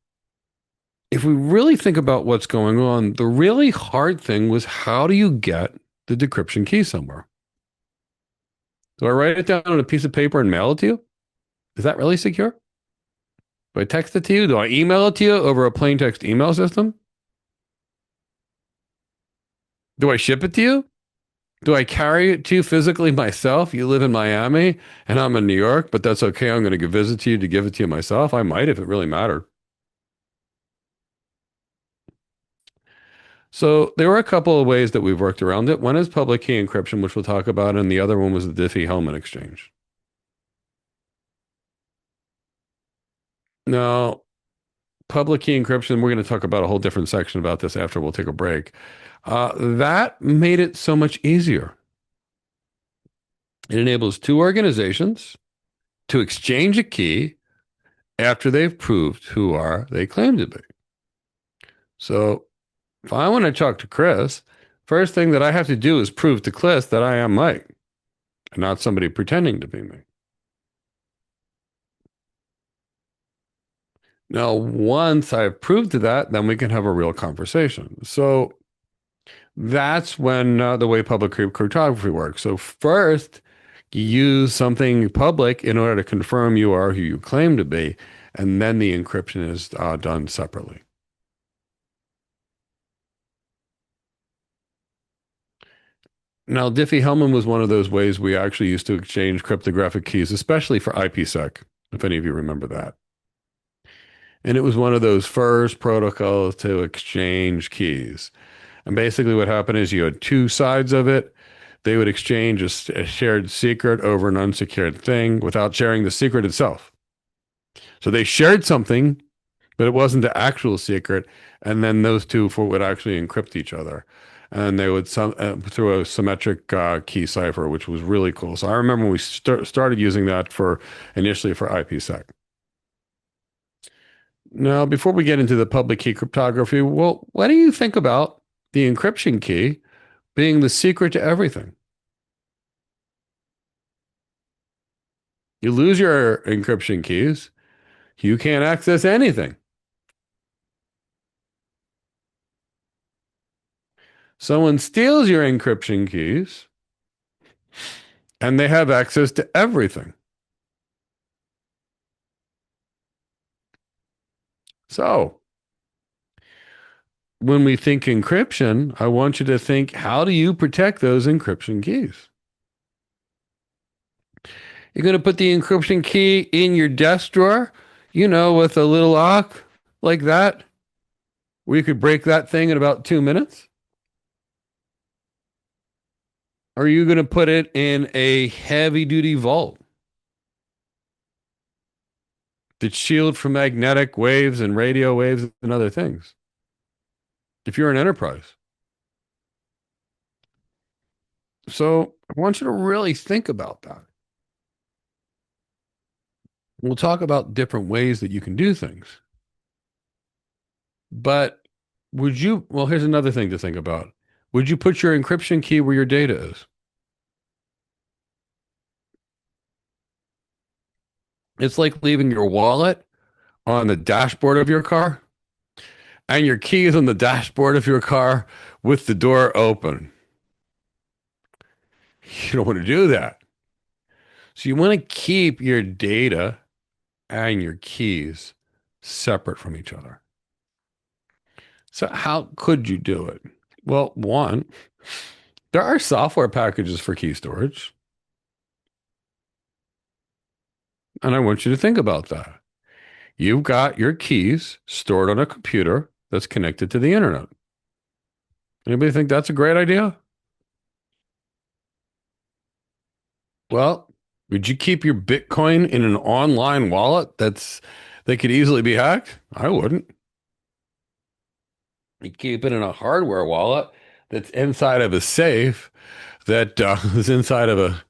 if we really think about what's going on, the really hard thing was how do you get the decryption key somewhere? Do I write it down on a piece of paper and mail it to you? Is that really secure? Do I text it to you? Do I email it to you over a plain text email system? Do I ship it to you? Do I carry it to you physically myself? You live in Miami and I'm in New York, but that's okay. I'm going to go visit you to give it to you myself. I might if it really mattered. So there were a couple of ways that we've worked around it. One is public key encryption, which we'll talk about, and the other one was the Diffie-Hellman exchange. Now, public key encryption, we're going to talk about a whole different section about this after we'll take a break. That made it so much easier. It enables two organizations to exchange a key after they've proved who are they claim to be. So if I want to talk to Chris, first thing that I have to do is prove to Chris that I am Mike and not somebody pretending to be me. Now, once I've proved to that, then we can have a real conversation. So that's when the way public cryptography works. So first, you use something public in order to confirm you are who you claim to be, and then the encryption is done separately. Now, Diffie-Hellman was one of those ways we actually used to exchange cryptographic keys, especially for IPsec, if any of you remember that. And it was one of those first protocols to exchange keys. And basically what happened is you had two sides of it. They would exchange a shared secret over an unsecured thing without sharing the secret itself. So they shared something, but it wasn't the actual secret. And then those two would actually encrypt each other. And they would through a symmetric key cipher, which was really cool. So I remember we started using that initially for IPsec. Now, before we get into the public key cryptography, well, what do you think about the encryption key being the secret to everything? You lose your encryption keys, you can't access anything. Someone steals your encryption keys, and they have access to everything. So, when we think encryption, I want you to think, how do you protect those encryption keys? You're going to put the encryption key in your desk drawer, with a little lock like that, where you could break that thing in about 2 minutes? Or are you going to put it in a heavy duty vault that's shielded from magnetic waves and radio waves and other things? If you're an enterprise. So I want you to really think about that. We'll talk about different ways that you can do things. But here's another thing to think about. Would you put your encryption key where your data is? It's like leaving your wallet on the dashboard of your car and your key is on the dashboard of your car with the door open. You don't want to do that. So you want to keep your data and your keys separate from each other. So how could you do it? Well, one, there are software packages for key storage. And I want you to think about that. You've got your keys stored on a computer that's connected to the internet. Anybody think that's a great idea? Well, would you keep your Bitcoin in an online wallet that could easily be hacked? I wouldn't. You keep it in a hardware wallet that's inside of a safe that is inside of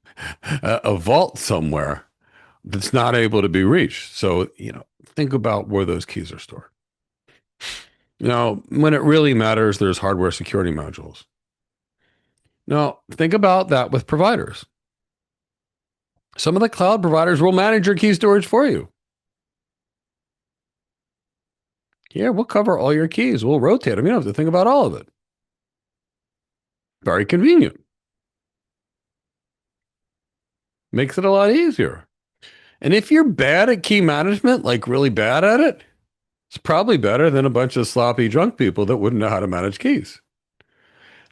a vault somewhere that's not able to be reached. So, think about where those keys are stored. When it really matters, there's hardware security modules. Now, think about that with providers. Some of the cloud providers will manage your key storage for you. Yeah, we'll cover all your keys. We'll rotate them. You don't have to think about all of it. Very convenient. Makes it a lot easier. And if you're bad at key management, like really bad at it, it's probably better than a bunch of sloppy drunk people that wouldn't know how to manage keys.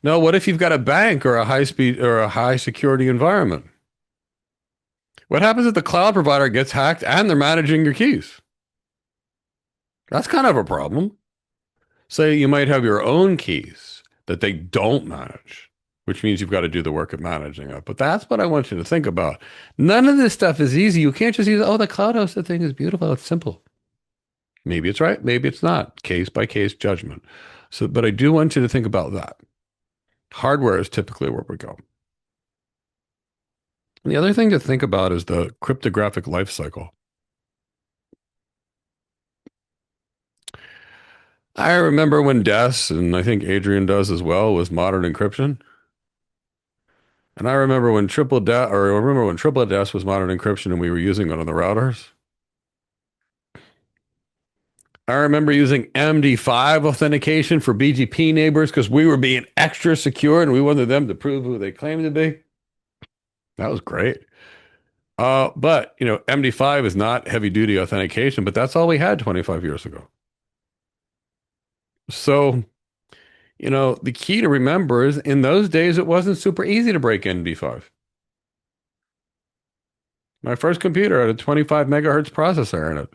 Now, what if you've got a bank or a high speed or a high security environment? What happens if the cloud provider gets hacked and they're managing your keys? That's kind of a problem. Say you might have your own keys that they don't manage, which means you've got to do the work of managing it. But that's what I want you to think about. None of this stuff is easy. You can't just use, the cloud hosted thing is beautiful. It's simple. Maybe it's right. Maybe it's not. Case by case judgment. So, but I do want you to think about that. Hardware is typically where we go. And the other thing to think about is the cryptographic life cycle. I remember when DES, and I think Adrian does as well, was modern encryption. And I remember when triple DES was modern encryption and we were using it on the routers. I remember using MD5 authentication for BGP neighbors because we were being extra secure and we wanted them to prove who they claimed to be. That was great. But MD5 is not heavy duty authentication, but that's all we had 25 years ago. So, the key to remember is in those days, it wasn't super easy to break MD5. My first computer had a 25 megahertz processor in it.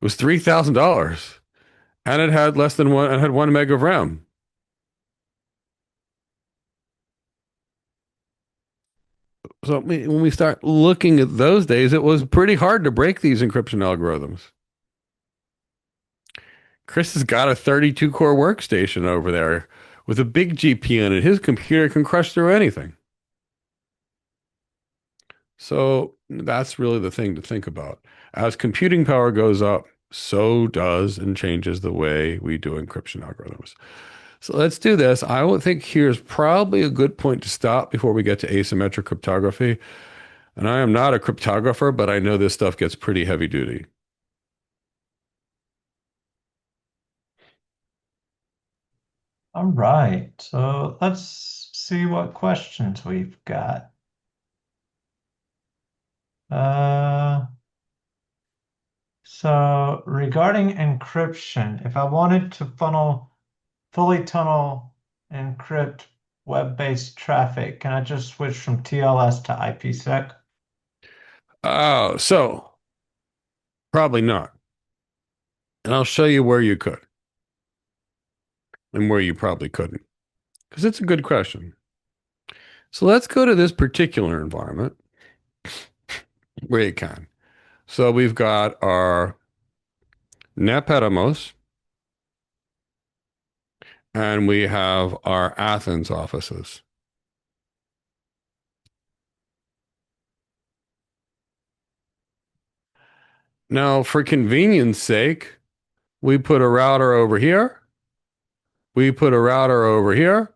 It was $3,000 and it had it had 1 meg of RAM. So when we start looking at those days, it was pretty hard to break these encryption algorithms. Chris has got a 32 core workstation over there with a big GPU in it. His computer can crush through anything. So that's really the thing to think about. As computing power goes up, so does and changes the way we do encryption algorithms. So let's do this. I would think here's probably a good point to stop before we get to asymmetric cryptography. And I am not a cryptographer, but I know this stuff gets pretty heavy duty. All right, so let's see what questions we've got. So regarding encryption, if I wanted to fully tunnel encrypt web-based traffic, can I just switch from TLS to IPsec? Oh, so probably not. And I'll show you where you could and where you probably couldn't, because it's a good question. So let's go to this particular environment where you can. So we've got our NetPetamos and we have our Athens offices. Now, for convenience sake, we put a router over here. We put a router over here.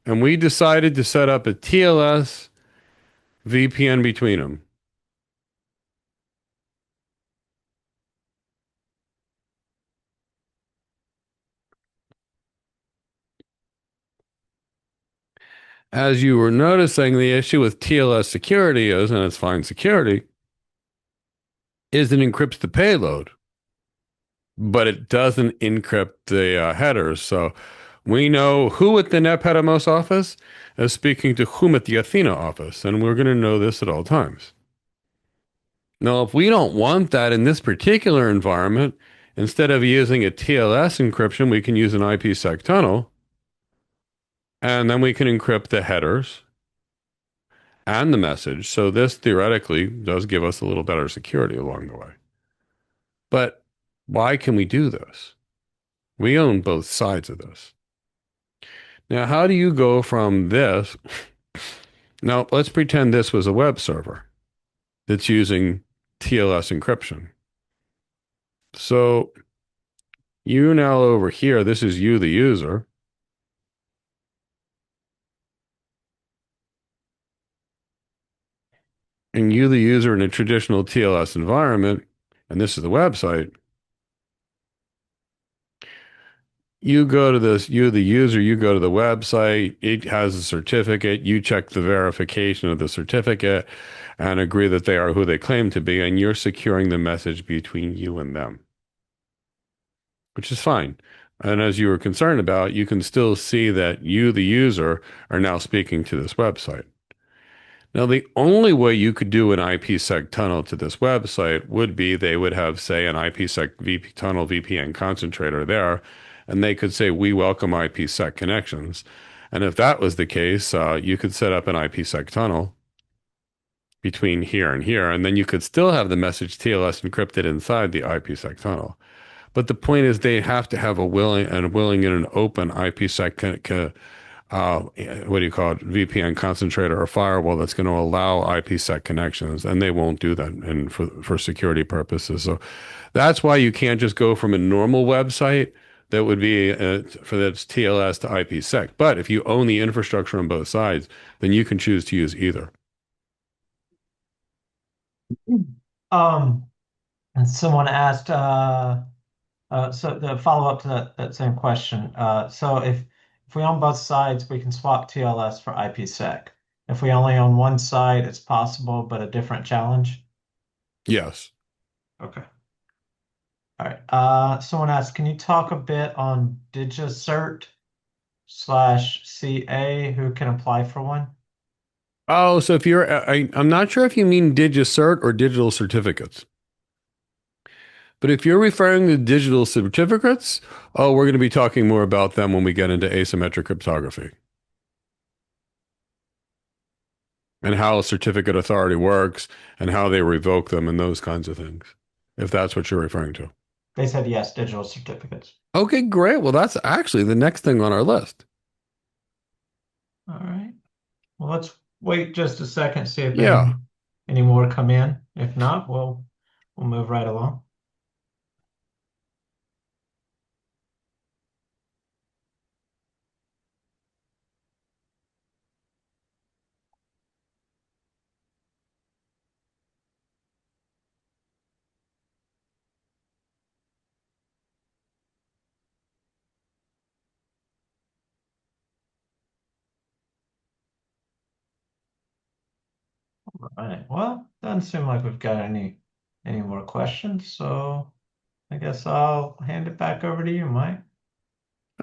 And we decided to set up a TLS VPN between them. As you were noticing, the issue with TLS security is, and it's fine security, is it encrypts the payload, but it doesn't encrypt the headers. So we know who at the NetPetamos office is speaking to whom at the Athena office, and we're going to know this at all times. Now, if we don't want that in this particular environment, instead of using a TLS encryption, we can use an IPsec tunnel, and then we can encrypt the headers and the message. So this theoretically does give us a little better security along the way. But why can we do this? We own both sides of this. Now, how do you go from this? Now, let's pretend this was a web server that's using TLS encryption. So you now over here, this is you, the user. And you, the user in a traditional TLS environment, and this is the website, you go to this, you, the user, you go to the website, it has a certificate, you check the verification of the certificate and agree that they are who they claim to be, and you're securing the message between you and them, which is fine. And as you were concerned about, you can still see that you, the user, are now speaking to this website. Now, the only way you could do an IPsec tunnel to this website would be they would have, say, an IPsec tunnel VPN concentrator there, and they could say, we welcome IPsec connections. And if that was the case, you could set up an IPsec tunnel between here and here, and then you could still have the message TLS encrypted inside the IPsec tunnel. But the point is they have to have a willing and an open IPsec what do you call it, VPN concentrator or firewall that's going to allow IPsec connections, and they won't do that for security purposes. So that's why you can't just go from a normal website that would be for that's TLS to IPsec. But if you own the infrastructure on both sides, then you can choose to use either. And someone asked, so the follow-up to that same question. So if we own both sides, we can swap TLS for IPsec. If we only own one side, it's possible, but a different challenge. Yes. Okay. All right. Someone asked, can you talk a bit on DigiCert/CA who can apply for one? Oh, so if you're, I'm not sure if you mean DigiCert or digital certificates. But if you're referring to digital certificates, oh, we're going to be talking more about them when we get into asymmetric cryptography and how a certificate authority works and how they revoke them and those kinds of things, if that's what you're referring to. They said yes, digital certificates. Okay, great. Well, that's actually the next thing on our list. All right. Well, let's wait just a second, see if Yeah. any more come in. If not, we'll move right along. All right. Well, doesn't seem like we've got any more questions, so I guess I'll hand it back over to you, Mike.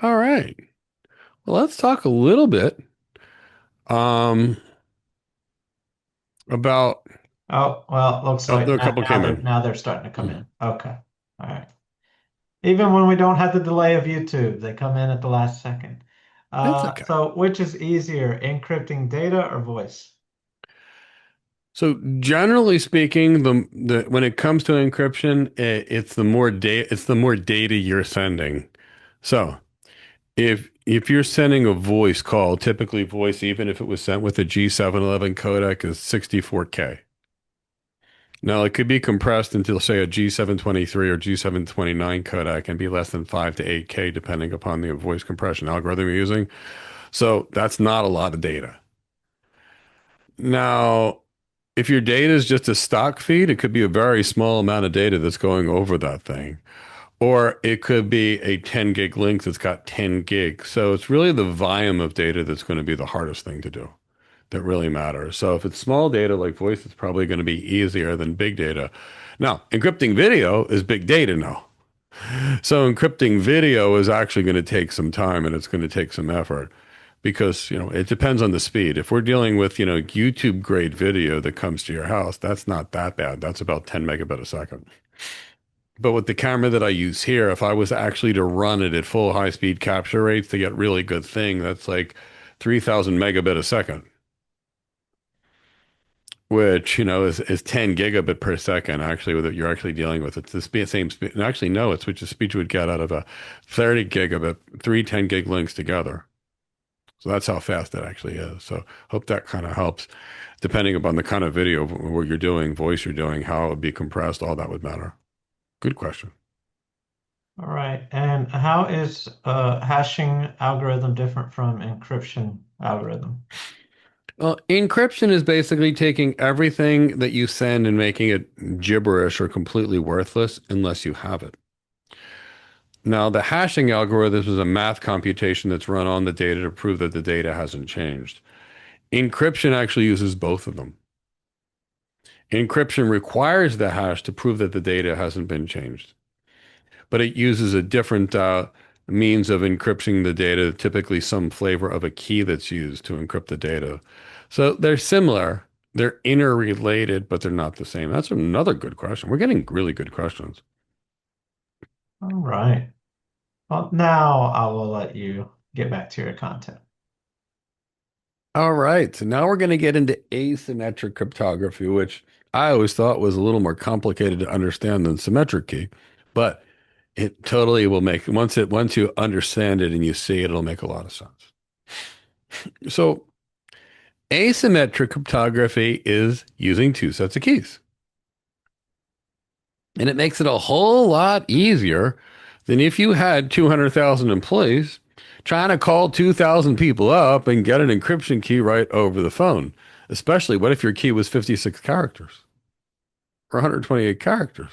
All right. Well, let's talk a little bit about. Oh, well, it looks like there are a couple came in. now they're starting to come in. Okay. All right. Even when we don't have the delay of YouTube, they come in at the last second. That's okay. So which is easier, encrypting data or voice? So generally speaking, the when it comes to encryption, it's the more data you're sending. So if you're sending a voice call, typically voice, even if it was sent with a G711 codec, is 64K. Now it could be compressed into, say, a G723 or G729 codec and be less than 5 to 8K, depending upon the voice compression algorithm you're using. So that's not a lot of data. Now, if your data is just a stock feed, it could be a very small amount of data that's going over that thing. Or it could be a 10 gig link that's got 10 gigs. So it's really the volume of data that's going to be the hardest thing to do that really matters. So if it's small data like voice, it's probably going to be easier than big data. Now, encrypting video is big data now. So encrypting video is actually going to take some time and it's going to take some effort. because, it depends on the speed. If we're dealing with, YouTube grade video that comes to your house, that's not that bad. That's about 10 megabit a second. But with the camera that I use here, if I was actually to run it at full high speed capture rates to get really good thing, that's like 3,000 megabit a second, which, is 10 gigabit per second. Actually, with it, you're actually dealing with it's the same speed. And actually, no, it's which the speed you would get out of a 30 gigabit, three 10 gig links together. So that's how fast that actually is. So hope that kind of helps. Depending upon the kind of video, what you're doing, voice you're doing, how it would be compressed, all that would matter. Good question. All right. And how is hashing algorithm different from encryption algorithm? Well, encryption is basically taking everything that you send and making it gibberish or completely worthless unless you have it. Now, the hashing algorithm is a math computation that's run on the data to prove that the data hasn't changed. Encryption actually uses both of them. Encryption requires the hash to prove that the data hasn't been changed, but it uses a different means of encrypting the data, typically some flavor of a key that's used to encrypt the data. So they're similar, they're interrelated, but they're not the same. That's another good question. We're getting really good questions. All right. Well, now I will let you get back to your content. All right, so now we're going to get into asymmetric cryptography, which I always thought was a little more complicated to understand than symmetric key, but it totally will make once you understand it and you see it, it'll make a lot of sense. So asymmetric cryptography is using two sets of keys. And it makes it a whole lot easier than if you had 200,000 employees trying to call 2,000 people up and get an encryption key right over the phone. Especially, what if your key was 56 characters or 128 characters?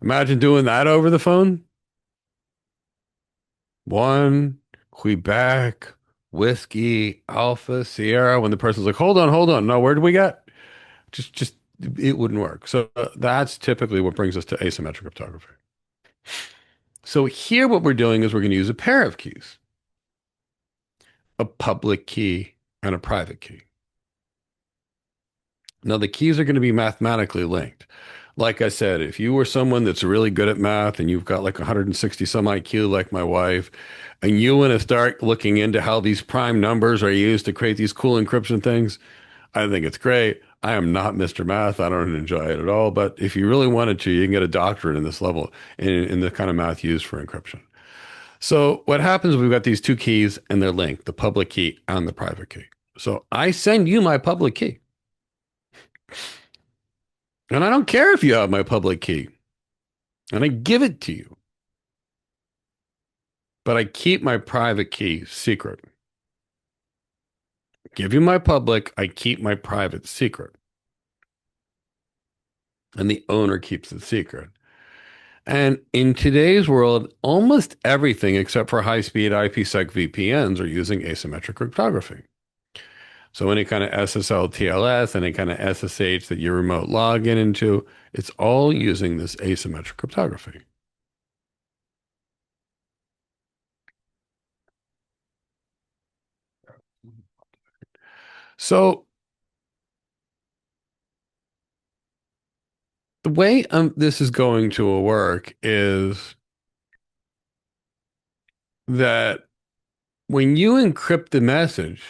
Imagine doing that over the phone. One, Quebec, Whiskey, Alpha, Sierra. When the person's like, hold on. No, where do we get? Just it wouldn't work. So that's typically what brings us to asymmetric cryptography. So here what we're doing is we're going to use a pair of keys, a public key and a private key. Now the keys are going to be mathematically linked. Like I said, if you were someone that's really good at math and you've got like 160 some IQ like my wife, and you want to start looking into how these prime numbers are used to create these cool encryption things, I think it's great. I am not Mr. Math. I don't enjoy it at all. But if you really wanted to, you can get a doctorate in this level in the kind of math used for encryption. So what happens is we've got these two keys and they're linked, the public key and the private key. So I send you my public key. And I don't care if you have my public key. And I give it to you. But I keep my private key secret. Give you my public, I keep my private secret. And the owner keeps the secret. And in today's world, almost everything except for high-speed IPsec VPNs are using asymmetric cryptography. So any kind of SSL TLS, any kind of SSH that you remote login into, it's all using this asymmetric cryptography. So the way this is going to work is that when you encrypt the message,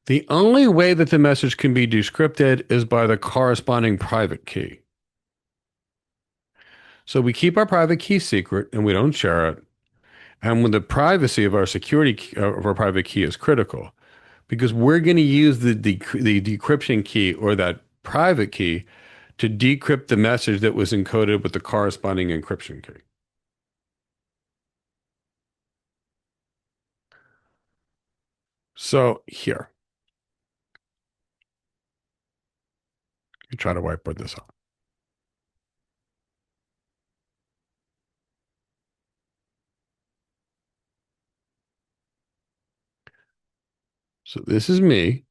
the only way that the message can be decrypted is by the corresponding private key. So we keep our private key secret and we don't share it. And when the privacy of our security of our private key is critical, because we're going to use the decryption key or that private key to decrypt the message that was encoded with the corresponding encryption key. So here, you try to whiteboard this out. So this is me.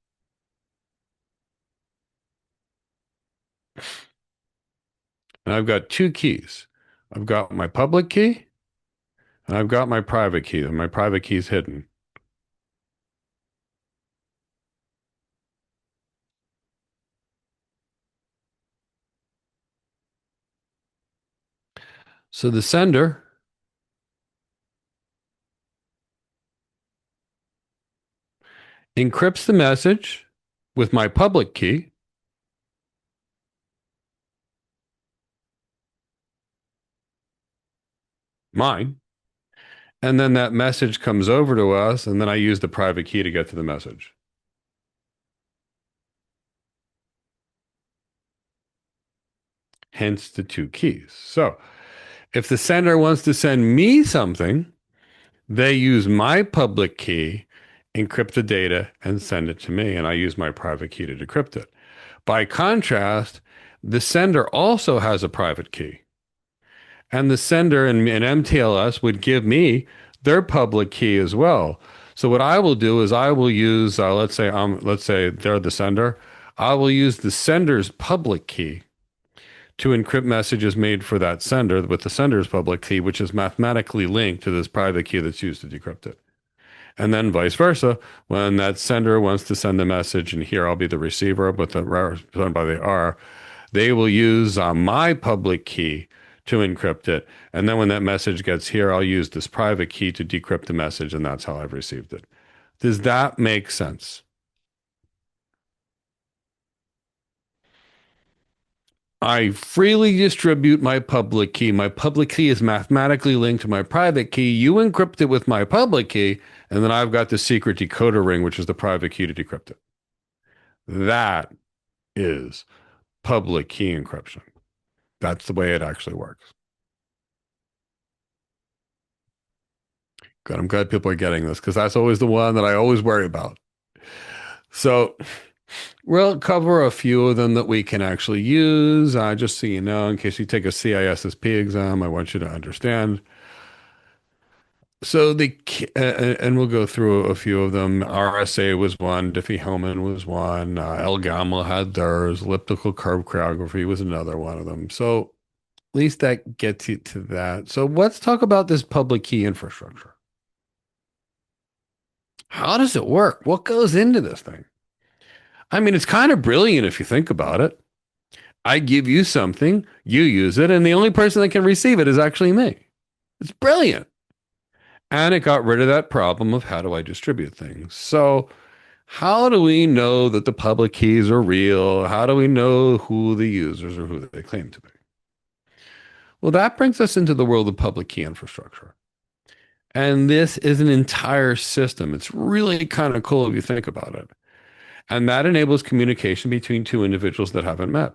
And I've got two keys. I've got my public key And I've got my private key, and my private key is hidden. So the sender encrypts the message with my public key, mine, and then that message comes over to us, and then I use the private key to get to the message. Hence the two keys. So if the sender wants to send me something, they use my public key, encrypt the data, and send it to me, and I use my private key to decrypt it. By contrast, the sender also has a private key. And the sender in MTLS would give me their public key as well. So what I will do is I will use, let's say they're the sender. I will use the sender's public key to encrypt messages made for that sender with the sender's public key, which is mathematically linked to this private key that's used to decrypt it. And then vice versa, when that sender wants to send a message, and here I'll be the receiver, but represented by the R, they will use my public key to encrypt it. And then when that message gets here, I'll use this private key to decrypt the message, and that's how I've received it. Does that make sense? I freely distribute my public key. My public key is mathematically linked to my private key. You encrypt it with my public key, and then I've got the secret decoder ring, which is the private key to decrypt it. That is public key encryption. That's the way it actually works. Good. I'm glad people are getting this, because that's always the one that I always worry about. So we'll cover a few of them that we can actually use. Just so you know, in case you take a CISSP exam, I want you to understand. So and we'll go through a few of them. RSA was one, Diffie-Hellman was one, L-Gamma had theirs, elliptical curve cryptography was another one of them. So at least that gets you to that. So let's talk about this public key infrastructure. How does it work? What goes into this thing? I mean, it's kind of brilliant if you think about it. I give you something, you use it, and the only person that can receive it is actually me. It's brilliant. And it got rid of that problem of how do I distribute things. So how do we know that the public keys are real? How do we know who the users are, who they claim to be? Well, that brings us into the world of public key infrastructure. And this is an entire system. It's really kind of cool if you think about it. And that enables communication between two individuals that haven't met.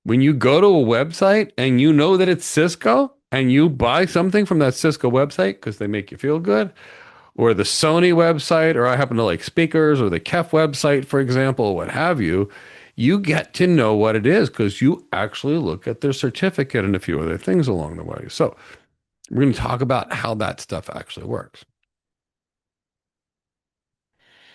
When you go to a website and you know that it's Cisco and you buy something from that Cisco website because they make you feel good, or the Sony website, or I happen to like speakers, or the KEF website, for example, what have you, you get to know what it is because you actually look at their certificate and a few other things along the way. So we're going to talk about how that stuff actually works.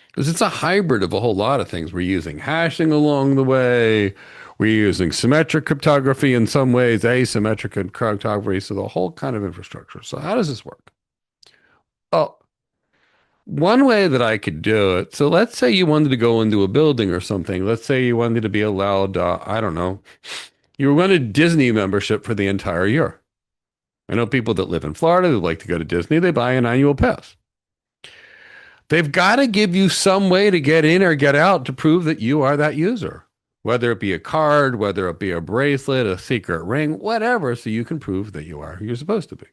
Because it's a hybrid of a whole lot of things. We're using hashing along the way. We're using symmetric cryptography in some ways, asymmetric cryptography, so the whole kind of infrastructure. So how does this work? Oh, one way that I could do it, so let's say you wanted to go into a building or something. Let's say you wanted to be allowed, I don't know, you wanted Disney membership for the entire year. I know people that live in Florida that like to go to Disney. They buy an annual pass. They've got to give you some way to get in or get out to prove that you are that user, whether it be a card, whether it be a bracelet, a secret ring, whatever, so you can prove that you are who you're supposed to be.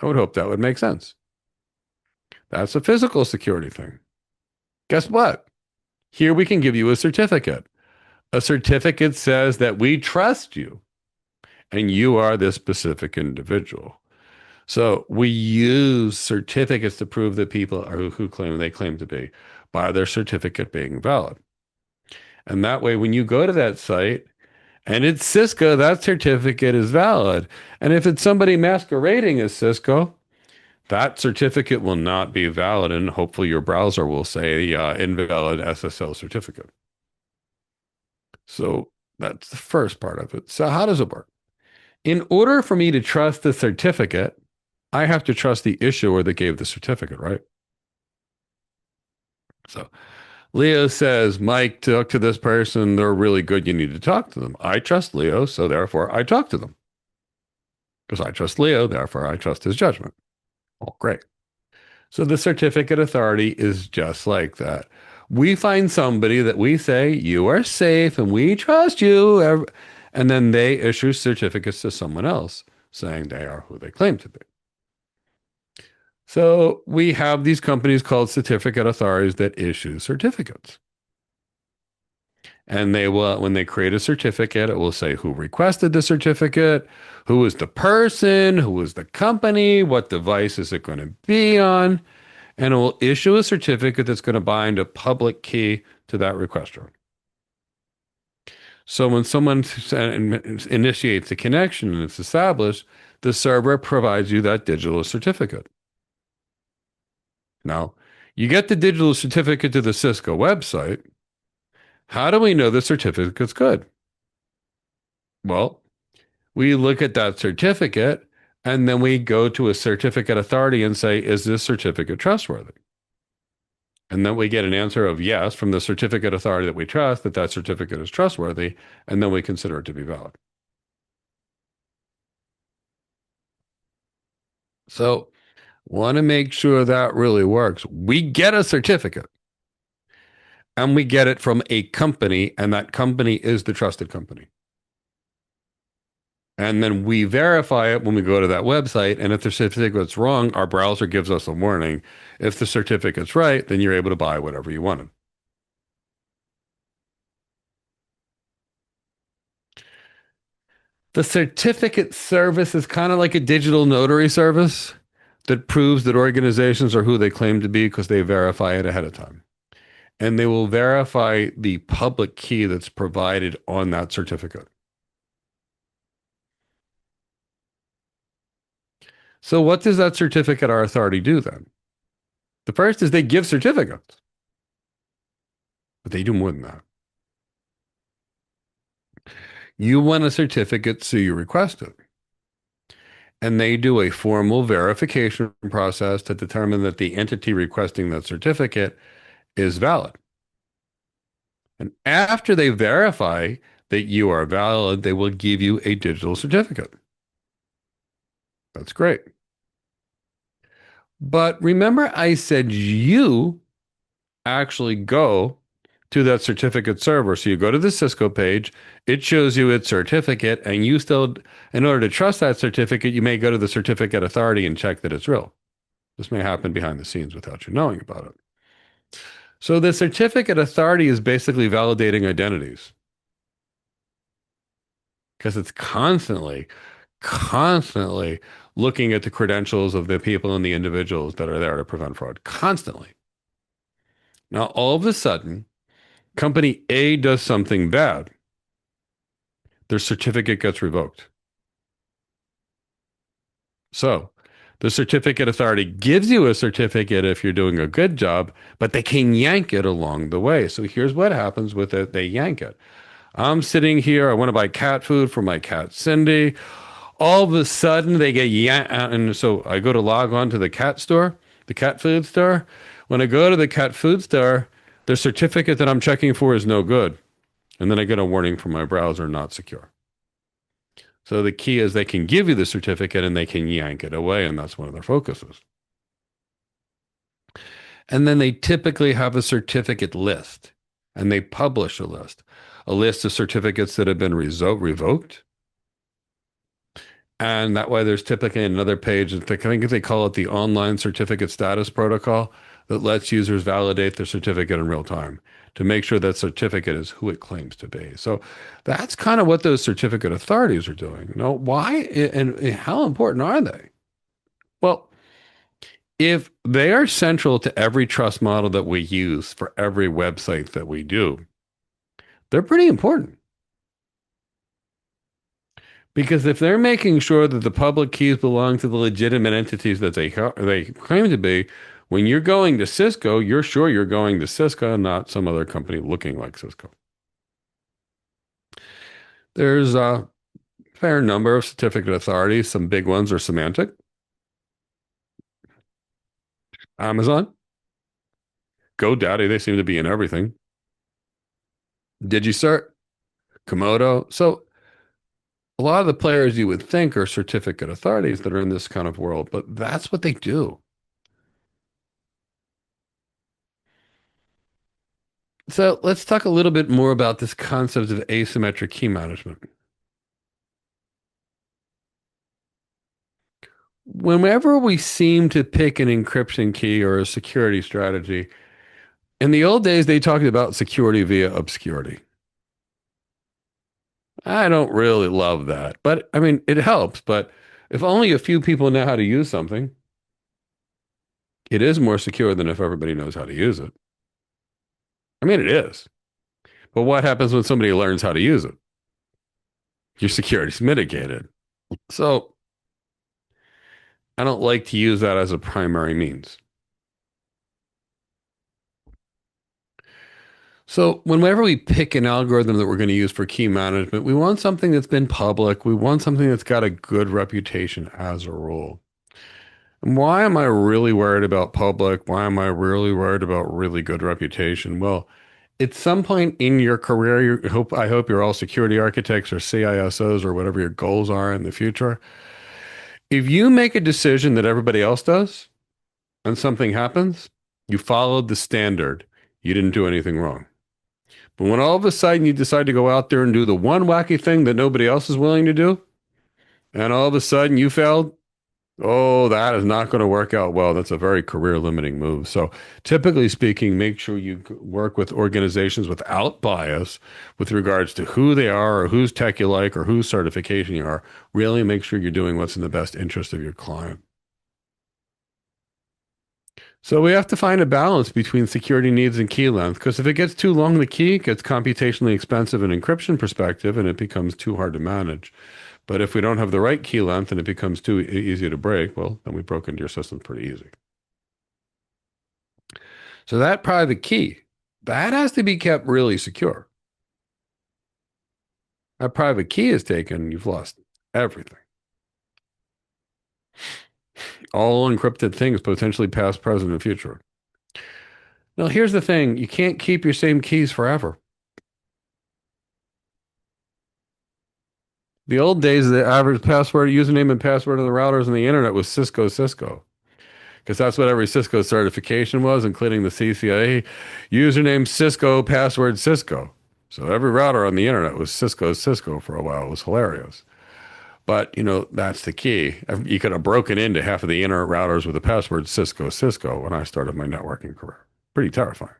I would hope that would make sense. That's a physical security thing. Guess what? Here we can give you a certificate. A certificate says that we trust you and you are this specific individual. So we use certificates to prove that people are who they claim to be by their certificate being valid. And that way, when you go to that site and it's Cisco, that certificate is valid. And if it's somebody masquerading as Cisco, that certificate will not be valid. And hopefully your browser will say invalid SSL certificate. So that's the first part of it. So how does it work? In order for me to trust the certificate, I have to trust the issuer that gave the certificate, right? So Leo says, Mike, talk to this person. They're really good. You need to talk to them. I trust Leo, so therefore I talk to them. Because I trust Leo, therefore I trust his judgment. Oh, great. So the certificate authority is just like that. We find somebody that we say, you are safe and we trust you. And then they issue certificates to someone else saying they are who they claim to be. So we have these companies called certificate authorities that issue certificates. And they will, when they create a certificate, it will say who requested the certificate, who is the person, who is the company, what device is it going to be on, and it will issue a certificate that's going to bind a public key to that requester. So when someone initiates a connection and it's established, the server provides you that digital certificate. Now, you get the digital certificate to the Cisco website. How do we know the certificate's good? Well, we look at that certificate and then we go to a certificate authority and say, is this certificate trustworthy? And then we get an answer of yes from the certificate authority that we trust that that certificate is trustworthy, and then we consider it to be valid. So, want to make sure that really works. We get a certificate and we get it from a company, and that company is the trusted company. And then we verify it when we go to that website. And if the certificate's wrong, our browser gives us a warning. If the certificate's right, then you're able to buy whatever you wanted. The certificate service is kind of like a digital notary service that proves that organizations are who they claim to be because they verify it ahead of time. And they will verify the public key that's provided on that certificate. So what does that certificate or authority do then? The first is they give certificates, but they do more than that. You want a certificate, so you request it. And they do a formal verification process to determine that the entity requesting that certificate is valid. And after they verify that you are valid, they will give you a digital certificate. That's great. But remember, I said you actually go to that certificate server. So you go to the Cisco page, it shows you its certificate, and you still, in order to trust that certificate, you may go to the certificate authority and check that it's real. This may happen behind the scenes without you knowing about it. So the certificate authority is basically validating identities because it's constantly looking at the credentials of the people and the individuals that are there to prevent fraud. Constantly. Now, all of a sudden, company A does something bad. Their certificate gets revoked. So the certificate authority gives you a certificate if you're doing a good job, but they can yank it along the way. So here's what happens with it. They yank it. I'm sitting here. I want to buy cat food for my cat, Cindy. All of a sudden they get yanked. And so I go to log on to the cat store, the cat food store. When I go to the cat food store, the certificate that I'm checking for is no good. And then I get a warning from my browser, not secure. So the key is they can give you the certificate and they can yank it away, and that's one of their focuses. And then they typically have a certificate list, and they publish a list of certificates that have been revoked. And that way there's typically another page, I think they call it the online certificate status protocol, that lets users validate their certificate in real time to make sure that certificate is who it claims to be. So that's kind of what those certificate authorities are doing. Now, why and how important are they? Well, if they are central to every trust model that we use for every website that we do, they're pretty important. Because if they're making sure that the public keys belong to the legitimate entities that they claim to be, when you're going to Cisco, you're sure you're going to Cisco, not some other company looking like Cisco. There's a fair number of certificate authorities. Some big ones are Symetric. Amazon, GoDaddy, they seem to be in everything. DigiCert, Komodo. So a lot of the players you would think are certificate authorities that are in this kind of world, but that's what they do. So let's talk a little bit more about this concept of asymmetric key management. Whenever we seem to pick an encryption key or a security strategy, in the old days, they talked about security via obscurity. I don't really love that, but I mean, it helps. But if only a few people know how to use something, it is more secure than if everybody knows how to use it. I mean, it is. But what happens when somebody learns how to use it? Your security's mitigated. So I don't like to use that as a primary means. So whenever we pick an algorithm that we're going to use for key management, we want something that's been public. We want something that's got a good reputation as a rule. And why am I really worried about public? Why am I really worried about really good reputation? Well, at some point in your career, I hope you're all security architects or CISOs or whatever your goals are in the future. If you make a decision that everybody else does and something happens, you followed the standard. You didn't do anything wrong. But when all of a sudden you decide to go out there and do the one wacky thing that nobody else is willing to do, and all of a sudden you failed, oh, that is not going to work out well. That's a very career limiting move. So typically speaking, make sure you work with organizations without bias with regards to who they are or whose tech you like or whose certification you are. Really make sure you're doing what's in the best interest of your client. So we have to find a balance between security needs and key length, because if it gets too long, the key gets computationally expensive in encryption perspective, and it becomes too hard to manage. But if we don't have the right key length and it becomes too easy to break, well, then we broke into your system pretty easy. So that private key, that has to be kept really secure. That private key is taken, you've lost everything. All encrypted things, potentially past, present, and future. Now, here's the thing. You can't keep your same keys forever. The old days, the average password, username and password on the routers on the internet was Cisco, because that's what every Cisco certification was, including the CCIE. Username Cisco, password Cisco. So every router on the internet was Cisco for a while. It was hilarious. But, that's the key. You could have broken into half of the internet routers with the password Cisco when I started my networking career. Pretty terrifying.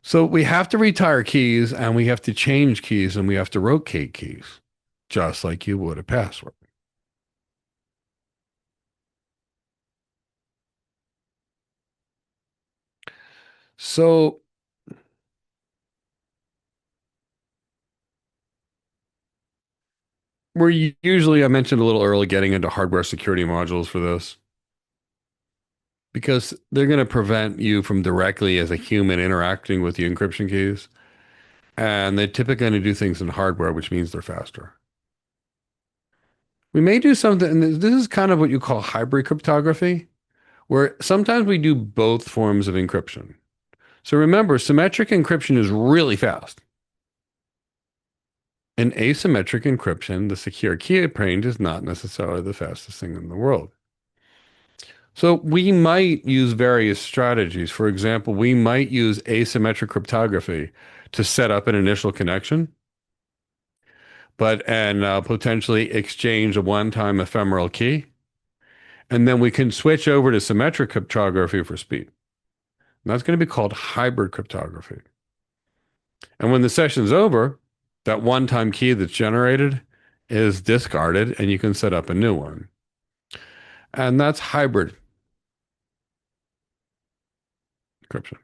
So we have to retire keys and we have to change keys and we have to rotate keys, just like you would a password. So we're usually, I mentioned a little early, getting into hardware security modules for this, because they're going to prevent you from directly as a human interacting with the encryption keys. And they're typically going to do things in hardware, which means they're faster. We may do something, and this is kind of what you call hybrid cryptography, where sometimes we do both forms of encryption. So remember, symmetric encryption is really fast. In asymmetric encryption, the secure key obtained is not necessarily the fastest thing in the world. So we might use various strategies. For example, we might use asymmetric cryptography to set up an initial connection, and potentially exchange a one-time ephemeral key. And then we can switch over to symmetric cryptography for speed. And that's going to be called hybrid cryptography. And when the session's over, that one-time key that's generated is discarded and you can set up a new one. And that's hybrid encryption.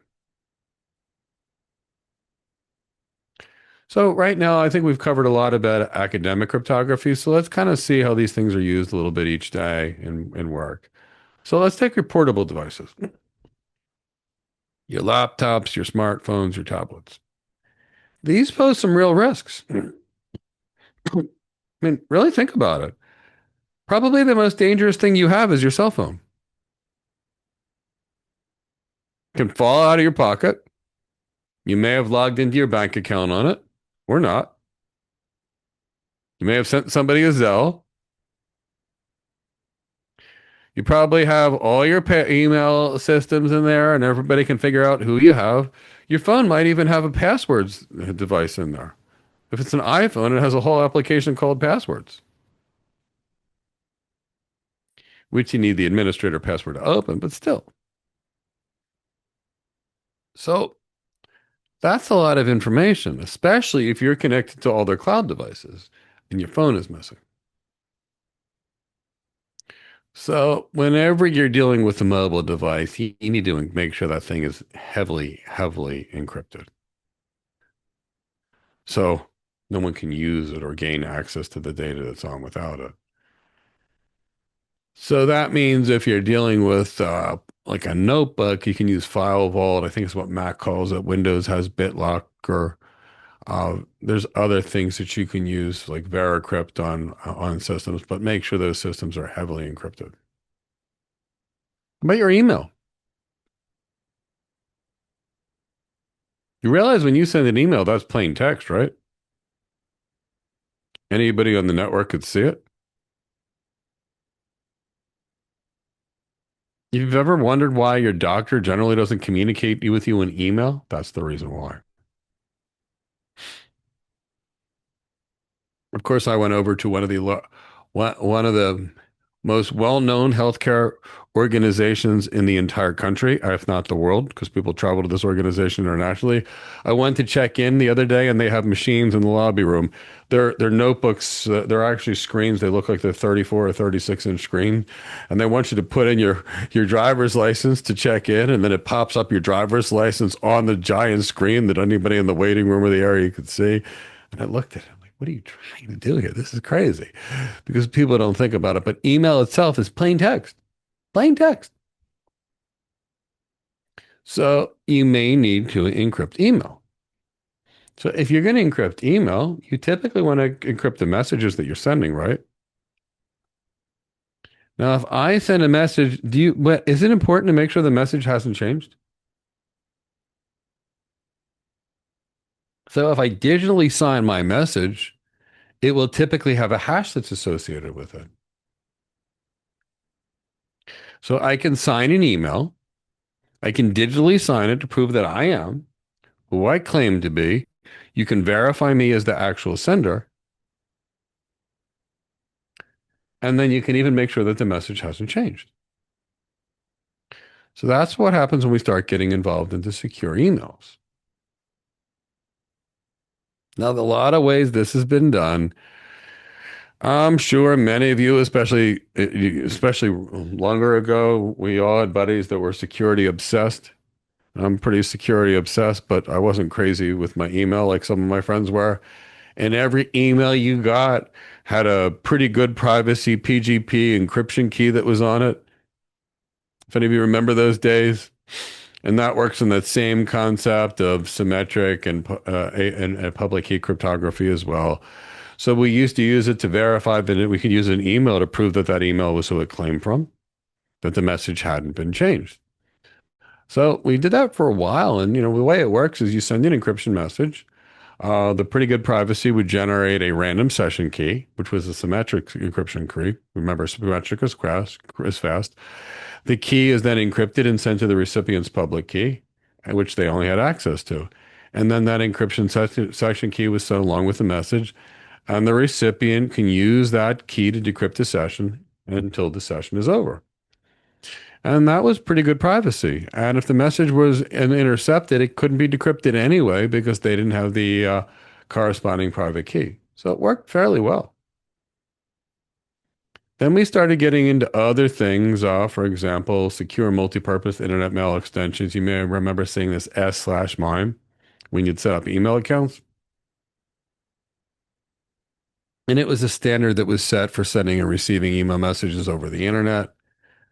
So right now, I think we've covered a lot about academic cryptography. So let's kind of see how these things are used a little bit each day in work. So let's take your portable devices. Your laptops, your smartphones, your tablets. These pose some real risks. I mean, really think about it. Probably the most dangerous thing you have is your cell phone. Can fall out of your pocket. You may have logged into your bank account on it or not. You may have sent somebody a Zelle. You probably have all your email systems in there and everybody can figure out who you have. Your phone might even have a passwords device in there. If it's an iPhone, it has a whole application called passwords, which you need the administrator password to open, but still. So that's a lot of information, especially if you're connected to all their cloud devices and your phone is missing. So whenever you're dealing with a mobile device, you need to make sure that thing is heavily, heavily encrypted. So no one can use it or gain access to the data that's on without it. So that means if you're dealing with like a notebook, you can use File Vault. I think it's what Mac calls it. Windows has BitLocker. There's other things that you can use like Veracrypt on systems, but make sure those systems are heavily encrypted. About your email. You realize when you send an email, that's plain text, right? Anybody on the network could see it. You've ever wondered why your doctor generally doesn't communicate with you in email? That's the reason why. Of course, I went over to one of the most well-known healthcare organizations in the entire country, if not the world, because people travel to this organization internationally. I went to check in the other day, and they have machines in the lobby room. They're notebooks. They're actually screens. They look like they're 34 or 36-inch screen, and they want you to put in your driver's license to check in, and then it pops up your driver's license on the giant screen that anybody in the waiting room or the area could see. And I looked at it. What are you trying to do here? This is crazy because people don't think about it. But email itself is plain text, plain text. So you may need to encrypt email. So if you're going to encrypt email, you typically want to encrypt the messages that you're sending, right? Now, if I send a message, is it important to make sure the message hasn't changed? So if I digitally sign my message, it will typically have a hash that's associated with it. So I can sign an email. I can digitally sign it to prove that I am who I claim to be. You can verify me as the actual sender. And then you can even make sure that the message hasn't changed. So that's what happens when we start getting involved into secure emails. Now, a lot of ways this has been done. I'm sure many of you, especially longer ago, we all had buddies that were security obsessed. I'm pretty security obsessed, but I wasn't crazy with my email like some of my friends were. And every email you got had a pretty good privacy PGP encryption key that was on it. If any of you remember those days. And that works in that same concept of symmetric and public key cryptography as well. So we used to use it to verify that we could use an email to prove that that email was who it claimed from, that the message hadn't been changed. So we did that for a while. And, the way it works is you send an encryption message. The pretty good privacy would generate a random session key, which was a symmetric encryption key. Remember, symmetric is fast. The key is then encrypted and sent to the recipient's public key, which they only had access to. And then that encryption session key was sent along with the message. And the recipient can use that key to decrypt the session until the session is over. And that was pretty good privacy. And if the message was intercepted, it couldn't be decrypted anyway because they didn't have the corresponding private key. So it worked fairly well. Then we started getting into other things, for example, secure multipurpose internet mail extensions. You may remember seeing this S/MIME when you'd set up email accounts. And it was a standard that was set for sending and receiving email messages over the internet.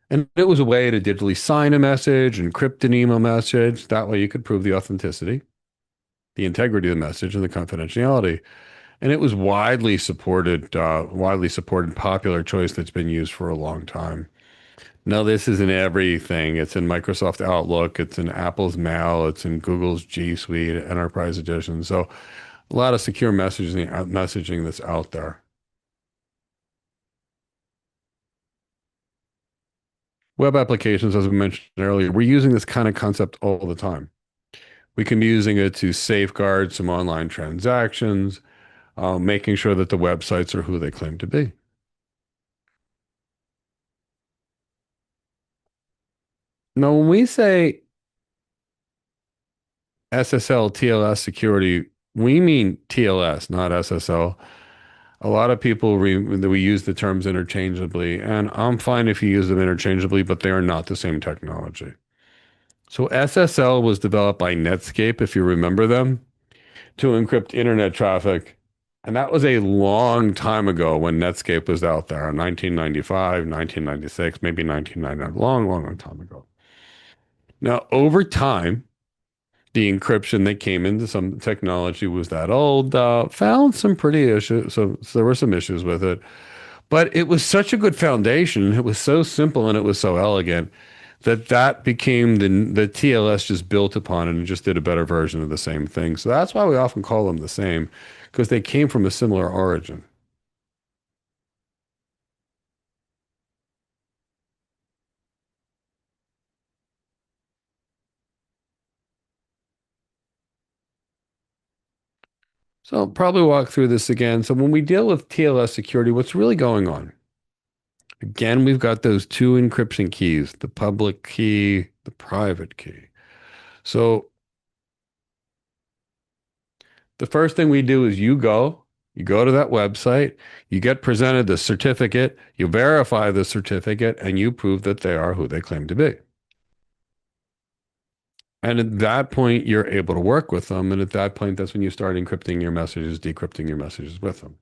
And it was a way to digitally sign a message, encrypt an email message. That way you could prove the authenticity, the integrity of the message, and the confidentiality. And it was widely supported, popular choice that's been used for a long time. No, this is in everything. It's in Microsoft Outlook, it's in Apple's Mail, it's in Google's G Suite, Enterprise Edition. So a lot of secure messaging that's out there. Web applications, as we mentioned earlier, we're using this kind of concept all the time. We can be using it to safeguard some online transactions, making sure that the websites are who they claim to be. Now, when we say SSL TLS security, we mean TLS, not SSL. A lot of people we use the terms interchangeably, and I'm fine if you use them interchangeably, but they are not the same technology. So SSL was developed by Netscape, if you remember them, to encrypt internet traffic. And that was a long time ago when Netscape was out there, 1995, 1996, maybe 1999, long, long, long time ago. Now, over time, the encryption that came into some technology was that old, found some pretty issues. So there were some issues with it. But it was such a good foundation. It was so simple and it was so elegant that that became the TLS just built upon it and just did a better version of the same thing. So that's why we often call them the same, because they came from a similar origin. So I'll probably walk through this again. So when we deal with TLS security, what's really going on? Again, we've got those two encryption keys, the public key, the private key. So the first thing we do is you go to that website, you get presented the certificate, you verify the certificate, and you prove that they are who they claim to be. And at that point, you're able to work with them. And at that point, that's when you start encrypting your messages, decrypting your messages with them.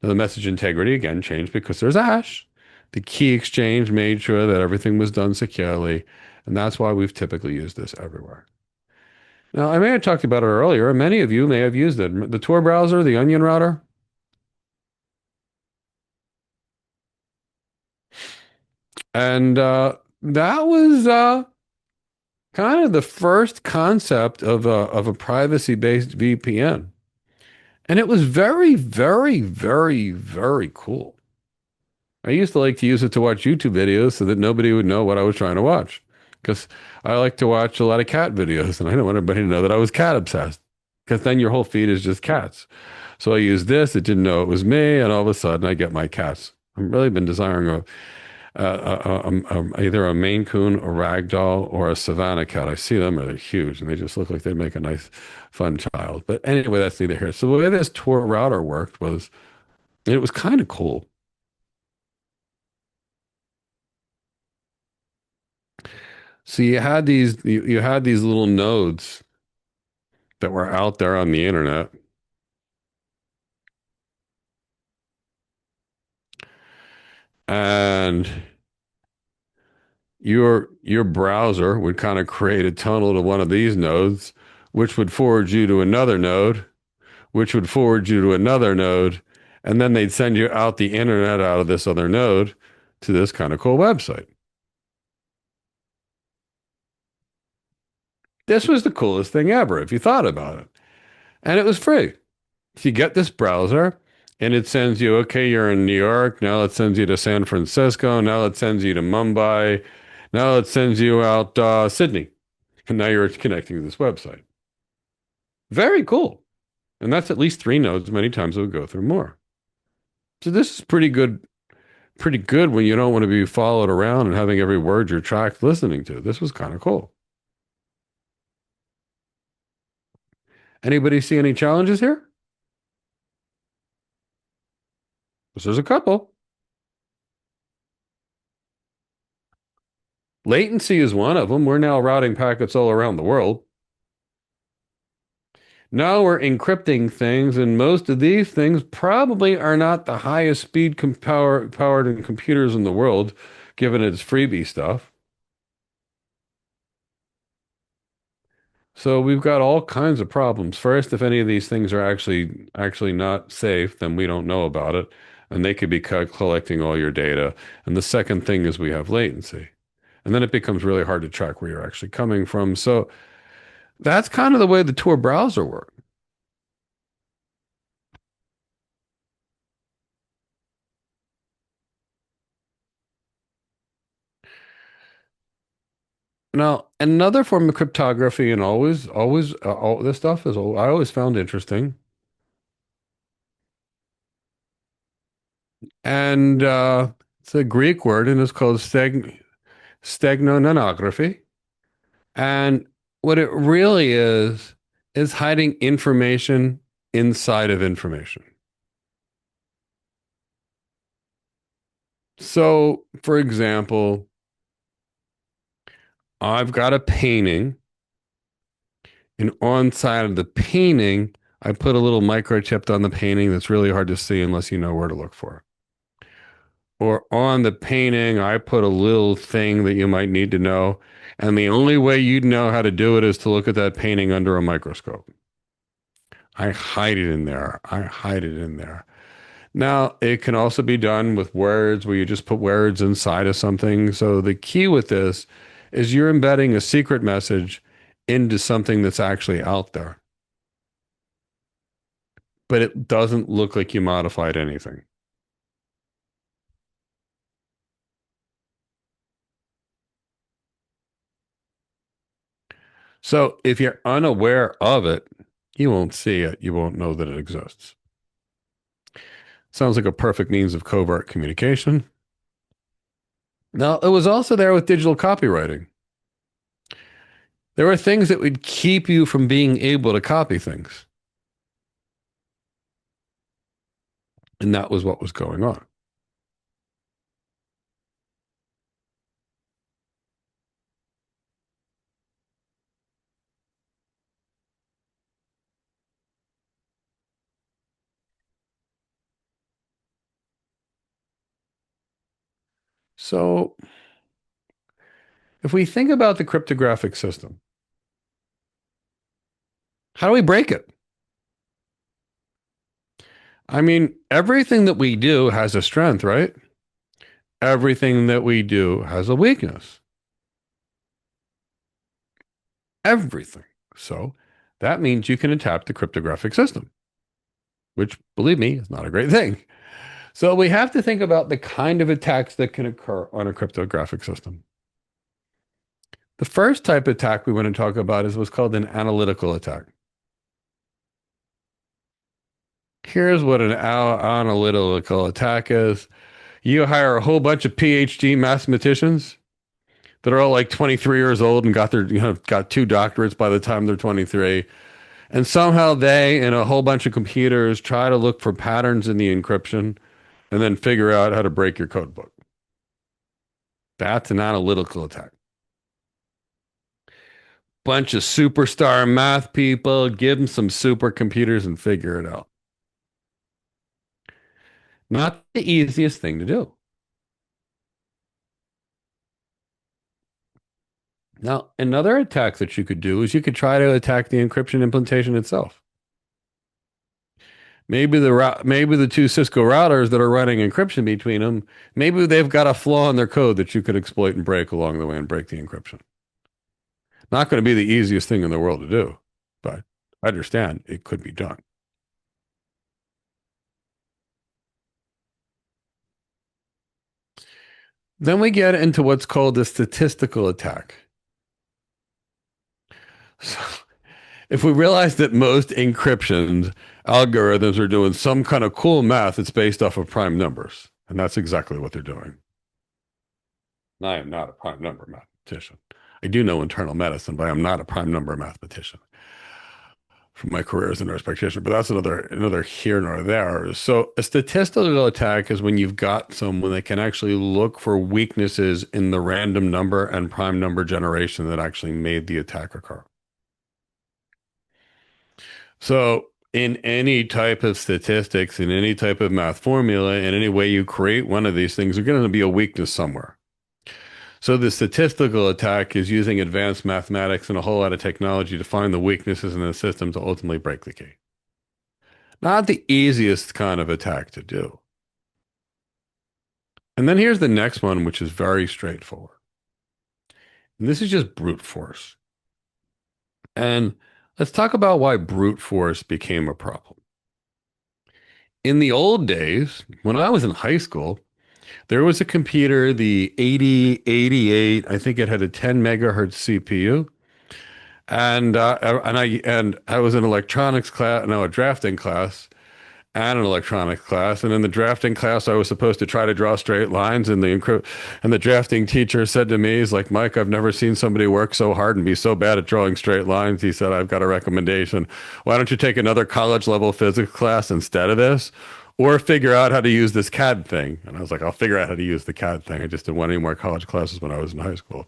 Now, the message integrity again changed because there's a hash. The key exchange made sure that everything was done securely. And that's why we've typically used this everywhere. Now, I may have talked about it earlier, and many of you may have used it. The Tor browser, the Onion router. And that was kind of the first concept of a privacy-based VPN. And it was very, very, very, very cool. I used to like to use it to watch YouTube videos so that nobody would know what I was trying to watch. Because I like to watch a lot of cat videos, and I don't want everybody to know that I was cat obsessed. Because then your whole feed is just cats. So I used this, it didn't know it was me, and all of a sudden I get my cats. I've really been desiring either a Maine Coon, a Ragdoll, or a Savannah cat. I see them, they're huge, and they just look like they'd make a nice, fun child. But anyway, that's neither here. So the way this Tor router worked was, it was kind of cool. So you had these little nodes that were out there on the internet. And your browser would kind of create a tunnel to one of these nodes, which would forward you to another node, which would forward you to another node, and then they'd send you out the internet out of this other node to this kind of cool website. This was the coolest thing ever if you thought about it. And it was free. So you get this browser and it sends you, okay, you're in New York. Now it sends you to San Francisco. Now it sends you to Mumbai. Now it sends you out Sydney. And now you're connecting to this website. Very cool. And that's at least three nodes. Many times it would go through more. So this is pretty good when you don't want to be followed around and having every word you're tracked listening to. This was kind of cool. Anybody see any challenges here? Because there's a couple. Latency is one of them. We're now routing packets all around the world. Now we're encrypting things, and most of these things probably are not the highest speed powered in computers in the world, given it's freebie stuff. So we've got all kinds of problems. First, if any of these things are actually not safe, then we don't know about it. and they could be collecting all your data. And the second thing is we have latency. And then it becomes really hard to track where you're actually coming from. So that's kind of the way the Tor browser works. Now, another form of cryptography, and all this stuff is I always found interesting. And it's a Greek word, and it's called steganography. And what it really is hiding information inside of information. So, for example, I've got a painting, and on side of the painting, I put a little microchip on the painting that's really hard to see unless you know where to look for. Or on the painting, I put a little thing that you might need to know. And the only way you'd know how to do it is to look at that painting under a microscope. I hide it in there. I hide it in there. Now, it can also be done with words where you just put words inside of something. So the key with this is you're embedding a secret message into something that's actually out there. But it doesn't look like you modified anything. So if you're unaware of it, you won't see it. You won't know that it exists. Sounds like a perfect means of covert communication. Now, it was also there with digital copywriting. There were things that would keep you from being able to copy things. And that was what was going on. So if we think about the cryptographic system, how do we break it? I mean, everything that we do has a strength, right? Everything that we do has a weakness. Everything. So that means you can attack the cryptographic system, which, believe me, is not a great thing. So we have to think about the kind of attacks that can occur on a cryptographic system. The first type of attack we want to talk about is what's called an analytical attack. Here's what an analytical attack is. You hire a whole bunch of PhD mathematicians that are all like 23 years old and got got 2 doctorates by the time they're 23. And somehow they and a whole bunch of computers try to look for patterns in the encryption and then figure out how to break your code book. That's an analytical attack. Bunch of superstar math people, give them some supercomputers and figure it out. Not the easiest thing to do. Now, another attack that you could do is you could try to attack the encryption implementation itself. Maybe the two Cisco routers that are running encryption between them, maybe they've got a flaw in their code that you could exploit and break along the way and break the encryption. Not going to be the easiest thing in the world to do, but I understand it could be done. Then we get into what's called a statistical attack. So if we realize that most encryption algorithms are doing some kind of cool math that's based off of prime numbers, and that's exactly what they're doing. I am not a prime number mathematician. I do know internal medicine, but I'm not a prime number mathematician from my career as a nurse practitioner, but that's another here nor there. So a statistical attack is when you've got someone that can actually look for weaknesses in the random number and prime number generation that actually made the attack occur. So in any type of statistics, in any type of math formula, in any way you create one of these things, there's going to be a weakness somewhere. So the statistical attack is using advanced mathematics and a whole lot of technology to find the weaknesses in the system to ultimately break the key. Not the easiest kind of attack to do. And then here's the next one, which is very straightforward. And this is just brute force. And let's talk about why brute force became a problem. In the old days, when I was in high school, there was a computer, the 8088. I think it had a 10 megahertz CPU. And I was in electronics class, no, a drafting class, and an electronics class. And in the drafting class, I was supposed to try to draw straight lines. And the drafting teacher said to me, he's like, Mike, I've never seen somebody work so hard and be so bad at drawing straight lines. He said, I've got a recommendation. Why don't you take another college level physics class instead of this? Or figure out how to use this CAD thing. And I was like, I'll figure out how to use the CAD thing. I just didn't want any more college classes when I was in high school.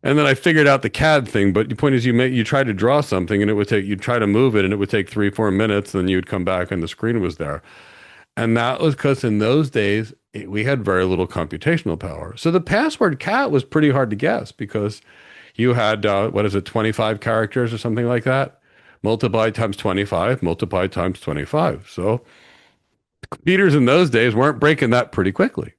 And then I figured out the CAD thing. But the point is, you try to draw something, and you'd try to move it, and it would take 3-4 minutes. Then you'd come back, and the screen was there. And that was because in those days we had very little computational power. So the password cat was pretty hard to guess because you had 25 characters or something like that, multiplied times 25, multiplied times 25. So computers in those days weren't breaking that pretty quickly.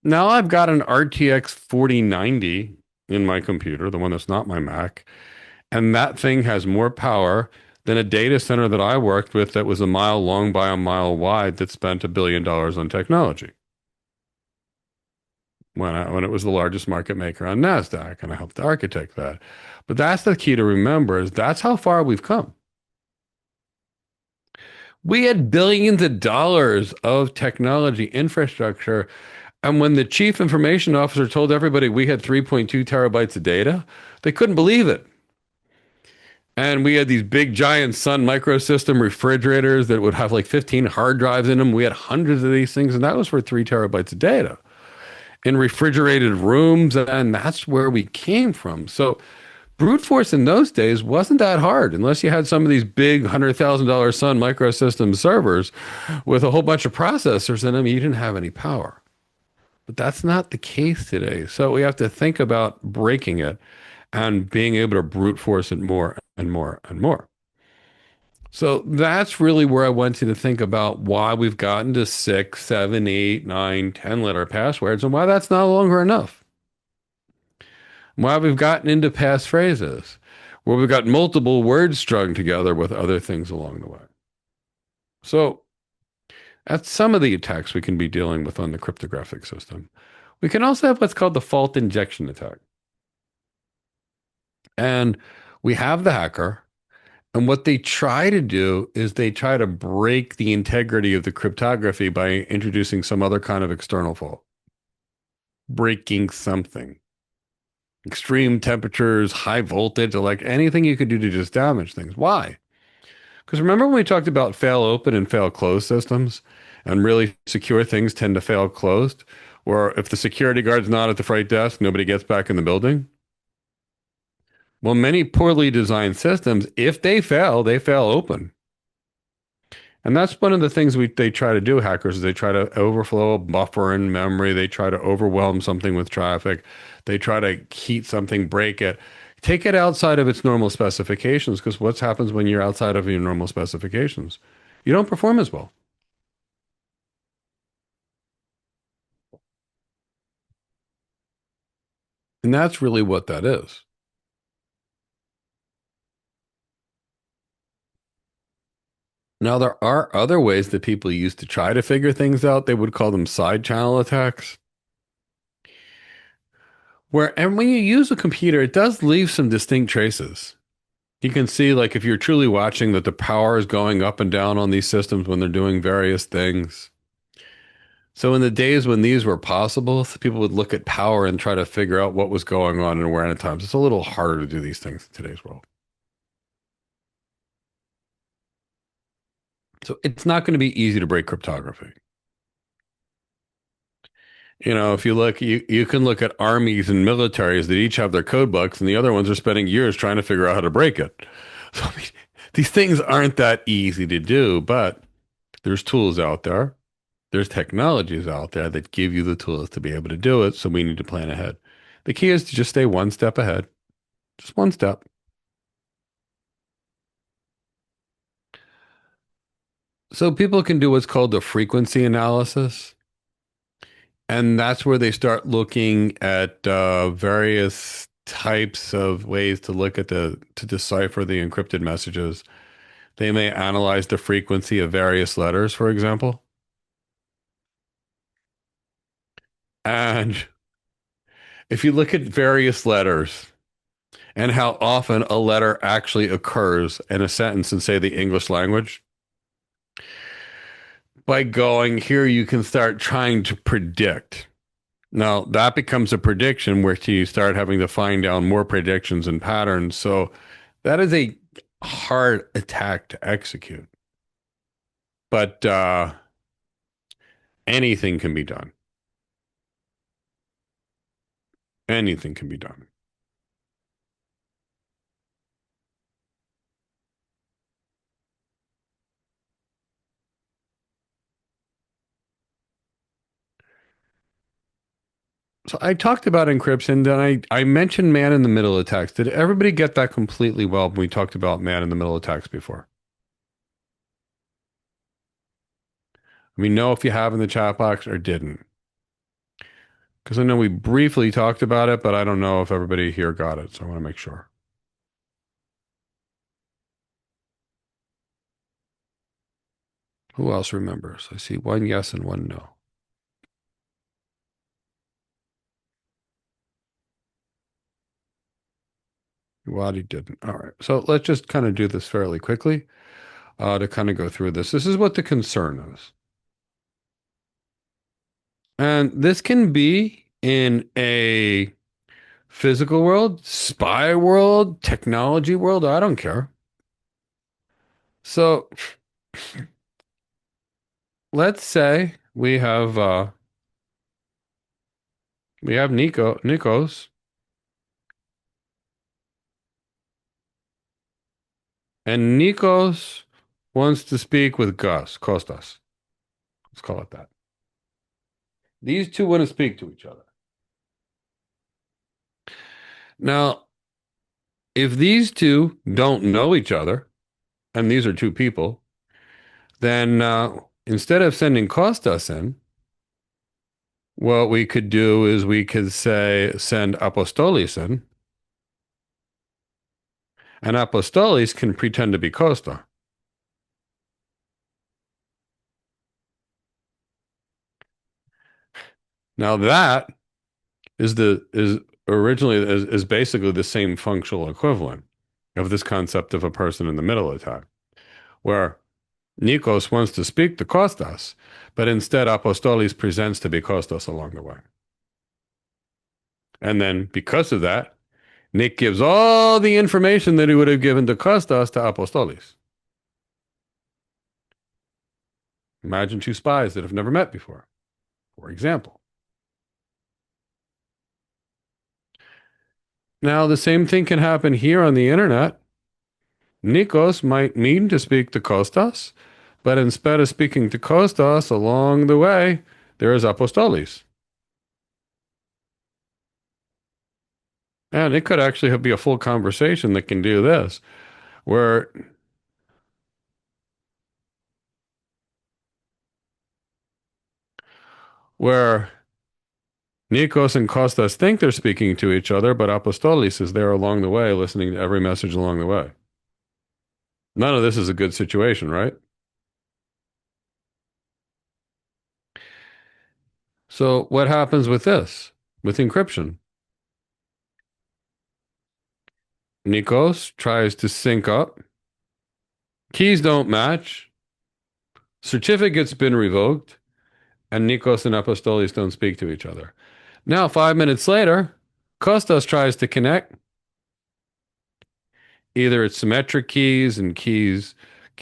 Now I've got an RTX 4090 in my computer, the one that's not my Mac, and that thing has more power than a data center that I worked with that was a mile long by a mile wide that spent $1 billion on technology when it was the largest market maker on NASDAQ, and I helped architect that. But that's the key to remember, is that's how far we've come. We had billions of dollars of technology infrastructure. And when the chief information officer told everybody we had 3.2 terabytes of data, they couldn't believe it. And we had these big giant Sun Microsystem refrigerators that would have like 15 hard drives in them. We had hundreds of these things, and that was for 3 terabytes of data in refrigerated rooms. And that's where we came from. So brute force in those days wasn't that hard unless you had some of these big $100,000 Sun Microsystem servers with a whole bunch of processors in them. You didn't have any power. But that's not the case today. So we have to think about breaking it and being able to brute force it more and more and more. So that's really where I want you to think about why we've gotten to 6, 7, 8, 9, 10 letter passwords and why that's no longer enough. Why we've gotten into passphrases where we've got multiple words strung together with other things along the way. So that's some of the attacks we can be dealing with on the cryptographic system. We can also have what's called the fault injection attack. And we have the hacker, and what they try to do is they try to break the integrity of the cryptography by introducing some other kind of external fault. Breaking something. Extreme temperatures, high voltage, like anything you could do to just damage things. Why? Because remember when we talked about fail open and fail closed systems, and really secure things tend to fail closed, where if the security guard's not at the front desk, nobody gets back in the building? Well, many poorly designed systems, if they fail open. And that's one of the things they try to do, hackers, is they try to overflow a buffer in memory. They try to overwhelm something with traffic. They try to heat something, break it, take it outside of its normal specifications, because what happens when you're outside of your normal specifications? You don't perform as well. And that's really what that is. Now, there are other ways that people use to try to figure things out. They would call them side channel attacks. And when you use a computer, it does leave some distinct traces. You can see, like, if you're truly watching, that the power is going up and down on these systems when they're doing various things. So in the days when these were possible, people would look at power and try to figure out what was going on and where at times. It's a little harder to do these things in today's world. So it's not going to be easy to break cryptography. You know, if you look, you can look at armies and militaries that each have their code books, and the other ones are spending years trying to figure out how to break it. So I mean, these things aren't that easy to do, but there's tools out there. There's technologies out there that give you the tools to be able to do it. So we need to plan ahead. The key is to just stay one step ahead, just one step. So people can do what's called the frequency analysis. And that's where they start looking at various types of ways to look at to decipher the encrypted messages. They may analyze the frequency of various letters, for example. And if you look at various letters and how often a letter actually occurs in a sentence in, say, the English language, by going here, you can start trying to predict. Now, that becomes a prediction where you start having to find down more predictions and patterns. So that is a hard attack to execute. But anything can be done. Anything can be done. So I talked about encryption, then I mentioned man in the middle attacks. Did everybody get that completely well when we talked about man in the middle attacks before? Let me know if you have in the chat box or didn't. Because I know we briefly talked about it, but I don't know if everybody here got it. So I want to make sure. Who else remembers? I see one yes and one no. Wadi didn't. All right. So let's just kind of do this fairly quickly to kind of go through this. This is what the concern is. And this can be in a physical world, spy world, technology world. I don't care. So let's say we have Nikos, and Nikos wants to speak with Kostas. Let's call it that. These two want to speak to each other. Now, if these two don't know each other, and these are two people, then instead of sending Kostas in, what we could do is we could say send Apostolis in, and Apostolis can pretend to be Costa. Now that is originally is basically the same functional equivalent of this concept of a person in the middle attack, where Nikos wants to speak to Kostas, but instead Apostolis presents to be Kostas along the way. And then because of that, Nick gives all the information that he would have given to Kostas to Apostolis. Imagine two spies that have never met before, for example. Now, the same thing can happen here on the internet. Nikos might mean to speak to Kostas, but instead of speaking to Kostas along the way, there is Apostolis. And it could actually be a full conversation that can do this, where Nikos and Kostas think they're speaking to each other, but Apostolis is there along the way, listening to every message along the way. None of this is a good situation, right? So what happens with this, with encryption? Nikos tries to sync up. Keys don't match. Certificate's been revoked. And Nikos and Apostolis don't speak to each other. Now, 5 minutes later, Kostas tries to connect. Either it's symmetric keys and keys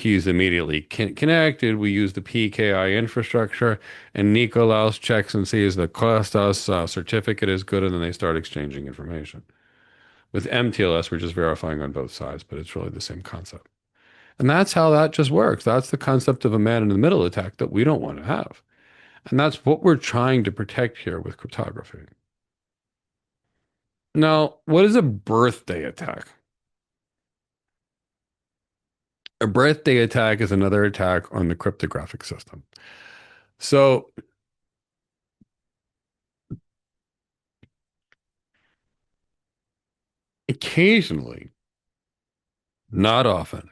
immediately connected. We use the PKI infrastructure, and Nikolaos checks and sees that Kostas' certificate is good, and then they start exchanging information. With MTLS, we're just verifying on both sides, but it's really the same concept. And that's how that just works. That's the concept of a man in the middle attack that we don't want to have. And that's what we're trying to protect here with cryptography. Now, what is a birthday attack? A birthday attack is another attack on the cryptographic system. So occasionally, not often,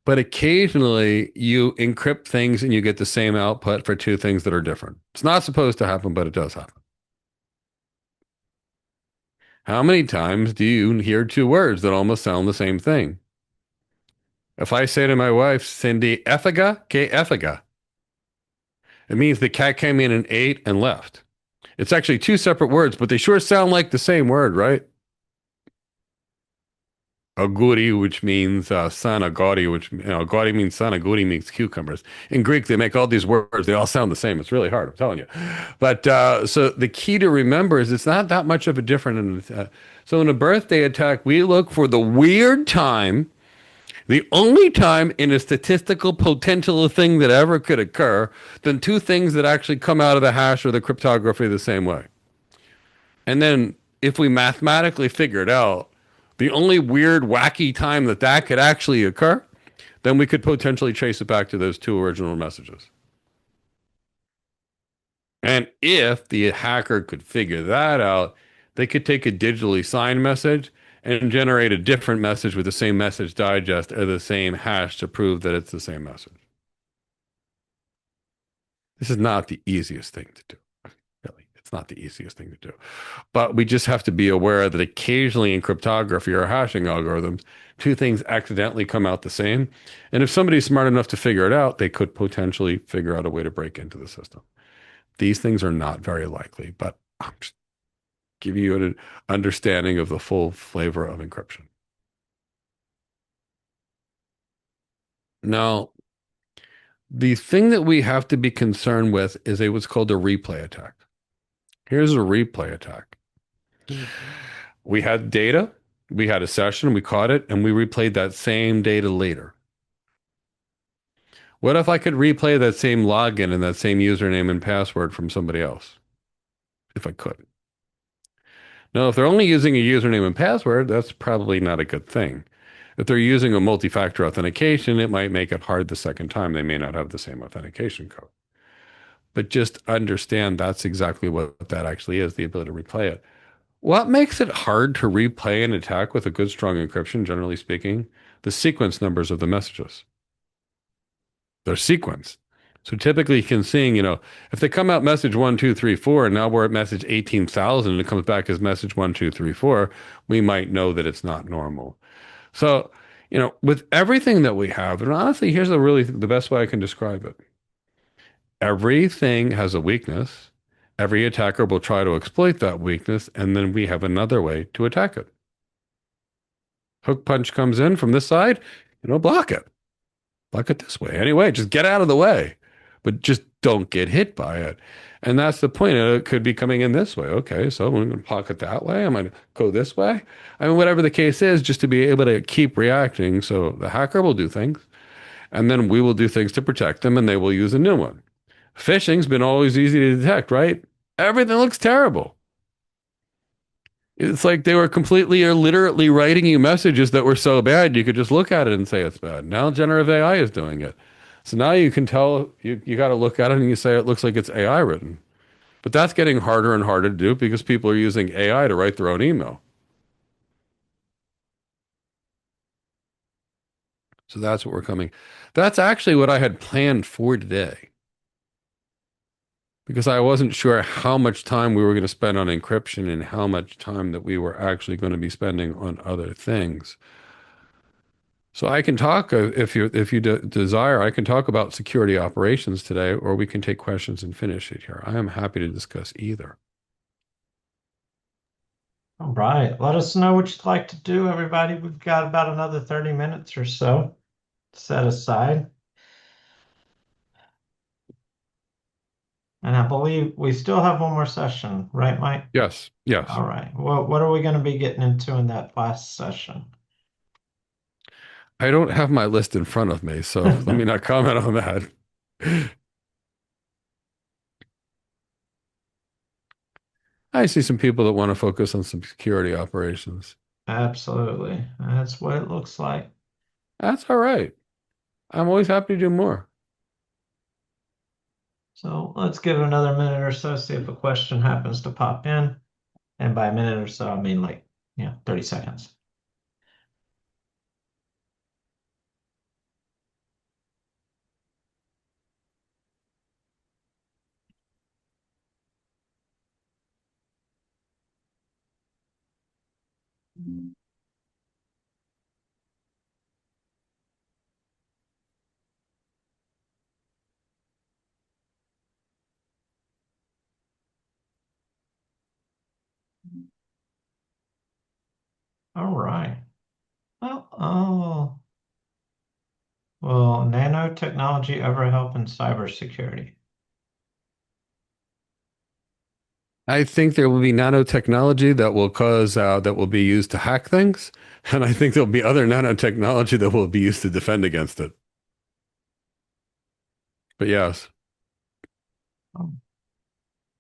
but occasionally you encrypt things and you get the same output for two things that are different. It's not supposed to happen, but it does happen. How many times do you hear two words that almost sound the same thing? If I say to my wife, Cindy, effiga, que effiga, it means the cat came in and ate and left. It's actually two separate words, but they sure sound like the same word, right? Aguri, which means son, agori, which agori means son, aguri means cucumbers. In Greek, they make all these words; they all sound the same. It's really hard, I'm telling you. But so the key to remember is it's not that much of a difference. So in a birthday attack, we look for the weird time, the only time in a statistical potential thing that ever could occur, then two things that actually come out of the hash or the cryptography the same way. And then if we mathematically figure it out, the only weird, wacky time that that could actually occur, then we could potentially trace it back to those two original messages. And if the hacker could figure that out, they could take a digitally signed message and generate a different message with the same message digest or the same hash to prove that it's the same message. This is not the easiest thing to do. Really, it's not the easiest thing to do. But we just have to be aware that occasionally in cryptography or hashing algorithms, two things accidentally come out the same. And if somebody's smart enough to figure it out, they could potentially figure out a way to break into the system. These things are not very likely, but I'm just giving you an understanding of the full flavor of encryption. Now, the thing that we have to be concerned with is what's called a replay attack. Here's a replay attack. We had data, we had a session, we caught it, and we replayed that same data later. What if I could replay that same login and that same username and password from somebody else? If I could. Now, if they're only using a username and password, that's probably not a good thing. If they're using a multi-factor authentication, it might make it hard the second time. They may not have the same authentication code. But just understand that's exactly what that actually is, the ability to replay it. What makes it hard to replay an attack with a good, strong encryption, generally speaking? The sequence numbers of the messages. They're sequenced. So typically you can see, if they come out message 1234 and now we're at message 18,000 and it comes back as message 1234, we might know that it's not normal. So, with everything that we have, and honestly, here's the best way I can describe it. Everything has a weakness. Every attacker will try to exploit that weakness, and then we have another way to attack it. Hook punch comes in from this side, block it. Block it this way. Anyway, just get out of the way, but just don't get hit by it. And that's the point. It could be coming in this way. Okay, so I'm going to block it that way. I'm going to go this way. I mean, whatever the case is, just to be able to keep reacting. So the hacker will do things, and then we will do things to protect them, and they will use a new one. Phishing's been always easy to detect, right? Everything looks terrible. It's like they were completely or literally writing you messages that were so bad you could just look at it and say it's bad. Now generative AI is doing it. So now you can tell, you got to look at it and you say it looks like it's AI written. But that's getting harder and harder to do because people are using AI to write their own email. So that's what we're coming. That's actually what I had planned for today, because I wasn't sure how much time we were going to spend on encryption and how much time that we were actually going to be spending on other things. So I can talk, if you desire, I can talk about security operations today, or we can take questions and finish it here. I am happy to discuss either. All right. Let us know what you'd like to do, everybody. We've got about another 30 minutes or so set aside. And I believe we still have one more session, right, Mike? Yes, yes. All right. Well, what are we going to be getting into in that last session? I don't have my list in front of me, so let me not comment on that. I see some people that want to focus on some security operations. Absolutely. That's what it looks like. That's all right. I'm always happy to do more. So let's give it another minute or so, see if a question happens to pop in. And by a minute or so, I mean like, 30 seconds. All right. Will nanotechnology ever help in cybersecurity? I think there will be nanotechnology that will cause that will be used to hack things, and I think there'll be other nanotechnology that will be used to defend against it. But yes.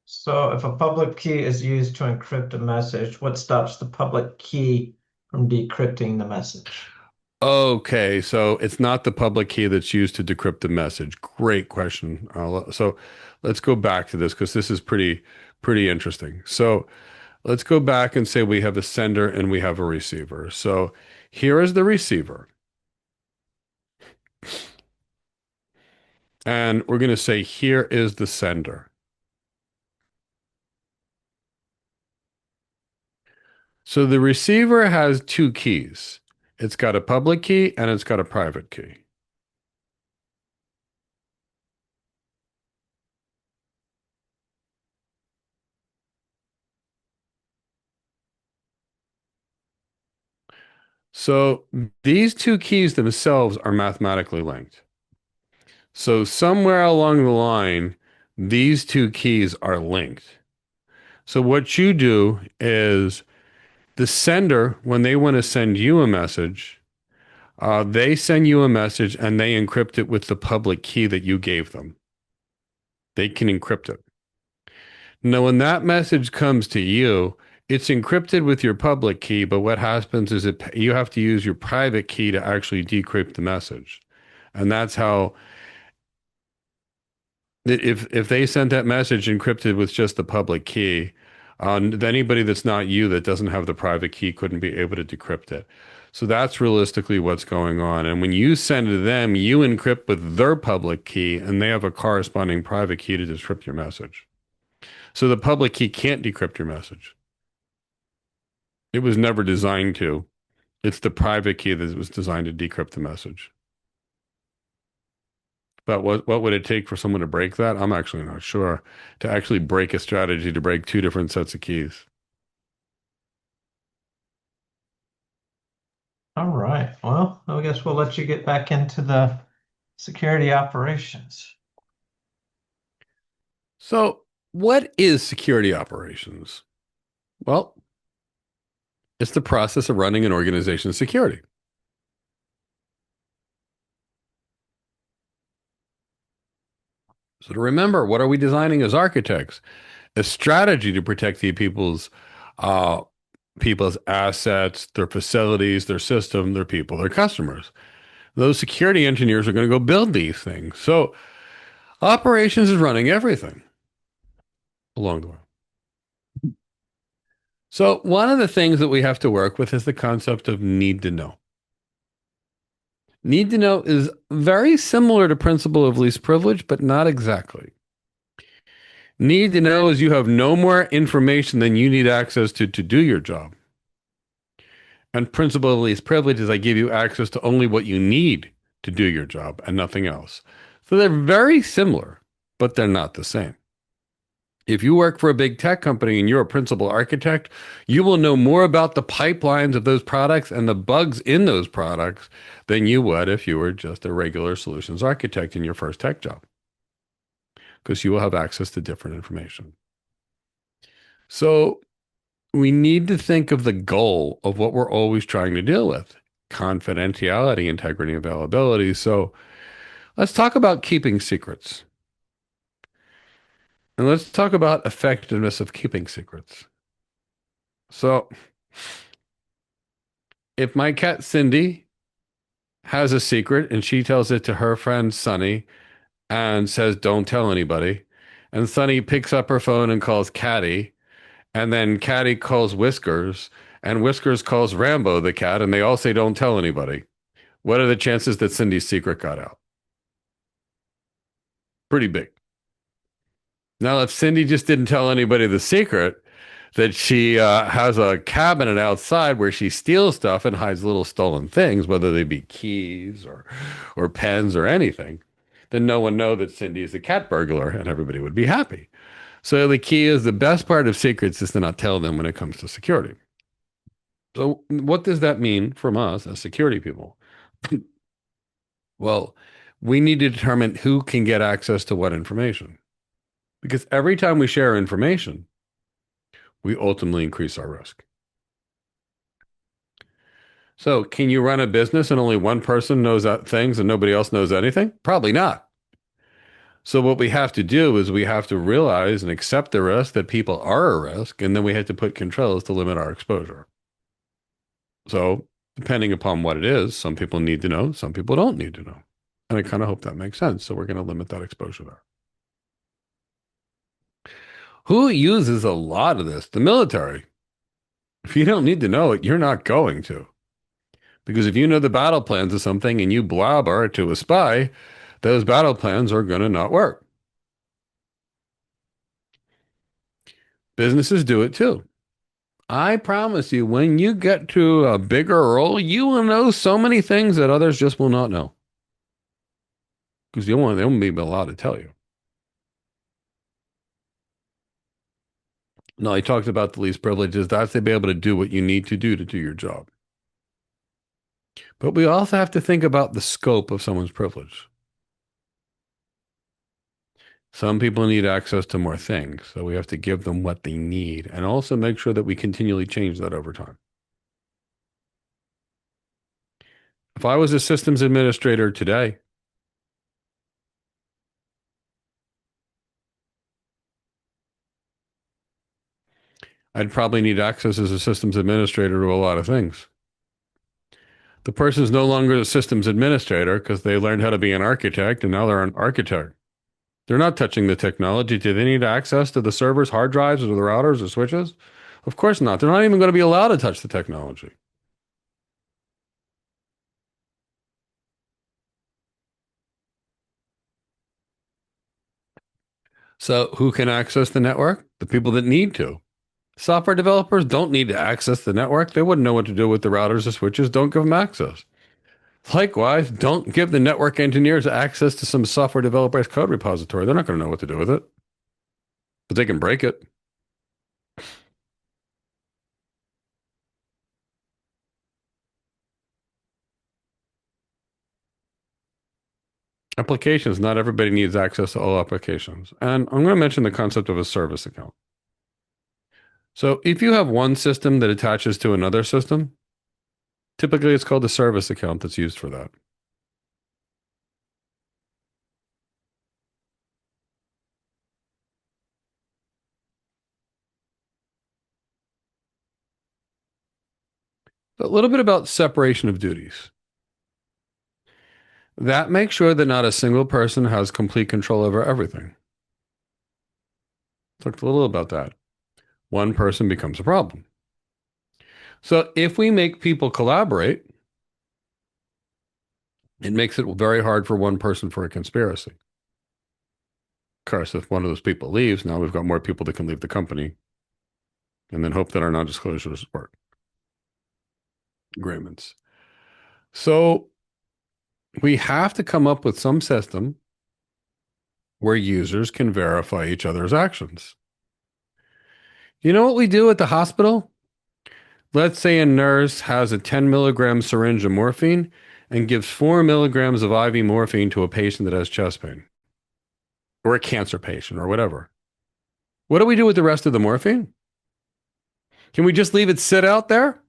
So if a public key is used to encrypt a message, what stops the public key from decrypting the message? Okay, so it's not the public key that's used to decrypt the message. Great question. So let's go back to this because this is pretty interesting. So let's go back and say we have a sender and we have a receiver. So here is the receiver. And we're going to say here is the sender. So the receiver has two keys. It's got a public key and it's got a private key. So these two keys themselves are mathematically linked. So somewhere along the line, these two keys are linked. So what you do is the sender, when they want to send you a message, they send you a message and they encrypt it with the public key that you gave them. They can encrypt it. Now, when that message comes to you, it's encrypted with your public key, but what happens is you have to use your private key to actually decrypt the message. And that's how if they sent that message encrypted with just the public key, anybody that's not you that doesn't have the private key couldn't be able to decrypt it. So that's realistically what's going on. And when you send to them, you encrypt with their public key, and they have a corresponding private key to decrypt your message. So the public key can't decrypt your message. It was never designed to. It's the private key that was designed to decrypt the message. But what would it take for someone to break that? I'm actually not sure. To actually break a strategy to break two different sets of keys. All right. Well, I guess we'll let you get back into the security operations. So, what is security operations? Well, it's the process of running an organization's security. So to remember, what are we designing as architects? A strategy to protect the uh, people's assets, their facilities, their system, their people, their customers. Those security engineers are going to go build these things. So operations is running everything along the way. So one of the things that we have to work with is the concept of need to know. Need to know is very similar to principle of least privilege, but not exactly. Need to know is you have no more information than you need access to do your job. And principle of least privilege is I give you access to only what you need to do your job and nothing else. So they're very similar, but they're not the same. If you work for a big tech company and you're a principal architect, you will know more about the pipelines of those products and the bugs in those products than you would if you were just a regular solutions architect in your first tech job, because you will have access to different information. So we need to think of the goal of what we're always trying to deal with: confidentiality, integrity, availability. So let's talk about keeping secrets. And let's talk about effectiveness of keeping secrets. So if my cat Cindy has a secret and she tells it to her friend Sunny and says, don't tell anybody. And Sunny picks up her phone and calls Caddy. And then Caddy calls Whiskers. And Whiskers calls Rambo the cat. And they all say, don't tell anybody. What are the chances that Cindy's secret got out? Pretty big. Now, if Cindy just didn't tell anybody the secret, that she has a cabinet outside where she steals stuff and hides little stolen things, whether they be keys or pens or anything, then no one know that Cindy is a cat burglar and everybody would be happy. So the key is the best part of secrets is to not tell them when it comes to security. So what does that mean from us as security people? Well, we need to determine who can get access to what information. Because every time we share information, we ultimately increase our risk. So can you run a business and only one person knows things and nobody else knows anything? Probably not. So what we have to do is we have to realize and accept the risk that people are a risk, and then we have to put controls to limit our exposure. So depending upon what it is, some people need to know, some people don't need to know. And I kind of hope that makes sense. So we're going to limit that exposure there. Who uses a lot of this? The military. If you don't need to know it, you're not going to. Because if you know the battle plans of something and you blabber to a spy, those battle plans are going to not work. Businesses do it too. I promise you, when you get to a bigger role, you will know so many things that others just will not know. Because they won't be allowed to tell you. No, I talked about the least privileges. That's to be able to do what you need to do your job. But we also have to think about the scope of someone's privilege. Some people need access to more things, so we have to give them what they need and also make sure that we continually change that over time. If I was a systems administrator today, I'd probably need access as a systems administrator to a lot of things. The person is no longer the systems administrator because they learned how to be an architect and now they're an architect. They're not touching the technology. Do they need access to the servers, hard drives, or the routers or switches? Of course not. They're not even going to be allowed to touch the technology. So who can access the network? The people that need to. Software developers don't need to access the network. They wouldn't know what to do with the routers or switches. Don't give them access. Likewise, don't give the network engineers access to some software developer's code repository. They're not going to know what to do with it. But they can break it. Applications, not everybody needs access to all applications. And I'm going to mention the concept of a service account. So if you have one system that attaches to another system, typically it's called a service account that's used for that. A little bit about separation of duties. That makes sure that not a single person has complete control over everything. Talked a little about that. One person becomes a problem. So if we make people collaborate, it makes it very hard for one person for a conspiracy. Of course, if one of those people leaves, now we've got more people that can leave the company and then hope that our non-disclosures work. Agreements. So we have to come up with some system where users can verify each other's actions. You know what we do at the hospital? Let's say a nurse has a 10 milligram syringe of morphine and gives 4 milligrams of IV morphine to a patient that has chest pain or a cancer patient or whatever. What do we do with the rest of the morphine? Can we just leave it sit out there?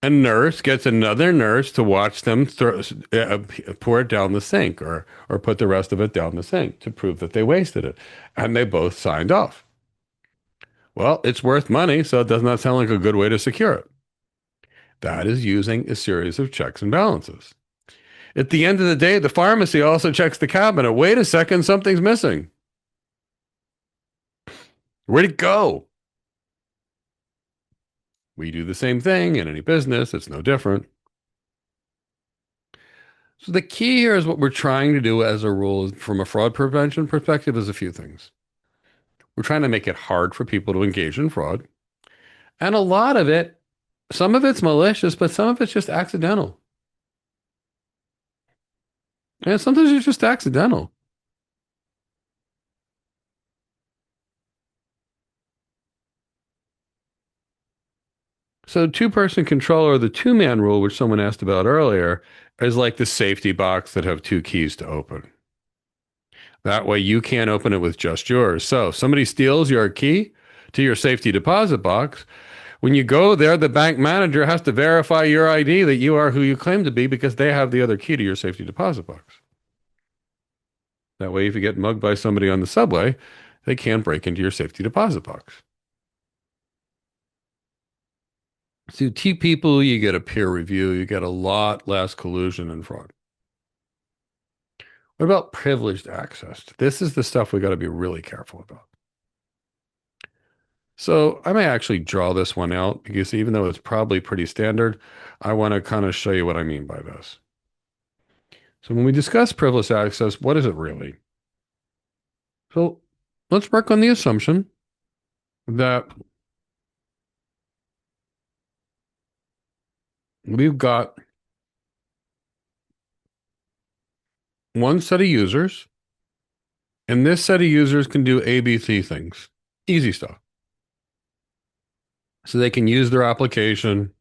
A nurse gets another nurse to watch them pour it down the sink or put the rest of it down the sink to prove that they wasted it. And they both signed off. Well, it's worth money, so it does not sound like a good way to secure it. That is using a series of checks and balances. At the end of the day, the pharmacy also checks the cabinet. Wait a second, something's missing. Where'd it go? We do the same thing in any business. It's no different. So the key here is what we're trying to do as a rule from a fraud prevention perspective is a few things. We're trying to make it hard for people to engage in fraud. And a lot of it, some of it's malicious, but some of it's just accidental. And sometimes it's just accidental. So two-person control, or the two-man rule, which someone asked about earlier, is like the safety box that have two keys to open. That way you can't open it with just yours. So if somebody steals your key to your safety deposit box, when you go there, the bank manager has to verify your ID that you are who you claim to be because they have the other key to your safety deposit box. That way, if you get mugged by somebody on the subway, they can't break into your safety deposit box. So two people, you get a peer review, you get a lot less collusion and fraud. What about privileged access? This is the stuff we got to be really careful about. So I may actually draw this one out because even though it's probably pretty standard, I want to kind of show you what I mean by this. So when we discuss privileged access, what is it really? So let's work on the assumption that we've got one set of users, and this set of users can do ABC things. Easy stuff. So they can use their application.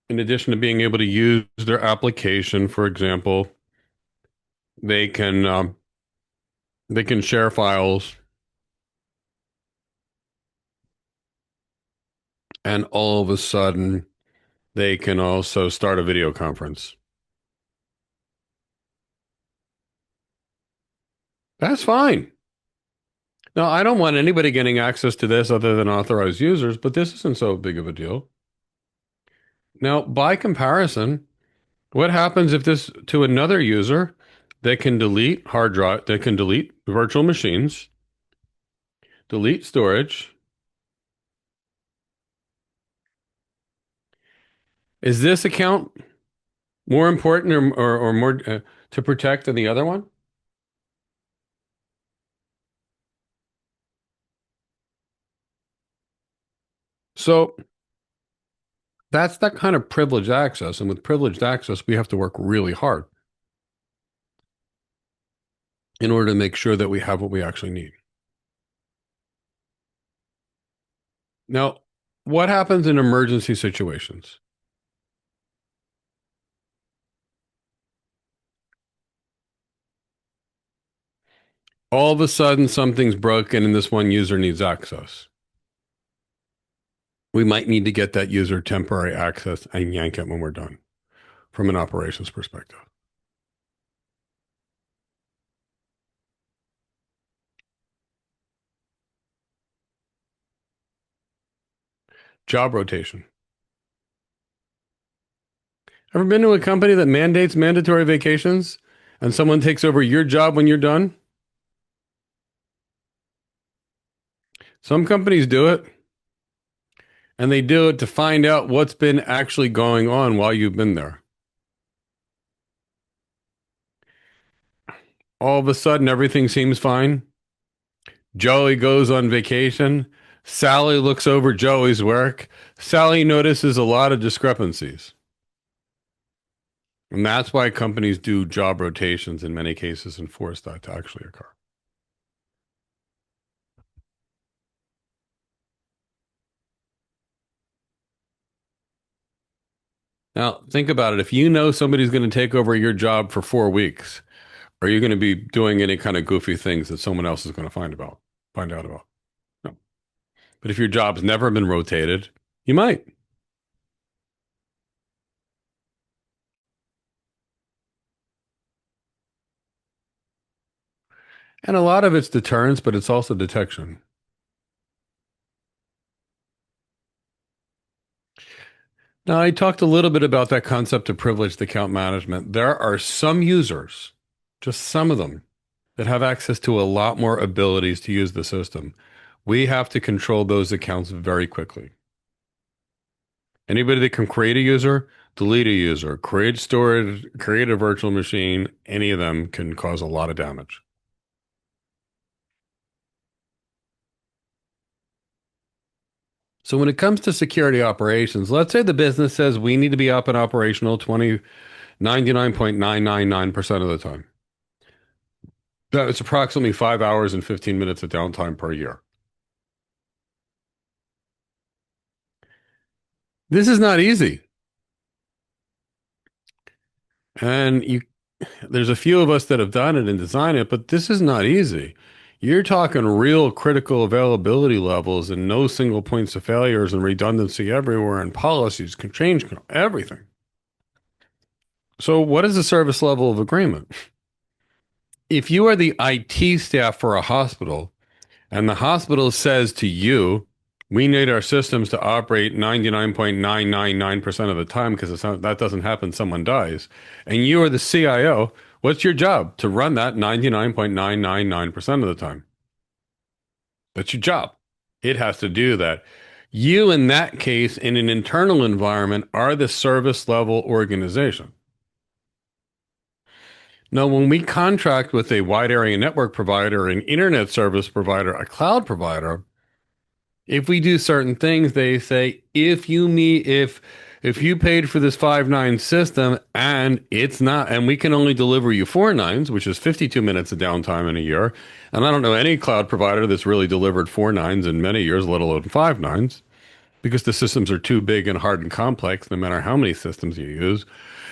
In addition to being able to use their application, for example, they can share files, and all of a sudden they can also start a video conference. That's fine. Now, I don't want anybody getting access to this other than authorized users, but this isn't so big of a deal. Now, by comparison, what happens if this to another user that can delete hard drive, that can delete virtual machines, delete storage? Is this account more important or more to protect than the other one? So that's that kind of privileged access. And with privileged access, we have to work really hard in order to make sure that we have what we actually need. Now, what happens in emergency situations? All of a sudden, something's broken and this one user needs access. We might need to get that user temporary access and yank it when we're done from an operations perspective. Job rotation. Ever been to a company that mandates mandatory vacations and someone takes over your job when you're done? Some companies do it, and they do it to find out what's been actually going on while you've been there. All of a sudden, everything seems fine. Joey goes on vacation. Sally looks over Joey's work. Sally notices a lot of discrepancies. And that's why companies do job rotations in many cases and force that to actually occur. Now, think about it. If you know somebody's going to take over your job for 4 weeks, are you going to be doing any kind of goofy things that someone else is going to find out about? No. But if your job's never been rotated, you might. And a lot of it's deterrence, but it's also detection. Now, I talked a little bit about that concept of privileged account management. There are some users, just some of them, that have access to a lot more abilities to use the system. We have to control those accounts very quickly. Anybody that can create a user, delete a user, create storage, create a virtual machine, any of them can cause a lot of damage. So when it comes to security operations, let's say the business says we need to be up and operational 99.999% of the time. That's approximately 5 hours and 15 minutes of downtime per year. This is not easy. And there's a few of us that have done it and designed it, but this is not easy. You're talking real critical availability levels and no single points of failures and redundancy everywhere, and policies can change everything. So what is the service level of agreement? If you are the IT staff for a hospital and the hospital says to you, we need our systems to operate 99.999% of the time because that doesn't happen, someone dies. And you are the CIO, what's your job? To run that 99.999% of the time. That's your job. It has to do that. You, in that case, in an internal environment, are the service level organization. Now, when we contract with a wide area network provider, an internet service provider, a cloud provider, if we do certain things, they say, if you paid for this 5.9 system and it's not, and we can only deliver you 4.9s, which is 52 minutes of downtime in a year. And I don't know any cloud provider that's really delivered 4.9s in many years, let alone 5.9s, because the systems are too big and hard and complex, no matter how many systems you use.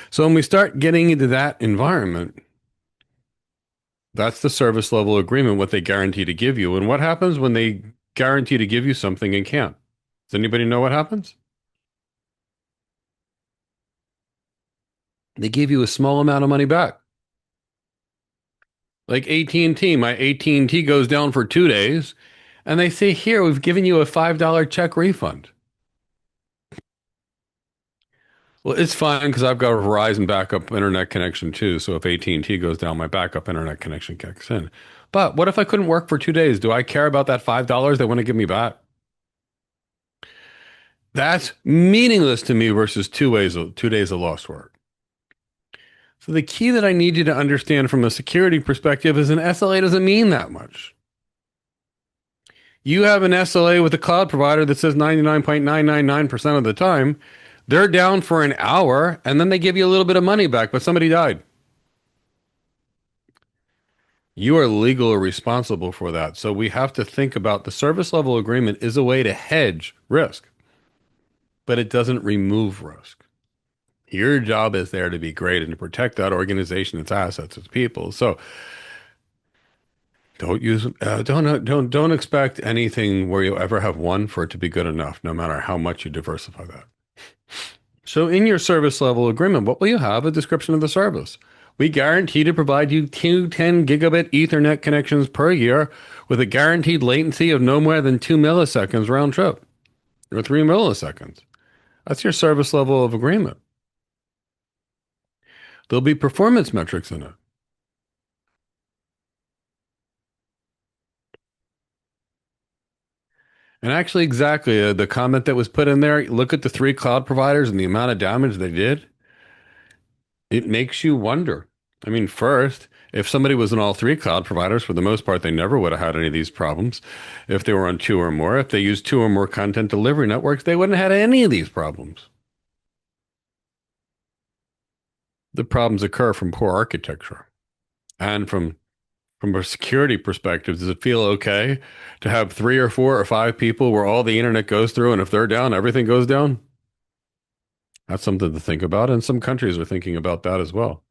So when we start getting into that environment, that's the service level agreement, what they guarantee to give you. And what happens when they guarantee to give you something and can't? Does anybody know what happens? They give you a small amount of money back. Like AT&T, my AT&T goes down for 2 days, and they say, here, we've given you a $5 check refund. Well, it's fine because I've got a Verizon backup internet connection too. So if AT&T goes down, my backup internet connection kicks in. But what if I couldn't work for 2 days? Do I care about that $5 they want to give me back? That's meaningless to me versus 2 days of lost work. So the key that I need you to understand from a security perspective is an SLA doesn't mean that much. You have an SLA with a cloud provider that says 99.999% of the time. They're down for an hour and then they give you a little bit of money back, but somebody died. You are legally responsible for that. So we have to think about the service level agreement is a way to hedge risk, but it doesn't remove risk. Your job is there to be great and to protect that organization, its assets, its people. So don't expect anything where you ever have one for it to be good enough, no matter how much you diversify that. So in your service level agreement, what will you have? A description of the service. We guarantee to provide you 210 gigabit Ethernet connections per year with a guaranteed latency of no more than 2 milliseconds round trip, or 3 milliseconds. That's your service level of agreement. There'll be performance metrics in it. And actually, exactly, the comment that was put in there, look at the 3 cloud providers and the amount of damage they did. It makes you wonder. I mean, first, if somebody was on all 3 cloud providers, for the most part, they never would have had any of these problems. If they were on 2 or more, if they used 2 or more content delivery networks, they wouldn't have had any of these problems. The problems occur from poor architecture and from a security perspective. Does it feel okay to have 3 or 4 or 5 people where all the internet goes through, and if they're down, everything goes down? That's something to think about, and some countries are thinking about that as well.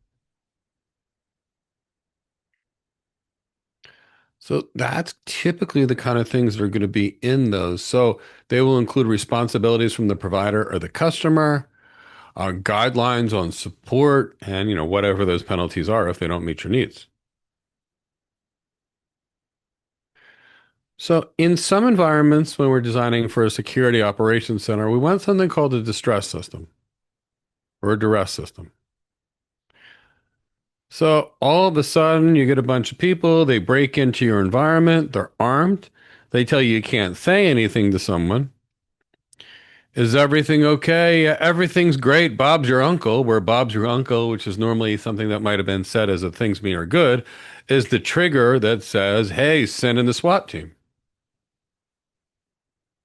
So that's typically the kind of things that are going to be in those. So they will include responsibilities from the provider or the customer, guidelines on support, and whatever those penalties are if they don't meet your needs. So in some environments, when we're designing for a security operations center, we want something called a distress system or a duress system. So all of a sudden, you get a bunch of people, they break into your environment, they're armed, they tell you can't say anything to someone. Is everything okay? Yeah, everything's great. Bob's your uncle, where Bob's your uncle, which is normally something that might have been said as a things mean are good, is the trigger that says, hey, send in the SWAT team.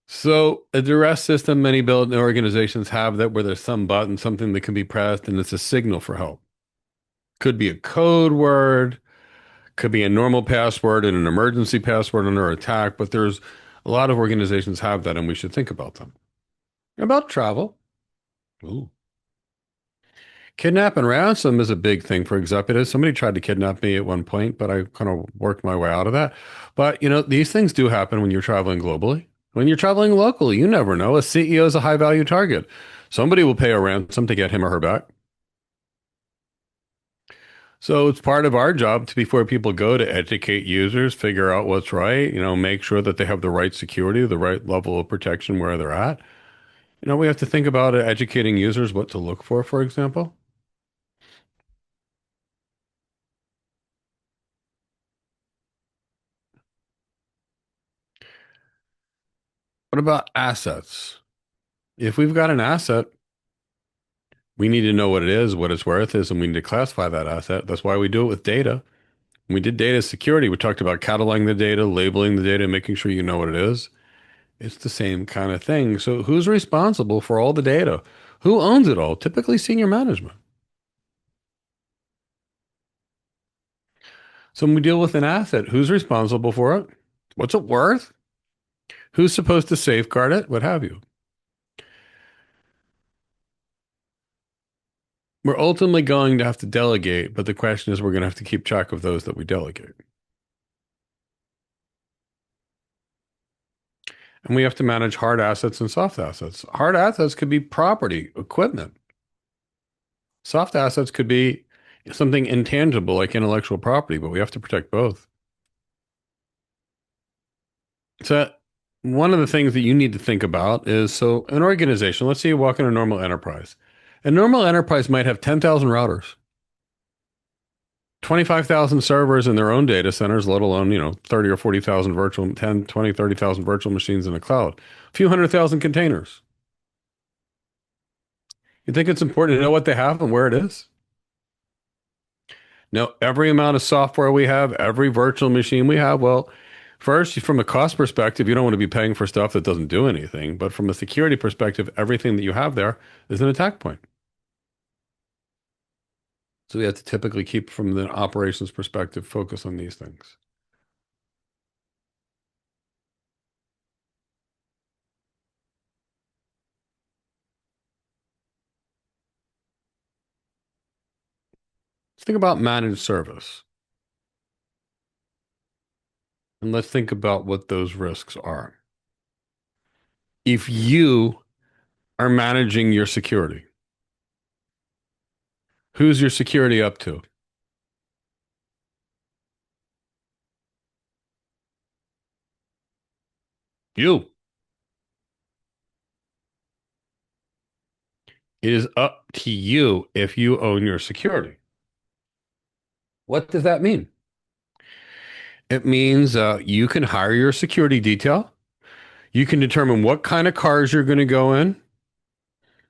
So a duress system, many build organizations have that where there's some button, something that can be pressed, and it's a signal for help. Could be a code word, could be a normal password and an emergency password under attack, but there's a lot of organizations have that, and we should think about them. About travel. Ooh. Kidnap and ransom is a big thing for executives. Somebody tried to kidnap me at one point, but I kind of worked my way out of that. But, these things do happen when you're traveling globally. When you're traveling locally, you never know. A CEO is a high value target. Somebody will pay a ransom to get him or her back. So it's part of our job to, before people go, to educate users, figure out what's right, make sure that they have the right security, the right level of protection where they're at. We have to think about educating users what to look for example. What about assets? If we've got an asset, we need to know what it is, what its worth is, and we need to classify that asset. That's why we do it with data. When we did data security, we talked about cataloging the data, labeling the data, making sure you know what it is. It's the same kind of thing. So who's responsible for all the data? Who owns it all? Typically senior management. So when we deal with an asset, who's responsible for it? What's it worth? Who's supposed to safeguard it? What have you? We're ultimately going to have to delegate, but the question is we're going to have to keep track of those that we delegate. And we have to manage hard assets and soft assets. Hard assets could be property, equipment. Soft assets could be something intangible like intellectual property, but we have to protect both. So one of the things that you need to think about is, so an organization, let's say you walk in a normal enterprise. A normal enterprise might have 10,000 routers, 25,000 servers in their own data centers, let alone, 30 or 40,000 virtual, 10, 20, 30,000 virtual machines in the cloud, a few 100,000 containers. You think it's important to know what they have and where it is? Know every amount of software we have, every virtual machine we have? Well, first, from a cost perspective, you don't want to be paying for stuff that doesn't do anything. But from a security perspective, everything that you have there is an attack point. So we have to typically keep, from the operations perspective, focus on these things. Let's think about managed service. And let's think about what those risks are. If you are managing your security, who's your security up to? You. It is up to you if you own your security. What does that mean? It means you can hire your security detail. You can determine what kind of cars you're going to go in.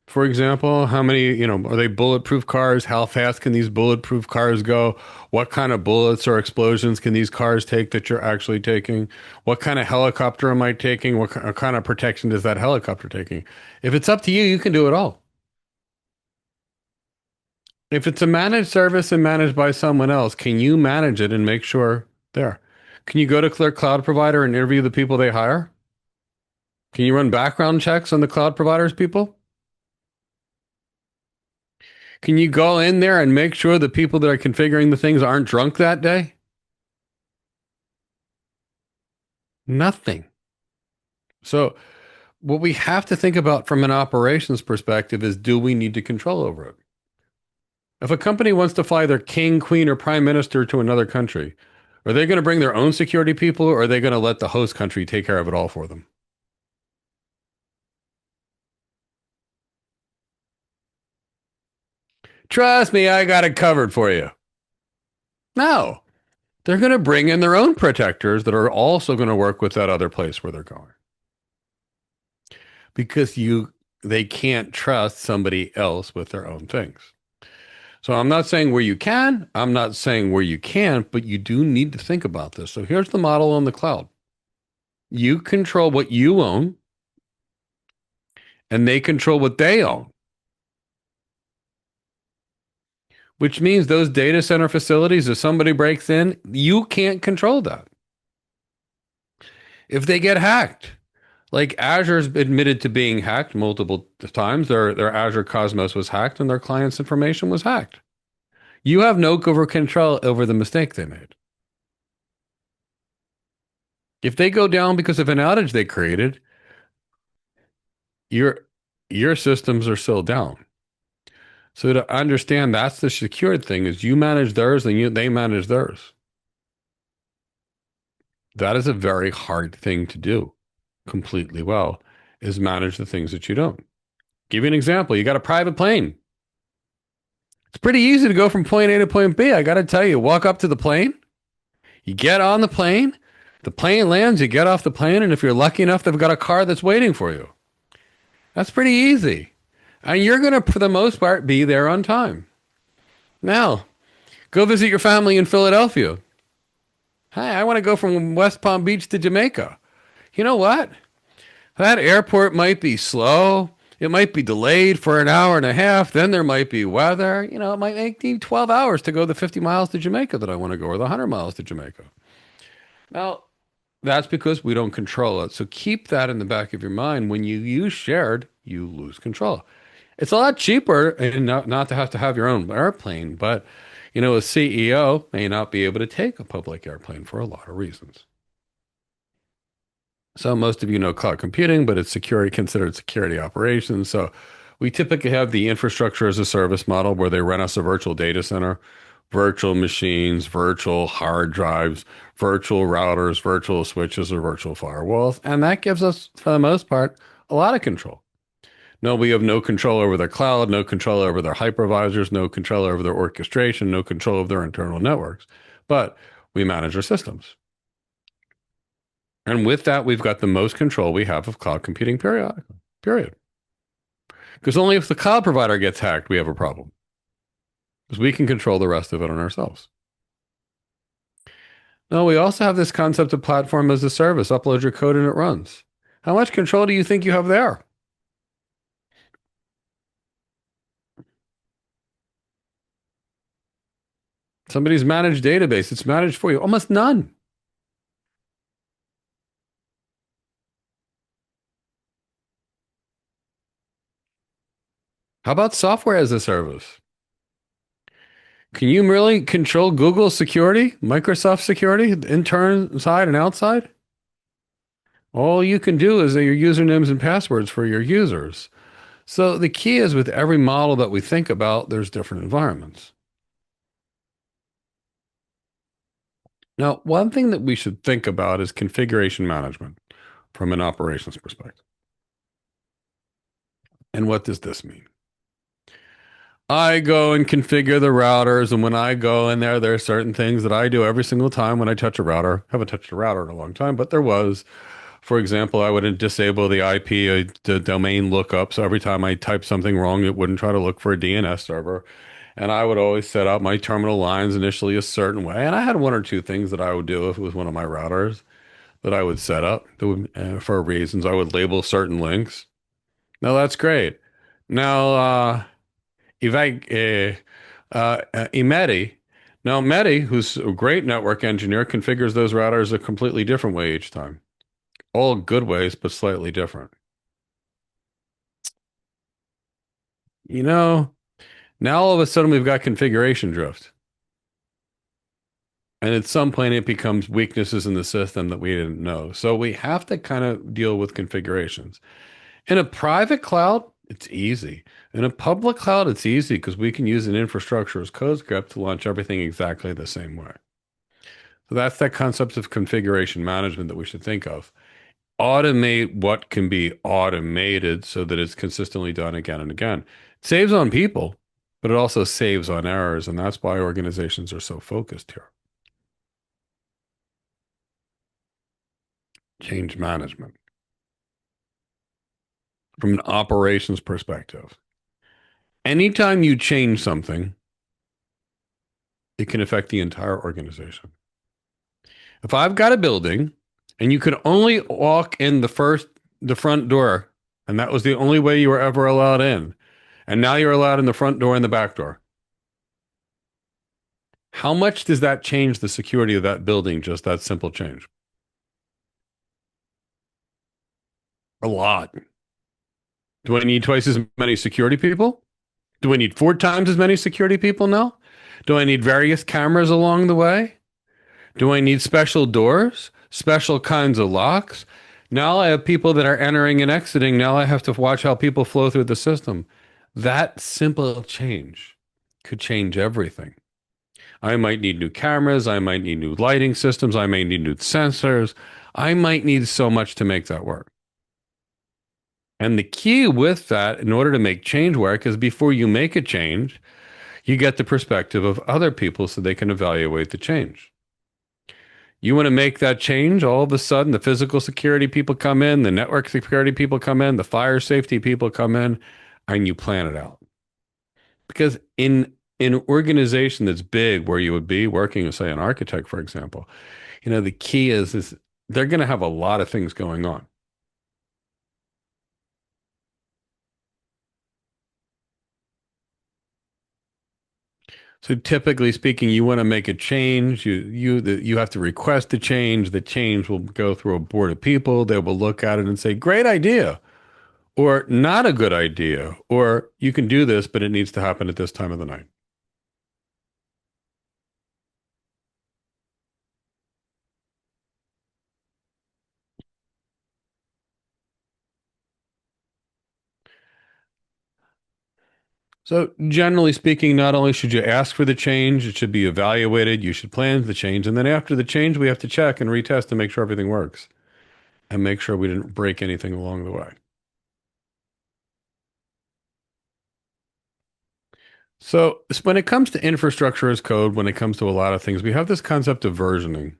For example, how many, are they bulletproof cars? How fast can these bulletproof cars go? What kind of bullets or explosions can these cars take that you're actually taking? What kind of helicopter am I taking? What kind of protection is that helicopter taking? If it's up to you, you can do it all. If it's a managed service and managed by someone else, can you manage it and make sure there? Can you go to their cloud provider and interview the people they hire? Can you run background checks on the cloud providers people? Can you go in there and make sure the people that are configuring the things aren't drunk that day? Nothing. So what we have to think about from an operations perspective is, do we need to control over it? If a company wants to fly their king, queen, or prime minister to another country, Are they going to bring their own security people, or are they going to let the host country take care of it all for them? Trust me, I got it covered for you. No, they're going to bring in their own protectors that are also going to work with that other place where they're going. Because they can't trust somebody else with their own things. So I'm not saying where you can, I'm not saying where you can't, but you do need to think about this. So here's the model on the cloud. You control what you own, and they control what they own. Which means those data center facilities, if somebody breaks in, you can't control that. If they get hacked, like Azure's admitted to being hacked multiple times, their Azure Cosmos was hacked and their client's information was hacked. You have no control over the mistake they made. If they go down because of an outage they created, your systems are still down. So to understand that's the secured thing is you manage theirs and they manage theirs. That is a very hard thing to do completely well, is manage the things that you don't. Give you an example. You got a private plane. It's pretty easy to go from point A to point B. I got to tell you, walk up to the plane, you get on the plane lands, you get off the plane, and if you're lucky enough, they've got a car that's waiting for you. That's pretty easy. And you're going to, for the most part, be there on time. Now, go visit your family in Philadelphia. Hey, I want to go from West Palm Beach to Jamaica. You know what? That airport might be slow. It might be delayed for an hour and a half. Then there might be weather. You know, it might need 12 hours to go the 50 miles to Jamaica that I want to go, or the 100 miles to Jamaica. Now, that's because we don't control it. So keep that in the back of your mind. When you use shared, you lose control. It's a lot cheaper and not to have your own airplane, but you know, a CEO may not be able to take a public airplane for a lot of reasons. So most of you know cloud computing, but it's considered security operations. So we typically have the infrastructure as a service model where they rent us a virtual data center, virtual machines, virtual hard drives, virtual routers, virtual switches, or virtual firewalls. And that gives us, for the most part, a lot of control. No, we have no control over their cloud, no control over their hypervisors, no control over their orchestration, no control over their internal networks. But we manage our systems. And with that, we've got the most control we have of cloud computing period. Because only if the cloud provider gets hacked, we have a problem. Because we can control the rest of it on ourselves. Now, we also have this concept of platform as a service. Upload your code and it runs. How much control do you think you have there? Somebody's managed database. It's managed for you. Almost none. How about software as a service? Can you really control Google security, Microsoft security, inside and outside? All you can do is your usernames and passwords for your users. So the key is with every model that we think about, there's different environments. Now, one thing that we should think about is configuration management from an operations perspective. And what does this mean? I go and configure the routers, and when I go in there, there are certain things that I do every single time when I touch a router. I haven't touched a router in a long time, but there was. For example, I would disable the IP, the domain lookup, so every time I type something wrong, it wouldn't try to look for a DNS server. And I would always set up my terminal lines initially a certain way. And I had one or two things that I would do if it was one of my routers that I would set up for reasons. I would label certain links. Now, that's great. Now, Mehdi. Now, Mehdi, who's a great network engineer, configures those routers a completely different way each time. All good ways, but slightly different. You know, now all of a sudden we've got configuration drift. And at some point it becomes weaknesses in the system that we didn't know. So we have to kind of deal with configurations. In a private cloud, it's easy. In a public cloud, it's easy because we can use an infrastructure as code script to launch everything exactly the same way. So that's that concept of configuration management that we should think of. Automate what can be automated so that it's consistently done again and again. It saves on people, but it also saves on errors, and that's why organizations are so focused here. Change management. From an operations perspective, anytime you change something, it can affect the entire organization. If I've got a building and you could only walk in the front door, and that was the only way you were ever allowed in, and now you're allowed in the front door and the back door, how much does that change the security of that building? Just that simple change? A lot. Do I need twice as many security people? Do I need 4 times as many security people now? Do I need various cameras along the way? Do I need special doors, special kinds of locks? Now I have people that are entering and exiting. Now I have to watch how people flow through the system. That simple change could change everything. I might need new cameras. I might need new lighting systems. I may need new sensors. I might need so much to make that work. And the key with that, in order to make change work, is before you make a change, you get the perspective of other people so they can evaluate the change. You want to make that change, all of a sudden the physical security people come in, the network security people come in, the fire safety people come in, and you plan it out. Because in an organization that's big, where you would be working as, say, an architect, for example, the key is they're going to have a lot of things going on. So typically speaking, you want to make a change. You have to request a change. The change will go through a board of people. They will look at it and say, "Great idea," or "Not a good idea," or "You can do this, but it needs to happen at this time of the night." So generally speaking, not only should you ask for the change, it should be evaluated. You should plan the change, and then after the change, we have to check and retest to make sure everything works, and make sure we didn't break anything along the way. So when it comes to infrastructure as code, when it comes to a lot of things, we have this concept of versioning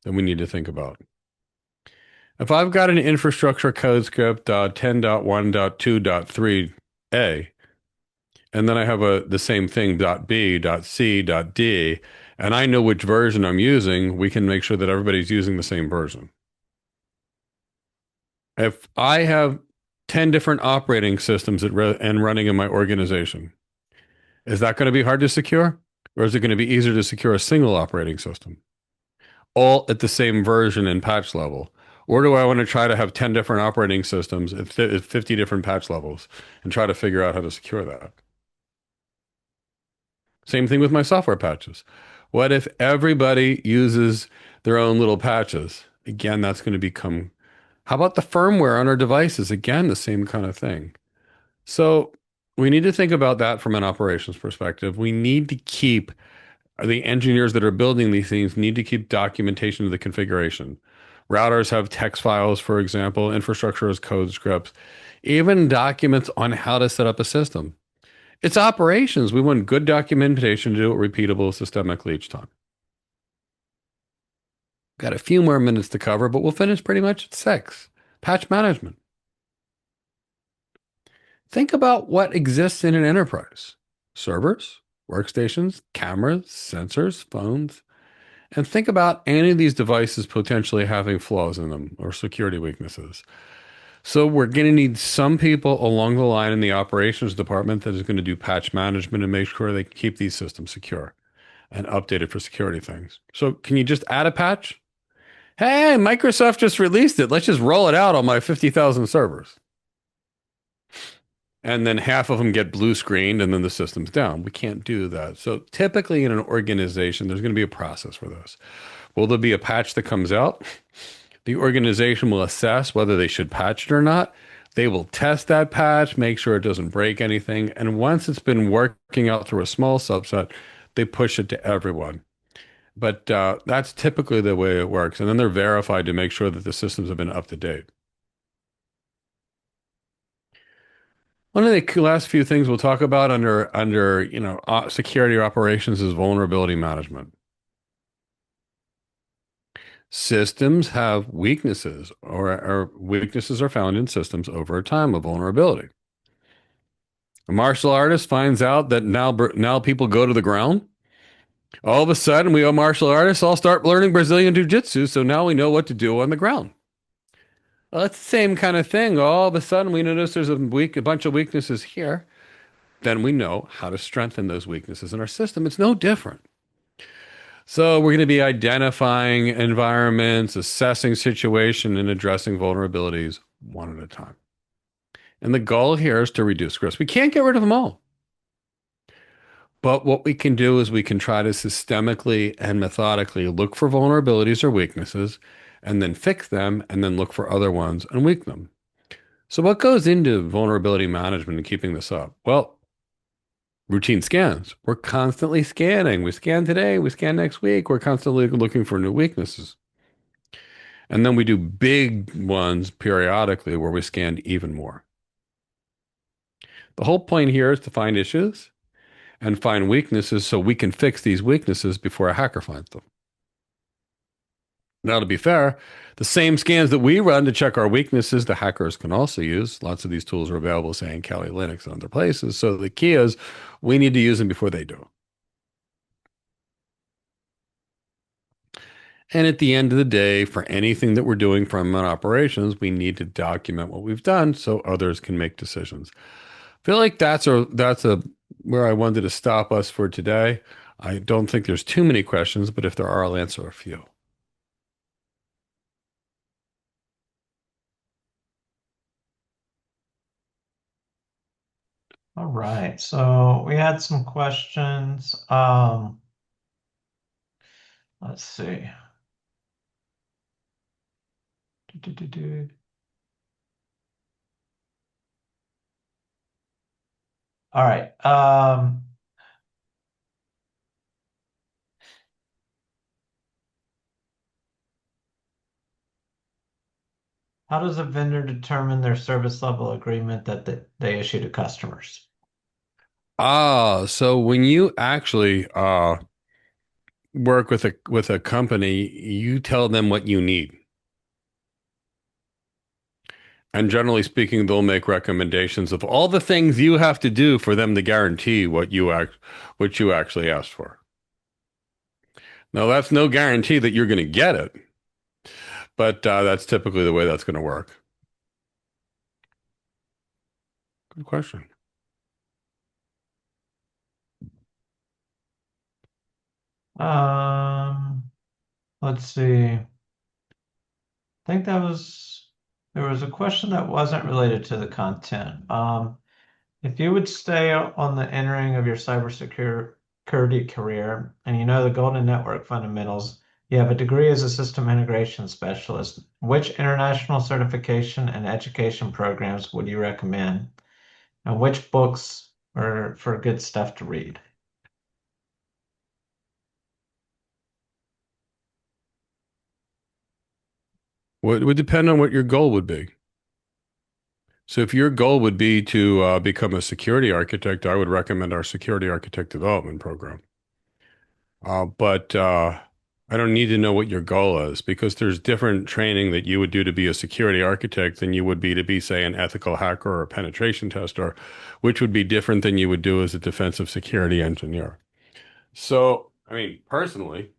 that we need to think about. If I've got an infrastructure code script 10.1.2.3a, and then I have the same thing .b, .c, .d, and I know which version I'm using, we can make sure that everybody's using the same version. If I have 10 different operating systems and running in my organization, is that going to be hard to secure? Or is it going to be easier to secure a single operating system, all at the same version and patch level? Or do I want to try to have 10 different operating systems at 50 different patch levels and try to figure out how to secure that? Same thing with my software patches. What if everybody uses their own little patches? Again, that's going to become, how about the firmware on our devices? Again, the same kind of thing. So we need to think about that from an operations perspective. We need to keep, the engineers that are building these things need to keep documentation of the configuration. Routers have text files, for example. Infrastructure has code scripts, even documents on how to set up a system. It's operations. We want good documentation to do it repeatable systemically each time. Got a few more minutes to cover, but we'll finish pretty much at 6. Patch management. Think about what exists in an enterprise. Servers, workstations, cameras, sensors, phones. And think about any of these devices potentially having flaws in them or security weaknesses. So we're going to need some people along the line in the operations department that is going to do patch management and make sure they keep these systems secure and updated for security things. So can you just add a patch? Hey, Microsoft just released it. Let's just roll it out on my 50,000 servers. And then half of them get blue screened and then the system's down. We can't do that. So typically in an organization, there's going to be a process for this. Will there be a patch that comes out? The organization will assess whether they should patch it or not. They will test that patch, make sure it doesn't break anything. And once it's been working out through a small subset, they push it to everyone. But that's typically the way it works. And then they're verified to make sure that the systems have been up to date. One of the last few things we'll talk about under security operations is vulnerability management. Systems have weaknesses, or weaknesses are found in systems over a time of vulnerability. A martial artist finds out that now people go to the ground. All of a sudden, we martial artists all start learning Brazilian jiu-jitsu, so now we know what to do on the ground. Well, it's the same kind of thing. All of a sudden, we notice there's a bunch of weaknesses here. Then we know how to strengthen those weaknesses in our system. It's no different. So we're going to be identifying environments, assessing situation, and addressing vulnerabilities one at a time. And the goal here is to reduce risk. We can't get rid of them all. But what we can do is we can try to systemically and methodically look for vulnerabilities or weaknesses and then fix them and then look for other ones and weaken them. So what goes into vulnerability management and keeping this up? Well, routine scans. We're constantly scanning. We scan today, we scan next week. We're constantly looking for new weaknesses. And then we do big ones periodically where we scan even more. The whole point here is to find issues and find weaknesses so we can fix these weaknesses before a hacker finds them. Now, to be fair, the same scans that we run to check our weaknesses, the hackers can also use. Lots of these tools are available, say, in Kali Linux and other places. So the key is we need to use them before they do. And at the end of the day, for anything that we're doing from operations, we need to document what we've done so others can make decisions. I feel like that's where I wanted to stop us for today. I don't think there's too many questions, but if there are, I'll answer a few. All right, so we had some questions. Let's see. Do. All right. How does a vendor determine their service level agreement that they issue to customers? So when you actually work with a company, you tell them what you need. And generally speaking, they'll make recommendations of all the things you have to do for them to guarantee what you actually asked for. Now, that's no guarantee that you're going to get it, but that's typically the way that's going to work. Good question. Let's see. I think there was a question that wasn't related to the content. If you would stay on the entering of your cybersecurity career and you know the golden network fundamentals, you have a degree as a system integration specialist, which international certification and education programs would you recommend? And which books are for good stuff to read? Well, it would depend on what your goal would be. So if your goal would be to become a security architect, I would recommend our security architect development program. But I don't need to know what your goal is because there's different training that you would do to be a security architect than you would be to be, say, an ethical hacker or a penetration tester, which would be different than you would do as a defensive security engineer. So, I mean, personally,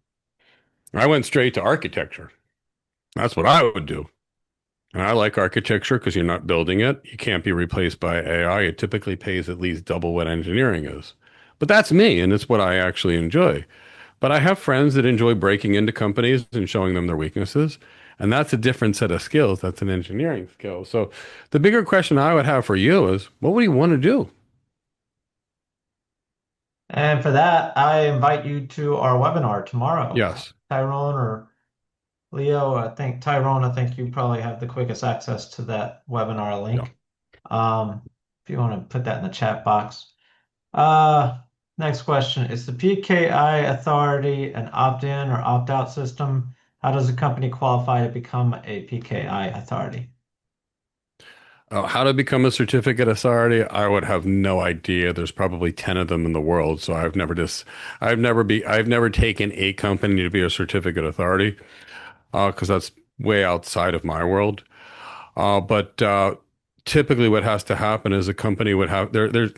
I went straight to architecture. That's what I would do. And I like architecture because you're not building it. You can't be replaced by AI. It typically pays at least double what engineering is. But that's me, and it's what I actually enjoy. But I have friends that enjoy breaking into companies and showing them their weaknesses. And that's a different set of skills. That's an engineering skill. So the bigger question I would have for you is, what would you want to do? And for that, I invite you to our webinar tomorrow. Yes. Tyrone or Leo, Tyrone, I think you probably have the quickest access to that webinar Yeah. link. If you want to put that in the chat box. Uh, Next question. Is the PKI authority an opt-in or opt-out system? How does a company qualify to become a PKI authority? How to become a certificate authority? I would have no idea. There's probably 10 of them in the world, so I've never taken a company to be a certificate authority, because that's way outside of my world. But typically, what has to happen is a company would have there's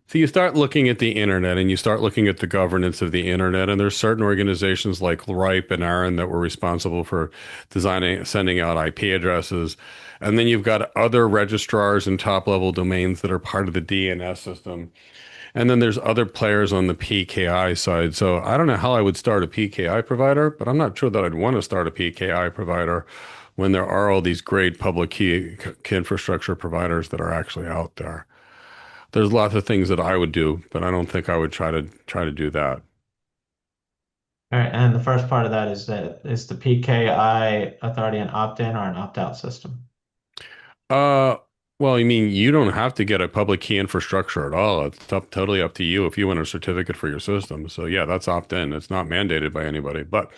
so you start looking at the internet and you start looking at the governance of the internet, and there's certain organizations like RIPE and ARIN that were responsible for designing, sending out IP addresses. And then you've got other registrars and top level domains that are part of the DNS system. And then there's other players on the PKI side. So I don't know how I would start a PKI provider, but I'm not sure that I'd want to start a PKI provider when there are all these great public key infrastructure providers that are actually out there. There's lots of things that I would do, but I don't think I would try to do that. All right, and the first part of that is that is the PKI authority an opt-in or an opt-out system? Uh, well, I mean, you don't have to get a public key infrastructure at all. It's totally up to you if you want a certificate for your system. So yeah, that's opt-in. It's not mandated by anybody. But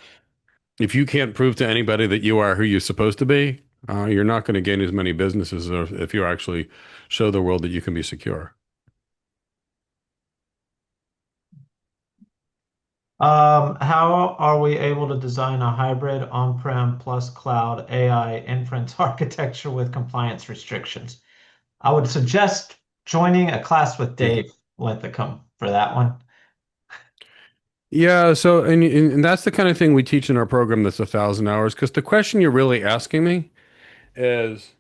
if you can't prove to anybody that you are who you're supposed to be, you're not going to gain as many businesses as if you actually show the world that you can be secure. How are we able to design a hybrid on-prem plus cloud AI inference architecture with compliance restrictions? I would suggest joining a class with Dave Linthicum for that one. Yeah, so and that's the kind of thing we teach in our program that's 1,000 hours. Because the question you're really asking me is,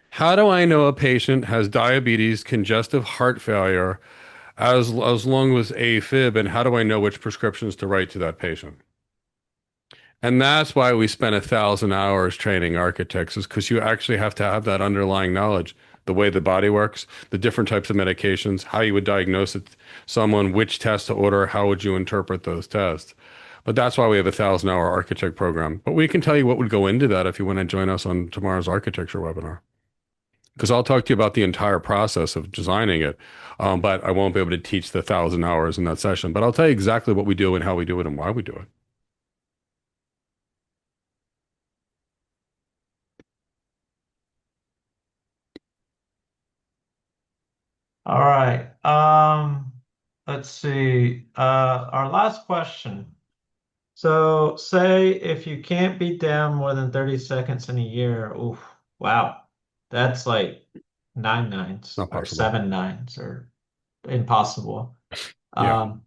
how do I know a patient has diabetes, congestive heart failure, as long as AFib, and how do I know which prescriptions to write to that patient? And that's why we spent 1,000 hours training architects, is because you actually have to have that underlying knowledge, the way the body works, the different types of medications, how you would diagnose it, someone, which tests to order, how would you interpret those tests. But that's why we have 1,000 hour architect program. But we can tell you what would go into that if you want to join us on tomorrow's architecture webinar. Because I'll talk to you about the entire process of designing it, but I won't be able to teach the 1,000 hours in that session. But I'll tell you exactly what we do and how we do it and why we do it. All right. Let's see. Our last question. So say if you can't beat down more than 30 seconds in a year, oof, wow. That's like nine nines Not or possible. seven nines or impossible. Yeah. Um,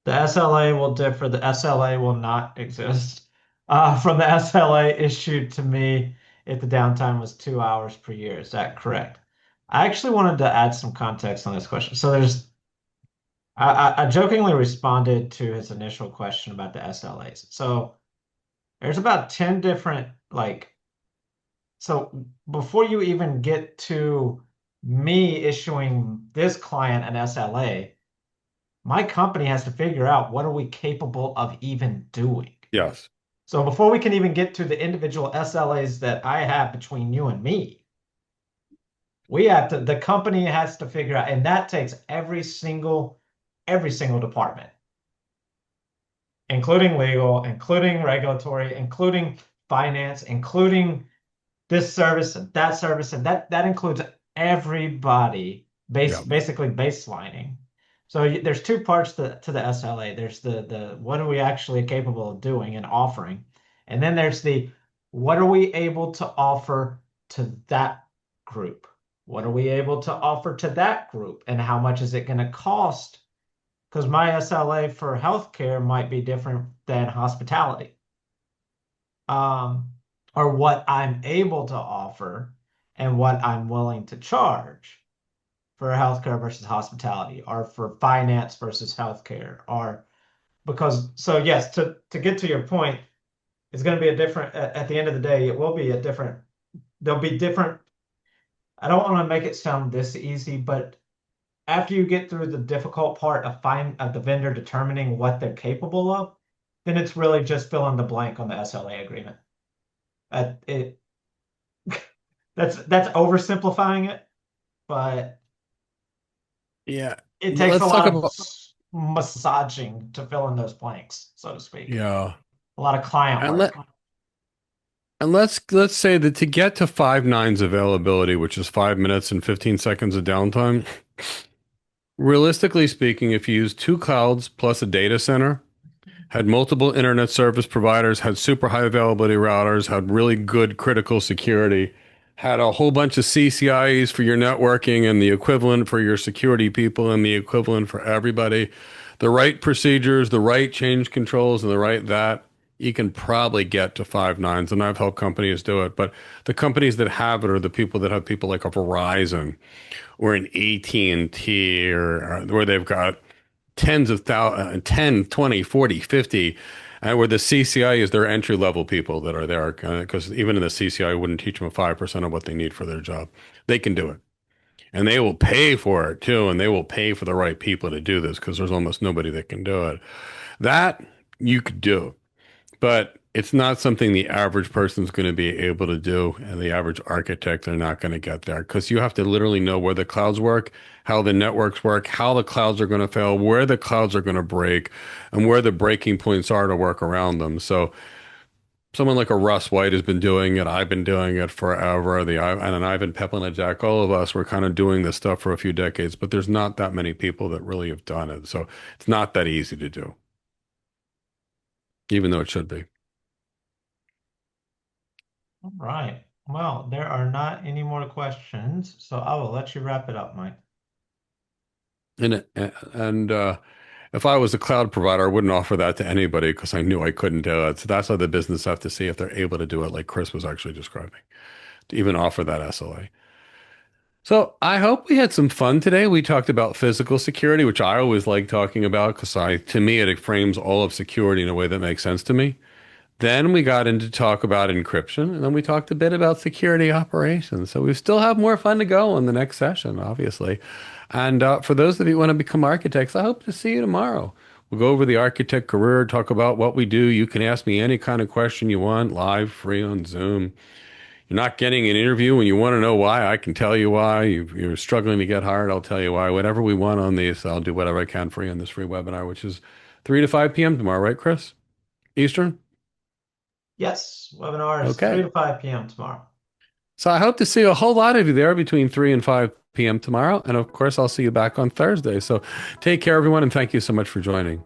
the SLA will differ. The SLA will not exist. From the SLA issued to me if the downtime was 2 hours per year. Is that correct? I actually wanted to add some context on this question. So I jokingly responded to his initial question about the SLAs. So there's about 10 different, so before you even get to me issuing this client an SLA, my company has to figure out what are we capable of even doing. Yes. So before we can even get to the individual SLAs that I have between you and me, the company has to figure out, and that takes every single department, including legal, including regulatory, including finance, including this service and that includes everybody Yeah. basically baselining. So there's two parts to the SLA. There's the what are we actually capable of doing and offering, and then there's the what are we able to offer to that group? What are we able to offer to that group, and how much is it going to cost? Because my SLA for healthcare might be different than hospitality. Um, or what I'm able to offer and what I'm willing to charge for healthcare versus hospitality, or for finance versus healthcare, or because so yes, to get to your point, it's going to be a different at the end of the day, it will be a different, there'll be different. I don't want to make it sound this easy, but after you get through the difficult part of the vendor determining what they're capable of, then it's really just fill in the blank on the SLA agreement. It that's oversimplifying it, but Yeah. it takes a Let's talk lot of about massaging to fill in those blanks, so to speak. Yeah. A lot of client And work. let's say that to get to 5 nines availability, which is 5 minutes and 15 seconds of downtime, realistically speaking, if you use 2 clouds plus a data center, had multiple internet service providers, had super high availability routers, had really good critical security, had a whole bunch of CCIEs for your networking and the equivalent for your security people and the equivalent for everybody, the right procedures, the right change controls, and the right that, you can probably get to 5 nines. And I've helped companies do it. But the companies that have it are the people that have people like a Verizon or an AT&T or where they've got tens of thousands, 10, 20, 40, 50, and where the CCI is their entry level people that are there. Because even in the CCI, I wouldn't teach them 5% of what they need for their job. They can do it. And they will pay for it too. And they will pay for the right people to do this because there's almost nobody that can do it. That you could do. But it's not something the average person's going to be able to do. And the average architect, they're not going to get there because you have to literally know where the clouds work, how the networks work, how the clouds are going to fail, where the clouds are going to break, and where the breaking points are to work around them. So someone like a Russ White has been doing it. I've been doing it forever. And Ivan Peplanet, all of us were kind of doing this stuff for a few decades, but there's not that many people that really have done it. So it's not that easy to do, even though it should be. All right. Well, there are not any more questions, so I will let you wrap it up, Mike. And if I was a cloud provider, I wouldn't offer that to anybody because I knew I couldn't do it. So that's how the business have to see if they're able to do it, like Chris was actually describing, to even offer that SLA. So I hope we had some fun today. We talked about physical security, which I always like talking about because to me, it frames all of security in a way that makes sense to me. Then we got into talk about encryption, and then we talked a bit about security operations. So we still have more fun to go in the next session, obviously. And for those of you who want to become architects, I hope to see you tomorrow. We'll go over the architect career, talk about what we do. You can ask me any kind of question you want, live, free on Zoom. You're not getting an interview and you want to know why, I can tell you why. You're struggling to get hired, I'll tell you why. Whatever we want on these, I'll do whatever I can for you on this free webinar, which is 3 to 5 p.m. tomorrow, right, Chris? Eastern? Yes, webinar is 3 Okay. to 5 p.m. tomorrow. So I hope to see a whole lot of you there between 3 and 5 p.m. tomorrow. And of course, I'll see you back on Thursday. So take care, everyone, and thank you so much for joining.